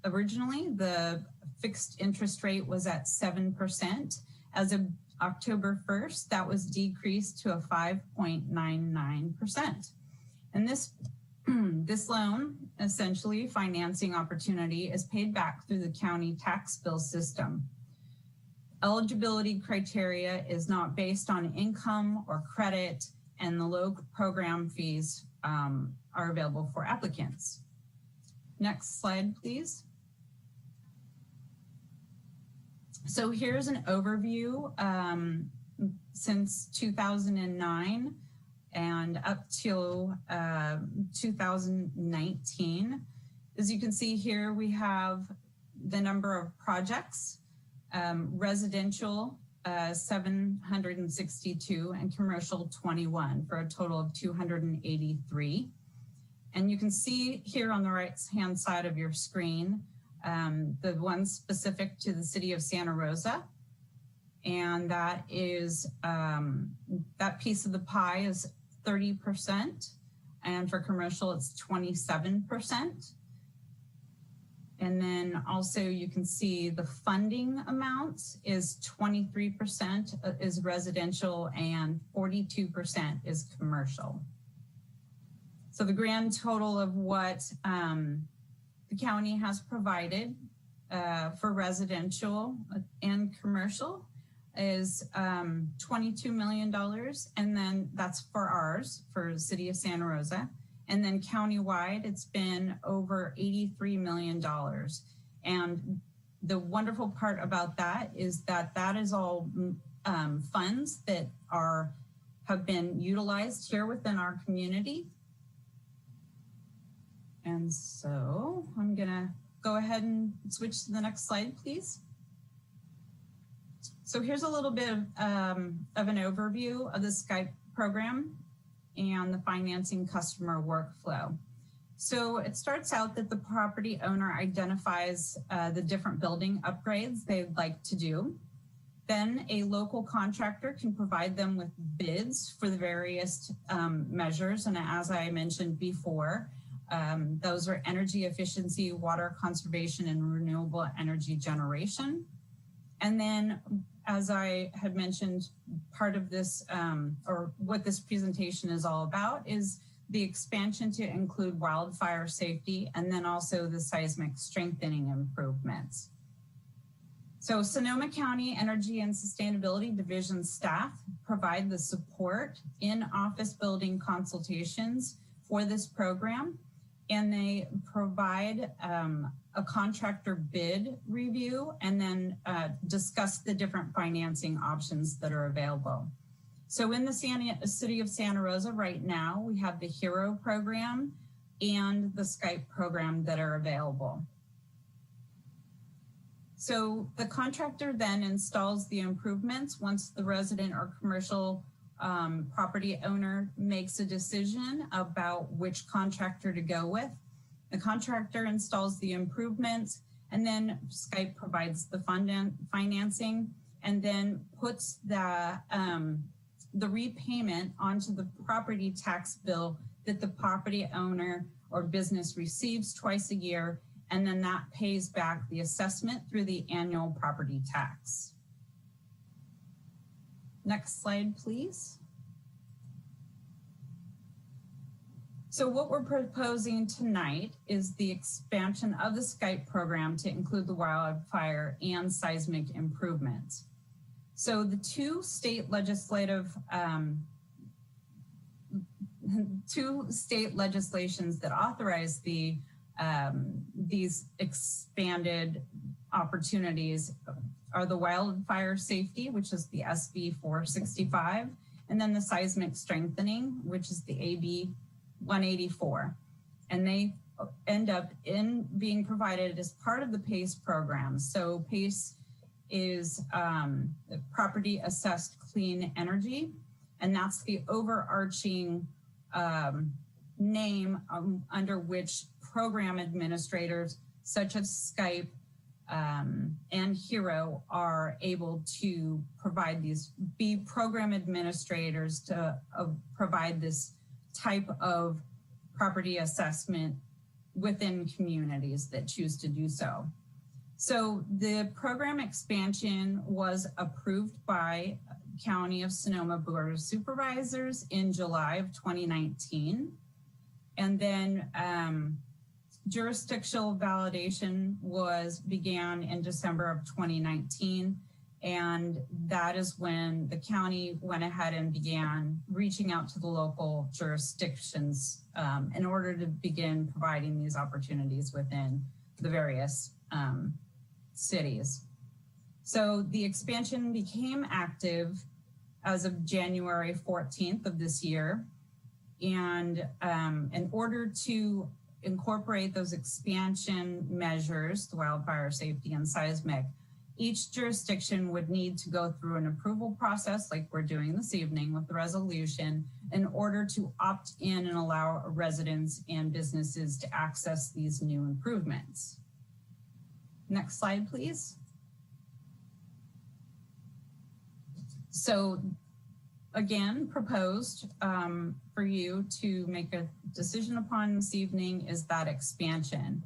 originally the fixed interest rate was at 7%. As of October 1st, that was decreased to a 5.99%. And this loan, essentially financing opportunity, is paid back through the county tax bill system. Eligibility criteria is not based on income or credit, and the low program fees are available for applicants. Next slide, please. So here's an overview since 2009 and up till 2019. As you can see here, we have the number of projects, residential 762 and commercial 21 for a total of 283. And you can see here on the right-hand side of your screen, the one specific to the city of Santa Rosa. And that is, that piece of the pie is 30%. And for commercial, it's 27%. And then also you can see the funding amount is 23% is residential and 42% is commercial. So the grand total of what the county has provided for residential and commercial is $22 million. And then that's for ours, for the city of Santa Rosa. And then countywide, it's been over $83 million. And the wonderful part about that is that that is all funds that have been utilized here within our community. And so I'm gonna go ahead and switch to the next slide, please. So here's a little bit of an overview of the Skype program and the financing customer workflow. So it starts out that the property owner identifies the different building upgrades they'd like to do. Then a local contractor can provide them with bids for the various measures. And as I mentioned before, those are energy efficiency, water conservation, and renewable energy generation. And then, as I had mentioned, part of this, or what this presentation is all about, is the expansion to include wildfire safety and then also the seismic strengthening improvements. So Sonoma County Energy and Sustainability Division staff provide the support in office building consultations for this program, and they provide a contractor bid review and then discuss the different financing options that are available. So in the city of Santa Rosa right now, we have the HERO program and the Skype program that are available. So the contractor then installs the improvements once the resident or commercial property owner makes a decision about which contractor to go with. The contractor installs the improvements, and then Skype provides the financing and then puts the repayment onto the property tax bill that the property owner or business receives twice a year, and then that pays back the assessment through the annual property tax. Next slide, please. So what we're proposing tonight is the expansion of the Skype program to include the wildfire and seismic improvements. So the two state legislations that authorize these expanded opportunities are the wildfire safety, which is the SB 465, and then the seismic strengthening, which is the AB 184. And they end up being provided as part of the PACE program. So PACE is property assessed clean energy, and that's the overarching name under which program administrators such as Skype and HERO are able to provide be program administrators to provide this type of property assessment within communities that choose to do so. So the program expansion was approved by County of Sonoma Board of Supervisors in July of 2019. And then jurisdictional validation began in December of 2019. And that is when the county went ahead and began reaching out to the local jurisdictions in order to begin providing these opportunities within the various cities. So the expansion became active as of January 14th of this year. And in order to incorporate those expansion measures, the wildfire safety and seismic, each jurisdiction would need to go through an approval process like we're doing this evening with the resolution in order to opt in and allow residents and businesses to access these new improvements. Next slide, please. So again, proposed for you to make a decision upon this evening is that expansion.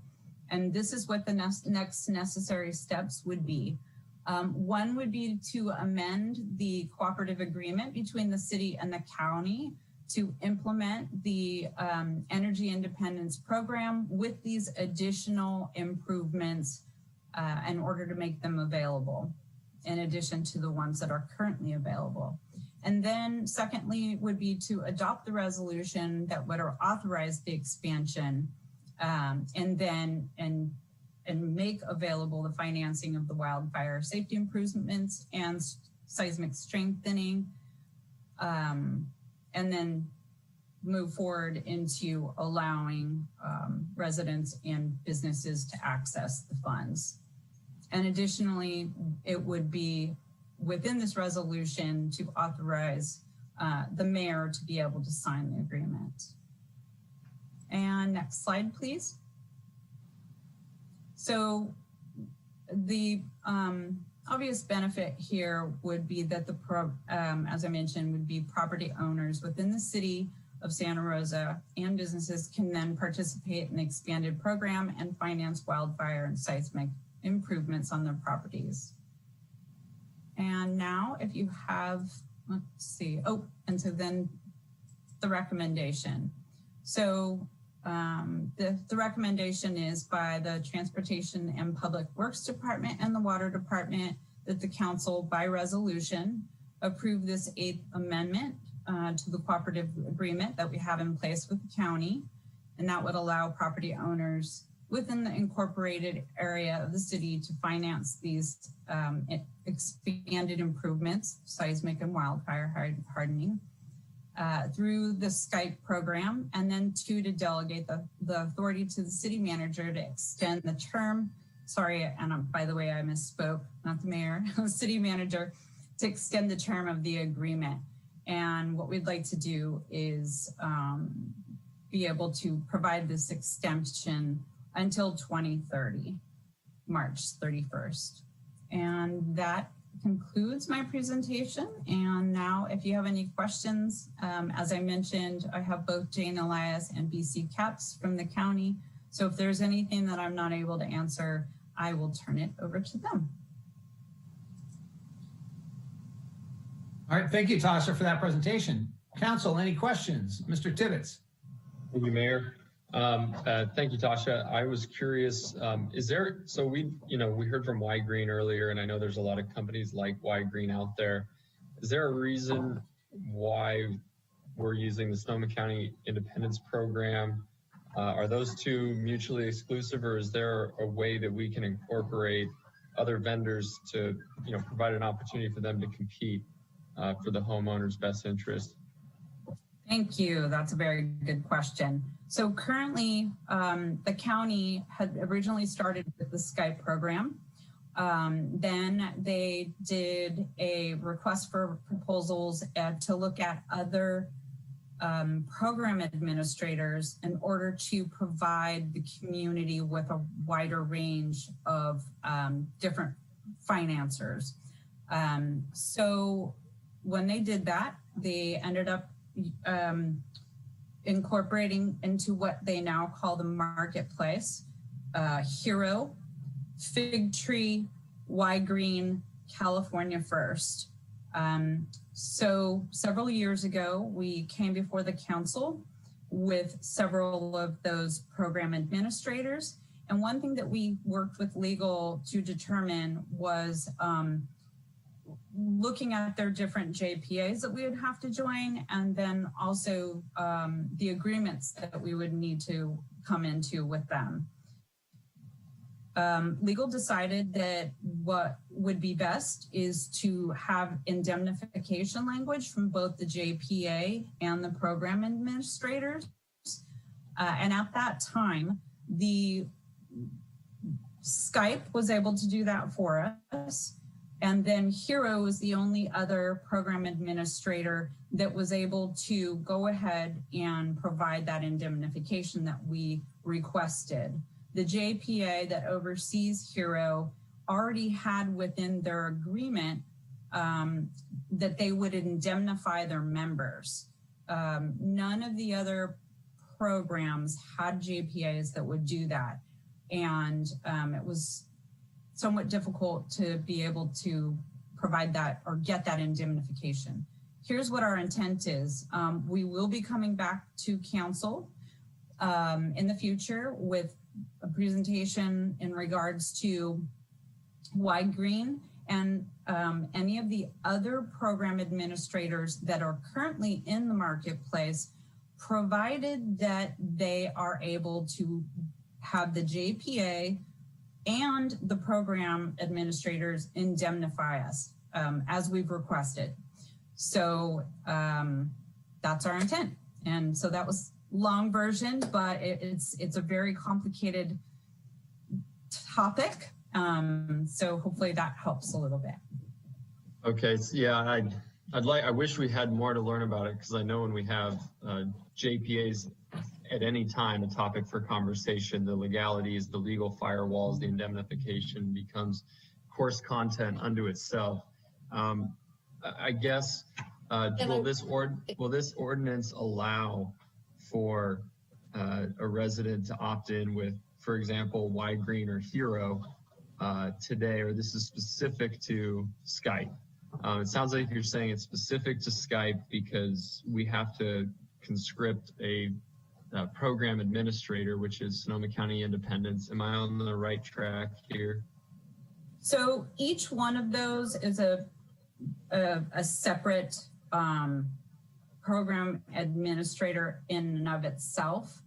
And this is what the next necessary steps would be. One would be to amend the cooperative agreement between the city and the county to implement the energy independence program with these additional improvements in order to make them available, in addition to the ones that are currently available. And then secondly would be to adopt the resolution that would authorize the expansion and make available the financing of the wildfire safety improvements and seismic strengthening, and then move forward into allowing residents and businesses to access the funds. And additionally, it would be within this resolution to authorize the mayor to be able to sign the agreement. And next slide, please. So the obvious benefit here would be that as I mentioned, would be property owners within the city of Santa Rosa and businesses can then participate in the expanded program and finance wildfire and seismic improvements on their properties. And now if you have, let's see, and so then the recommendation. So the recommendation is by the Transportation and Public Works Department and the Water Department that the council by resolution approve this 8th amendment to the cooperative agreement that we have in place with the county. And that would allow property owners within the incorporated area of the city to finance these expanded improvements, seismic and wildfire hardening, through the Skype program, and then to delegate the authority to the city manager to extend the term. Sorry, and by the way, I misspoke, not the mayor, the city manager, to extend the term of the agreement. And what we'd like to do is be able to provide this extension until 2030, March 31st. And that concludes my presentation. And now if you have any questions, as I mentioned, I have both Jane Elias and BC Caps from the county. So if there's anything that I'm not able to answer, I will turn it over to them. All right, thank you, Tasha, for that presentation. Council, any questions? Mr. Tibbetts. Thank you, Mayor. Thank you, Tasha. I was curious, so we heard from Y Green earlier, and I know there's a lot of companies like Y Green out there. Is there a reason why we're using the Sonoma County Independence Program? Are those two mutually exclusive, or is there a way that we can incorporate other vendors to, provide an opportunity for them to compete for the homeowner's best interest? Thank you. That's a very good question. So currently, the county had originally started with the Skype program. Then they did a request for proposals to look at other program administrators in order to provide the community with a wider range of different financiers. So when they did that, they ended up incorporating into what they now call the marketplace, Hero, Fig Tree, Y Green, California First. So several years ago, we came before the council with several of those program administrators. And one thing that we worked with legal to determine was looking at their different JPAs that we would have to join, and then also the agreements that we would need to come into with them. Legal decided that what would be best is to have indemnification language from both the JPA and the program administrators. And at that time, the Skype was able to do that for us. And then Hero was the only other program administrator that was able to go ahead and provide that indemnification that we requested. The JPA that oversees Hero already had within their agreement that they would indemnify their members. None of the other programs had JPAs that would do that. And it was somewhat difficult to be able to provide that or get that indemnification. Here's what our intent is. We will be coming back to council in the future with a presentation in regards to Wide Green and any of the other program administrators that are currently in the marketplace, provided that they are able to have the JPA and the program administrators indemnify us as we've requested. So that's our intent. And so that was long version, but it's a very complicated topic. So hopefully that helps a little bit. Okay, so yeah, I wish we had more to learn about it, because I know when we have JPAs at any time a topic for conversation, the legalities, the legal firewalls, the indemnification becomes course content unto itself. I guess, will this ordinance allow for a resident to opt in with, for example, Wide Green or Hero today, or this is specific to Skype? It sounds like you're saying it's specific to Skype because we have to conscript a program administrator, which is Sonoma County Independence. Am I on the right track here? So each one of those is a separate program administrator in and of itself.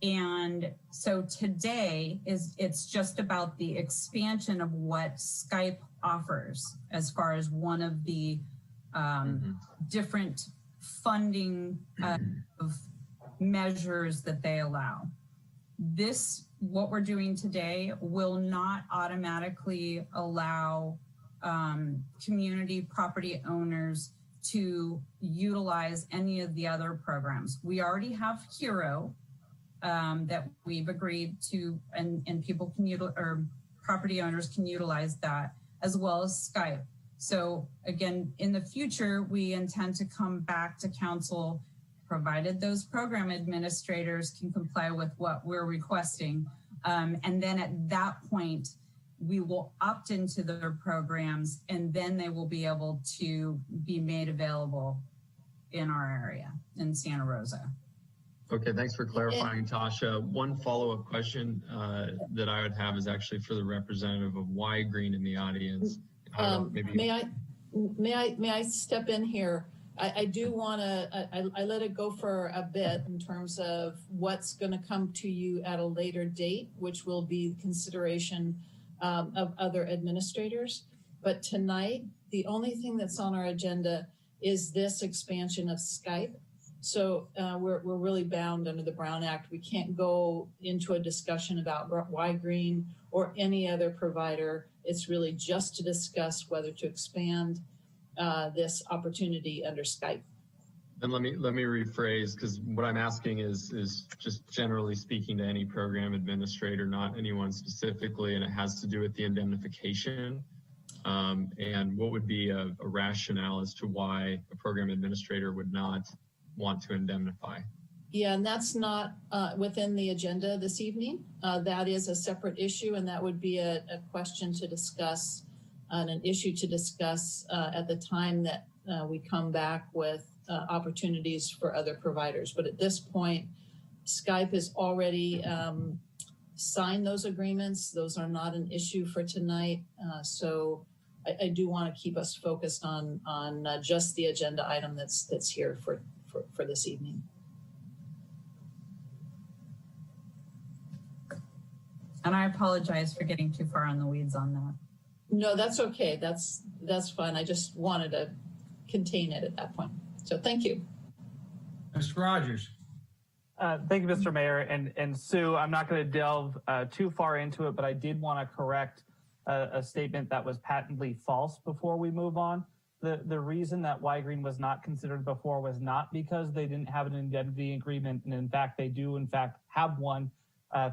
And so today it's just about the expansion of what Skype offers as far as one of the different funding of measures that they allow. What we're doing today will not automatically allow community property owners to utilize any of the other programs. We already have Hero that we've agreed to, and people can or property owners can utilize that, as well as Skype. So again, in the future, we intend to come back to council, provided those program administrators can comply with what we're requesting. And then at that point, we will opt into their programs, and then they will be able to be made available in our area in Santa Rosa. Okay, thanks for clarifying, Tasha. One follow-up question that I would have is actually for the representative of Wide Green in the audience. May I step in here? I do want to, I let it go for a bit in terms of what's going to come to you at a later date, which will be consideration of other administrators. But tonight, the only thing that's on our agenda is this expansion of Skype. So we're really bound under the Brown Act. We can't go into a discussion about Wide Green or any other provider. It's really just to discuss whether to expand this opportunity under Skype. And let me rephrase, because what I'm asking is just generally speaking to any program administrator, not anyone specifically, and it has to do with the indemnification. And what would be a rationale as to why a program administrator would not want to indemnify? Yeah, and that's not within the agenda this evening. That is a separate issue, and that would be a question to discuss and an issue to discuss at the time that we come back with opportunities for other providers. But at this point, Skype has already signed those agreements. Those are not an issue for tonight. So I do want to keep us focused on just the agenda item that's here for this evening. And I apologize for getting too far on the weeds on that. No, that's okay. That's fine. I just wanted to contain it at that point. So thank you. Mr. Rogers. Thank you, Mr. Mayor. And Sue, I'm not going to delve too far into it, but I did want to correct a statement that was patently false before we move on. The reason that Y-Green was not considered before was not because they didn't have an indemnity agreement. And in fact, they do in fact have one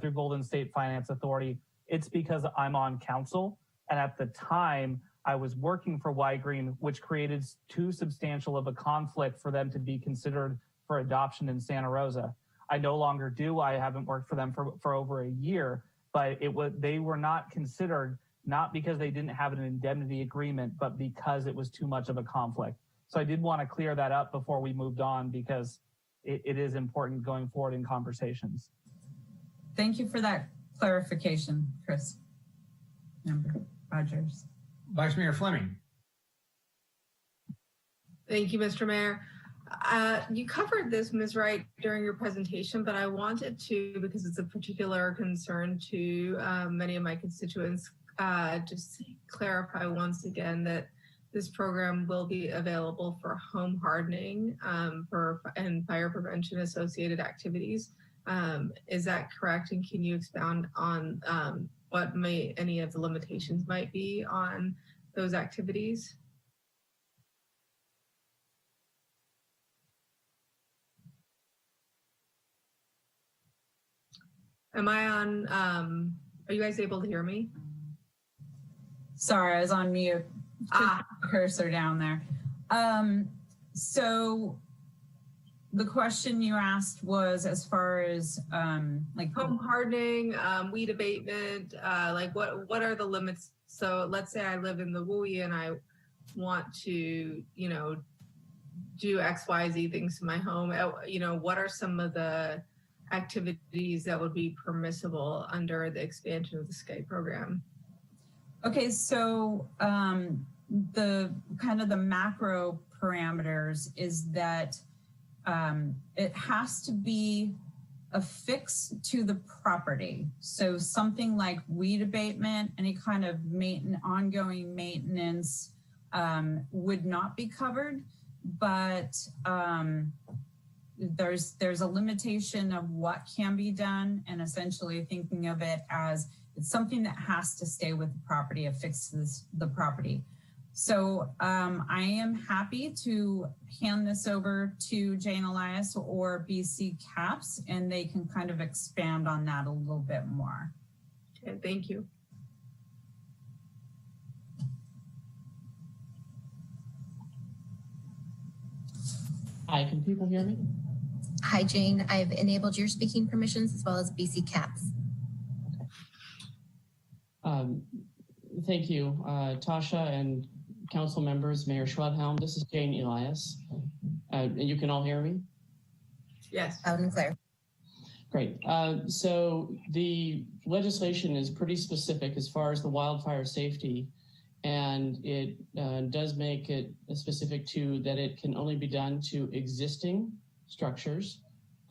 through Golden State Finance Authority. It's because I'm on council. And at the time I was working for Y-Green, which created too substantial of a conflict for them to be considered for adoption in Santa Rosa. I no longer do. I haven't worked for them for over a year, but they were not considered, not because they didn't have an indemnity agreement, but because it was too much of a conflict. So I did want to clear that up before we moved on, because it is important going forward in conversations. Thank you for that clarification, Chris. Member Rogers. Vice Mayor Fleming. Thank you, Mr. Mayor. You covered this, Ms. Wright, during your presentation, but I wanted to, because it's a particular concern to many of my constituents, just clarify once again that this program will be available for home hardening and fire prevention associated activities. Is that correct? And can you expound on what any of the limitations might be on those activities? Am I on, are you guys able to hear me? Sorry, I was on mute. Cursor down there. So the question you asked was as far as like home hardening, weed abatement, like what are the limits? So let's say I live in the WUI and I want to, do X, Y, Z things to my home. What are some of the activities that would be permissible under the expansion of the SKY program? Okay, so the kind of the macro parameters is that it has to be affixed to the property. So something like weed abatement, any kind of ongoing maintenance would not be covered, but there's a limitation of what can be done, and essentially thinking of it as it's something that has to stay with the property, affixed to the property. So I am happy to hand this over to Jane Elias or BC CAPS, and they can kind of expand on that a little bit more. Okay, thank you. Hi, can people hear me? Hi, Jane. I've enabled your speaking permissions as well as BC CAPS. Thank you, Tasha and council members, Mayor Schwedhelm. This is Jane Elias. And you can all hear me? Yes. Loud and clear. Great. So the legislation is pretty specific as far as the wildfire safety, and it does make it specific to that it can only be done to existing structures,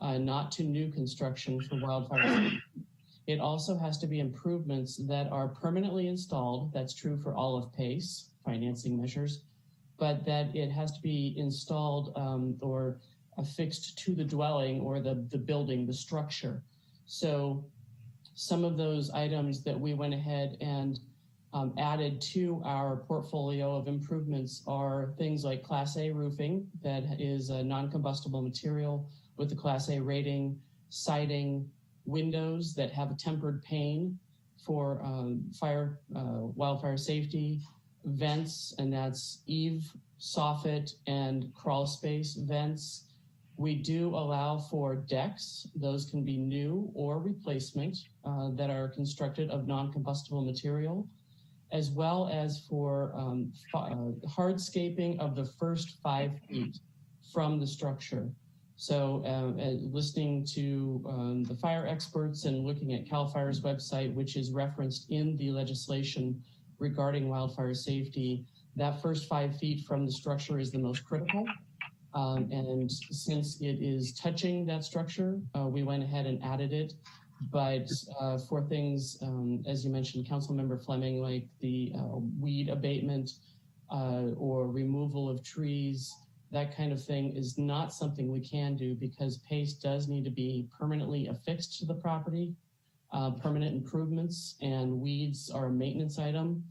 not to new construction for wildfire safety. It also has to be improvements that are permanently installed. That's true for all of PACE, financing measures, but that it has to be installed or affixed to the dwelling or the building, the structure. So some of those items that we went ahead and added to our portfolio of improvements are things like Class A roofing that is a non-combustible material with the Class A rating, siding, windows that have a tempered pane for wildfire safety, vents, and that's eave, soffit, and crawl space vents. We do allow for decks. Those can be new or replacement that are constructed of non-combustible material, as well as for hardscaping of the first 5 feet from the structure. So listening to the fire experts and looking at CAL FIRE's website, which is referenced in the legislation, regarding wildfire safety, that first 5 feet from the structure is the most critical. And since it is touching that structure, we went ahead and added it. But for things, as you mentioned, Councilmember Fleming, like the weed abatement or removal of trees, that kind of thing is not something we can do because paste does need to be permanently affixed to the property. Permanent improvements and weeds are a maintenance item.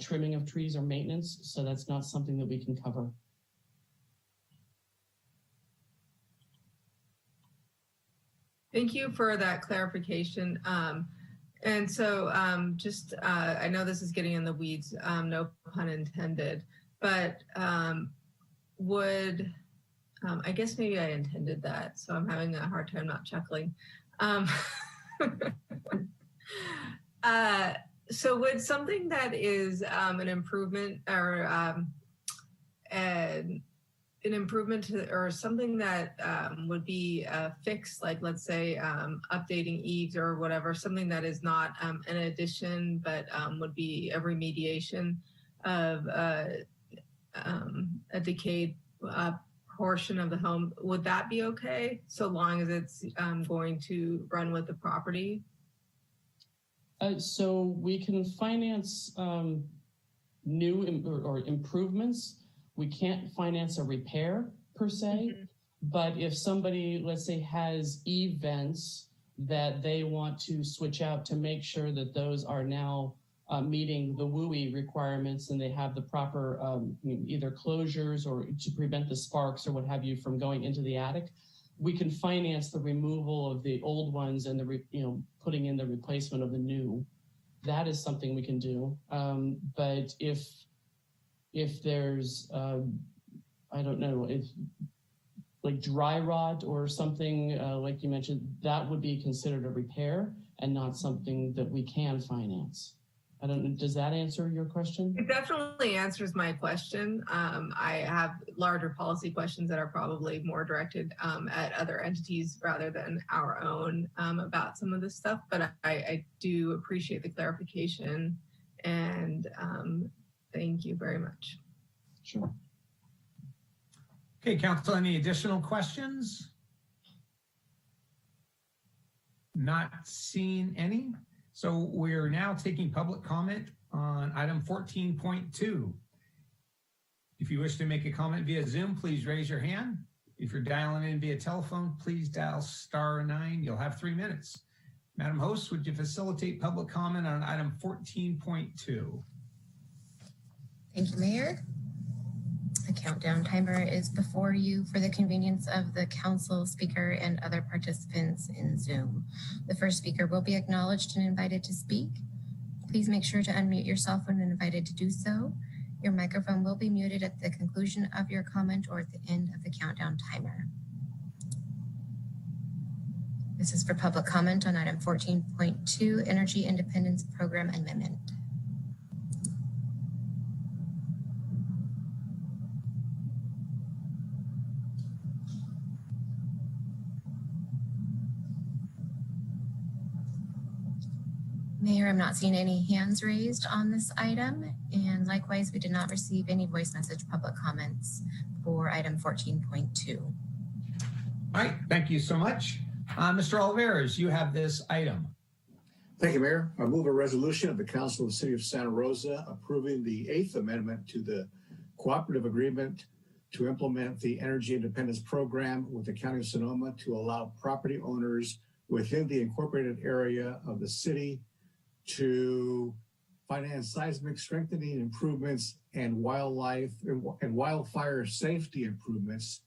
Trimming of trees are maintenance, so that's not something that we can cover. Thank you for that clarification. And so I know this is getting in the weeds, no pun intended, but I guess maybe I intended that, so I'm having a hard time not chuckling. So would something that is an improvement or an improvement to, or something that would be fixed, like let's say updating eaves or whatever, something that is not an addition but would be a remediation of a decayed portion of the home, would that be okay so long as it's going to run with the property? So we can finance new or improvements. We can't finance a repair per se, but if somebody, let's say, has vents that they want to switch out to make sure that those are now meeting the WUI requirements and they have the proper either closures or to prevent the sparks or what have you from going into the attic, we can finance the removal of the old ones and the putting in the replacement of the new. That is something we can do. But if there's I don't know, if like dry rot or something like you mentioned, that would be considered a repair and not something that we can finance. I don't know, does that answer your question? It definitely answers my question. I have larger policy questions that are probably more directed at other entities rather than our own about some of this stuff, but I do appreciate the clarification and thank you very much. Sure. Okay, Council, any additional questions? Not seeing any. So we're now taking public comment on item 14.2. If you wish to make a comment via Zoom, please raise your hand. If you're dialing in via telephone, please dial *9. You'll have 3 minutes. Madam Host, would you facilitate public comment on item 14.2? Thank you, Mayor. A countdown timer is before you for the convenience of the council, speaker, and other participants in Zoom. The first speaker will be acknowledged and invited to speak. Please make sure to unmute yourself when invited to do so. Your microphone will be muted at the conclusion of your comment or at the end of the countdown timer. This is for public comment on item 14.2, Energy Independence Program Amendment. Mayor, I'm not seeing any hands raised on this item, and likewise, we did not receive any voice message public comments for item 14.2. All right, thank you so much. Mr. Oliveras, you have this item. Thank you, Mayor. I move a resolution of the Council of the City of Santa Rosa approving the 8th Amendment to the Cooperative Agreement to implement the Energy Independence Program with the County of Sonoma to allow property owners within the incorporated area of the city to finance seismic strengthening improvements and wildfire safety improvements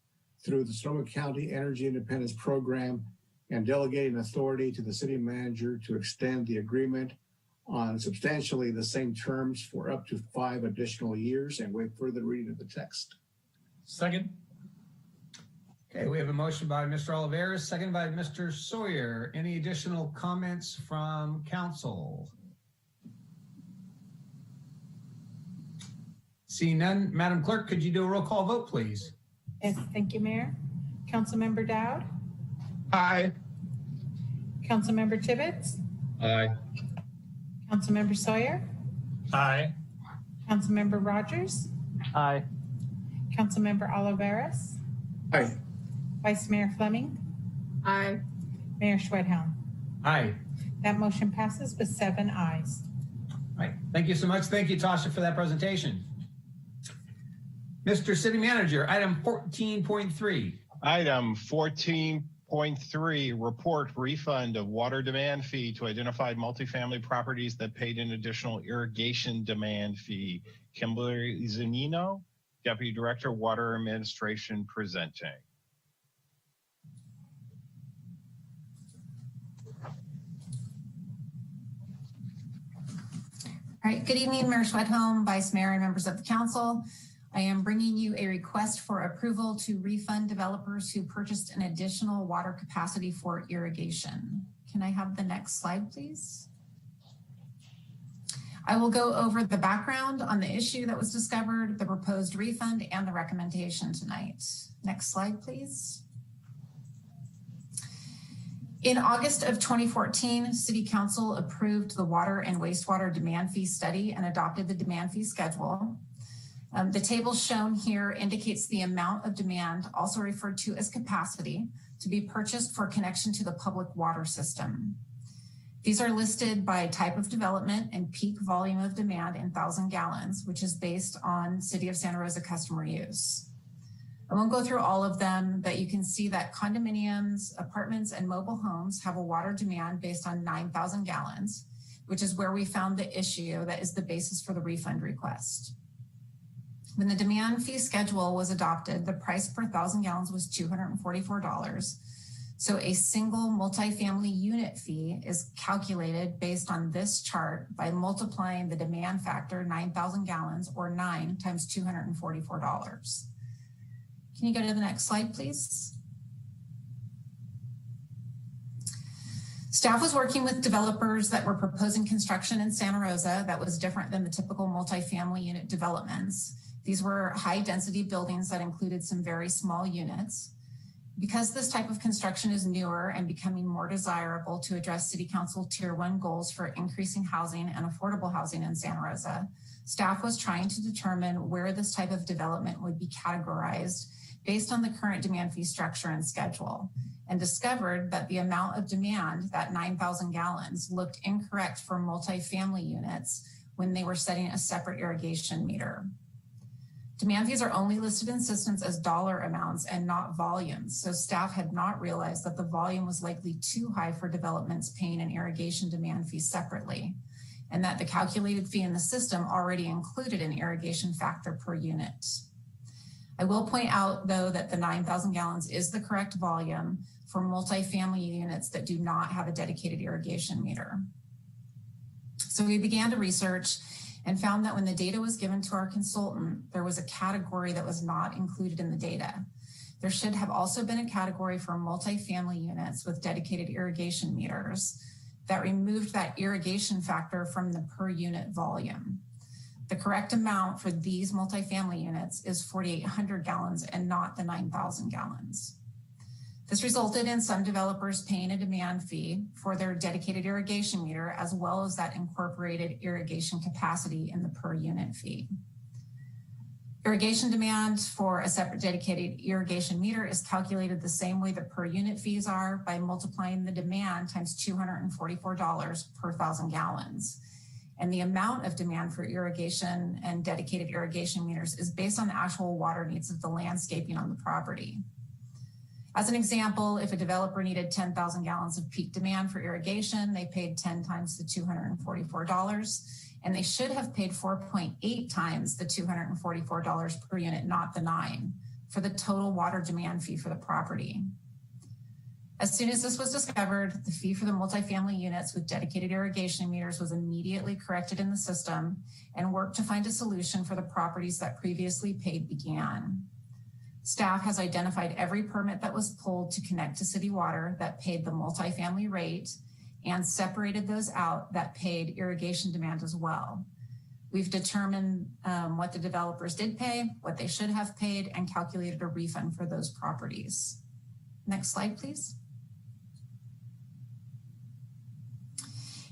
through the Sonoma County Energy Independence Program and delegating authority to the city manager to extend the agreement on substantially the same terms for up to 5 additional years and wait further reading of the text. Second. Okay, we have a motion by Mr. Oliveras, second by Mr. Sawyer. Any additional comments from council? Seeing none, Madam Clerk, could you do a roll call vote, please? Yes, thank you, Mayor. Councilmember Dowd? Aye. Councilmember Tibbetts? Aye. Councilmember Sawyer? Aye. Councilmember Rogers? Aye. Councilmember Oliveras? Aye. Vice Mayor Fleming? Aye. Mayor Schwedhelm? Aye. That motion passes with 7 ayes. All right. Thank you so much. Thank you, Tasha, for that presentation. Mr. City Manager, item 14.3. Item 14.3, report refund of water demand fee to identified multifamily properties that paid an additional irrigation demand fee. Kimberly Zanino, Deputy Director, Water Administration, presenting. All right, good evening, Mayor Schwedhelm, Vice Mayor, and members of the council. I am bringing you a request for approval to refund developers who purchased an additional water capacity for irrigation. Can I have the next slide, please? I will go over the background on the issue that was discovered, the proposed refund, and the recommendation tonight. Next slide, please. In August of 2014, City Council approved the water and wastewater demand fee study and adopted the demand fee schedule. The table shown here indicates the amount of demand, also referred to as capacity, to be purchased for connection to the public water system. These are listed by type of development and peak volume of demand in 1,000 gallons, which is based on City of Santa Rosa customer use. I won't go through all of them, but you can see that condominiums, apartments, and mobile homes have a water demand based on 9,000 gallons, which is where we found the issue that is the basis for the refund request. When the demand fee schedule was adopted, the price per 1,000 gallons was $244. So a single multifamily unit fee is calculated based on this chart by multiplying the demand factor, 9,000 gallons, or 9 times $244. Can you go to the next slide, please? Staff was working with developers that were proposing construction in Santa Rosa that was different than the typical multifamily unit developments. These were high density buildings that included some very small units. Because this type of construction is newer and becoming more desirable to address City Council Tier 1 goals for increasing housing and affordable housing in Santa Rosa, staff was trying to determine where this type of development would be categorized based on the current demand fee structure and schedule, and discovered that the amount of demand, that 9,000 gallons, looked incorrect for multifamily units when they were setting a separate irrigation meter. Demand fees are only listed in systems as dollar amounts and not volumes, so staff had not realized that the volume was likely too high for developments paying an irrigation demand fee separately, and that the calculated fee in the system already included an irrigation factor per unit. I will point out, though, that the 9,000 gallons is the correct volume for multifamily units that do not have a dedicated irrigation meter. So we began to research and found that when the data was given to our consultant, there was a category that was not included in the data. There should have also been a category for multifamily units with dedicated irrigation meters that removed that irrigation factor from the per unit volume. The correct amount for these multifamily units is 4,800 gallons and not the 9,000 gallons. This resulted in some developers paying a demand fee for their dedicated irrigation meter, as well as that incorporated irrigation capacity in the per unit fee. Irrigation demand for a separate dedicated irrigation meter is calculated the same way the per unit fees are, by multiplying the demand times $244 per 1,000 gallons. And the amount of demand for irrigation and dedicated irrigation meters is based on the actual water needs of the landscaping on the property. As an example, if a developer needed 10,000 gallons of peak demand for irrigation, they paid 10 times the $244, and they should have paid 4.8 times the $244 per unit, not the 9, for the total water demand fee for the property. As soon as this was discovered, the fee for the multifamily units with dedicated irrigation meters was immediately corrected in the system, and work to find a solution for the properties that previously paid began. Staff has identified every permit that was pulled to connect to city water that paid the multifamily rate, and separated those out that paid irrigation demand as well. We've determined what the developers did pay, what they should have paid, and calculated a refund for those properties. Next slide, please.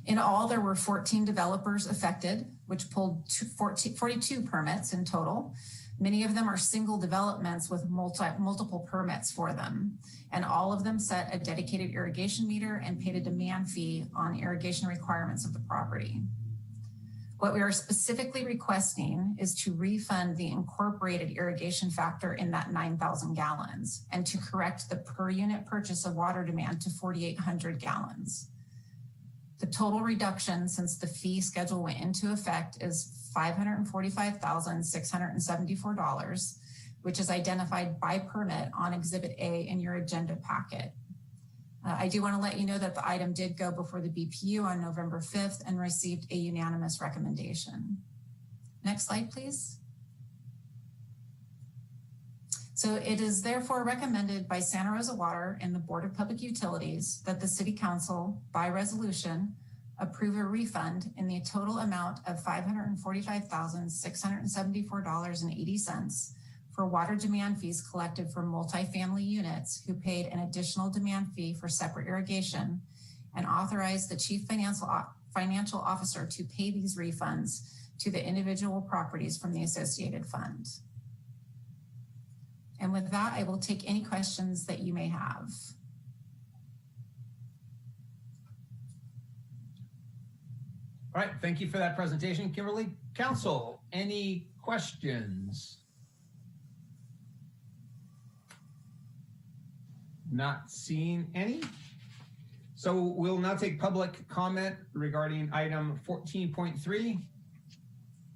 In all, there were 14 developers affected, which pulled 42 permits in total. Many of them are single developments with multiple permits for them. And all of them set a dedicated irrigation meter and paid a demand fee on irrigation requirements of the property. What we are specifically requesting is to refund the incorporated irrigation factor in that 9,000 gallons and to correct the per unit purchase of water demand to 4,800 gallons. The total reduction since the fee schedule went into effect is $545,674, which is identified by permit on Exhibit A in your agenda packet. I do want to let you know that the item did go before the BPU on November 5th and received a unanimous recommendation. Next slide, please. So it is therefore recommended by Santa Rosa Water and the Board of Public Utilities that the City Council, by resolution, approve a refund in the total amount of $545,674.80 for water demand fees collected from multifamily units who paid an additional demand fee for separate irrigation, and authorize the Chief Financial Officer to pay these refunds to the individual properties from the associated fund. And with that, I will take any questions that you may have. All right, thank you for that presentation, Kimberly. Council, any questions? Not seeing any. So we'll now take public comment regarding item 14.3.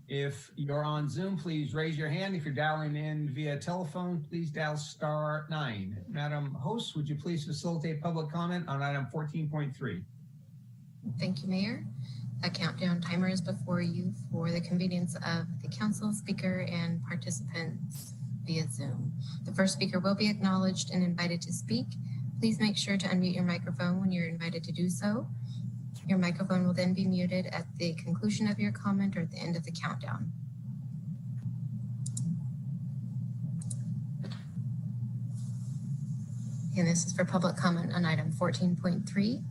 If you're on Zoom, please raise your hand. If you're dialing in via telephone, please dial *9. Madam Host, would you please facilitate public comment on item 14.3? Thank you, Mayor. A countdown timer is before you for the convenience of the council, speaker, and participants via Zoom. The first speaker will be acknowledged and invited to speak. Please make sure to unmute your microphone when you're invited to do so. Your microphone will then be muted at the conclusion of your comment or at the end of the countdown. And this is for public comment on item 14.3.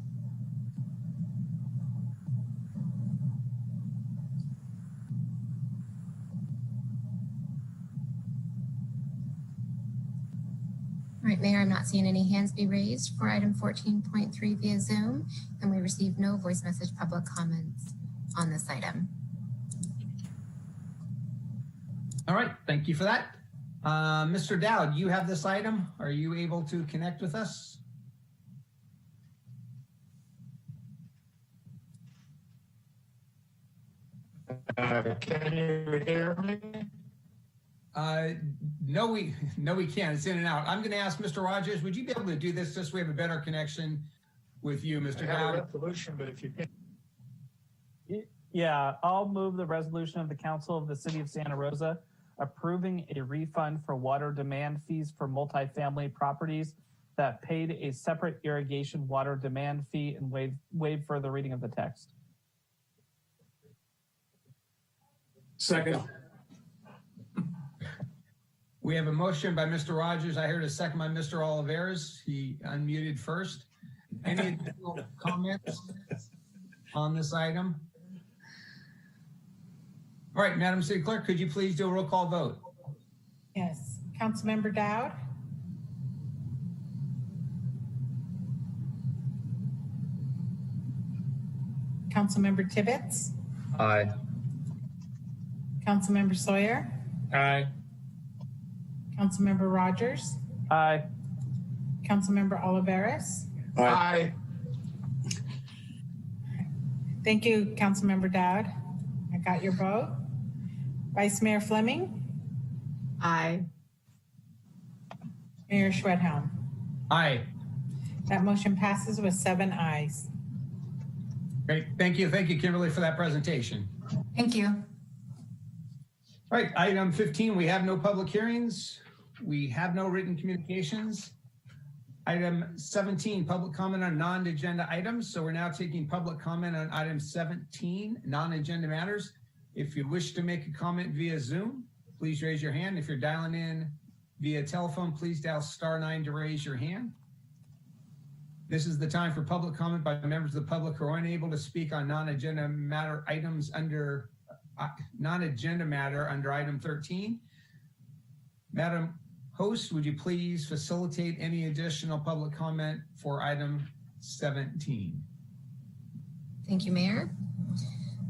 All right, Mayor, I'm not seeing any hands be raised for item 14.3 via Zoom, and we received no voice message public comments on this item. All right, thank you for that. Mr. Dowd, you have this item. Are you able to connect with us? Can you hear me? No, we can't. It's in and out. I'm going to ask Mr. Rogers, would you be able to do this just so we have a better connection with you, Mr. I have Dowd? a resolution, but if you can. Yeah, I'll move the resolution of the Council of the City of Santa Rosa approving a refund for water demand fees for multifamily properties that paid a separate irrigation water demand fee and waive further reading of the text. Second. We have a motion by Mr. Rogers. I heard a second by Mr. Oliveras. He unmuted first. Any additional comments on this item? All right, Madam City Clerk, could you please do a roll call vote? Yes. Councilmember Dowd? Councilmember Tibbetts? Aye. Councilmember Sawyer? Aye. Councilmember Rogers? Aye. Councilmember Oliveras? Aye. Thank you, Councilmember Dowd. I got your vote. Vice Mayor Fleming? Aye. Mayor Schwedhelm? Aye. That motion passes with 7 ayes. Great. Thank you. Thank you, Kimberly, for that presentation. Thank you. All right, item 15, we have no public hearings. We have no written communications. Item 17, public comment on non-agenda items. So we're now taking public comment on item 17, non-agenda matters. If you wish to make a comment via Zoom, please raise your hand. If you're dialing in via telephone, please dial *9 to raise your hand. This is the time for public comment by members of the public who are unable to speak on non-agenda matter items under non-agenda matter under item 13. Madam Host, would you please facilitate any additional public comment for item 17? Thank you, Mayor.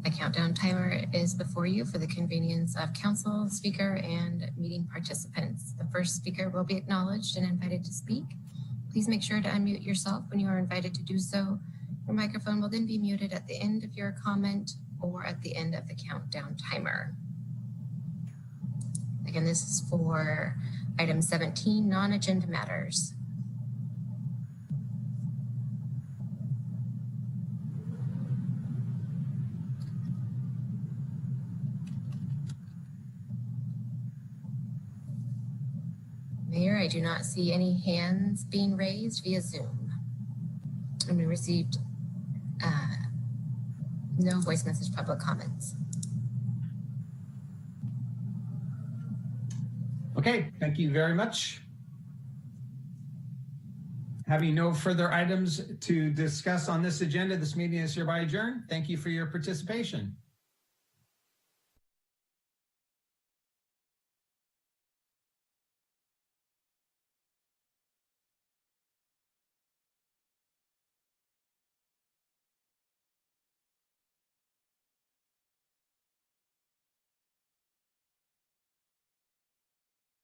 A countdown timer is before you for the convenience of council, speaker, and meeting participants. The first speaker will be acknowledged and invited to speak. Please make sure to unmute yourself when you are invited to do so. Your microphone will then be muted at the end of your comment or at the end of the countdown timer. Again, this is for item 17, non-agenda matters. Mayor, I do not see any hands being raised via Zoom. And we received no voice message public comments. Okay, thank you very much. Having no further items to discuss on this agenda, this meeting is hereby adjourned. Thank you for your participation.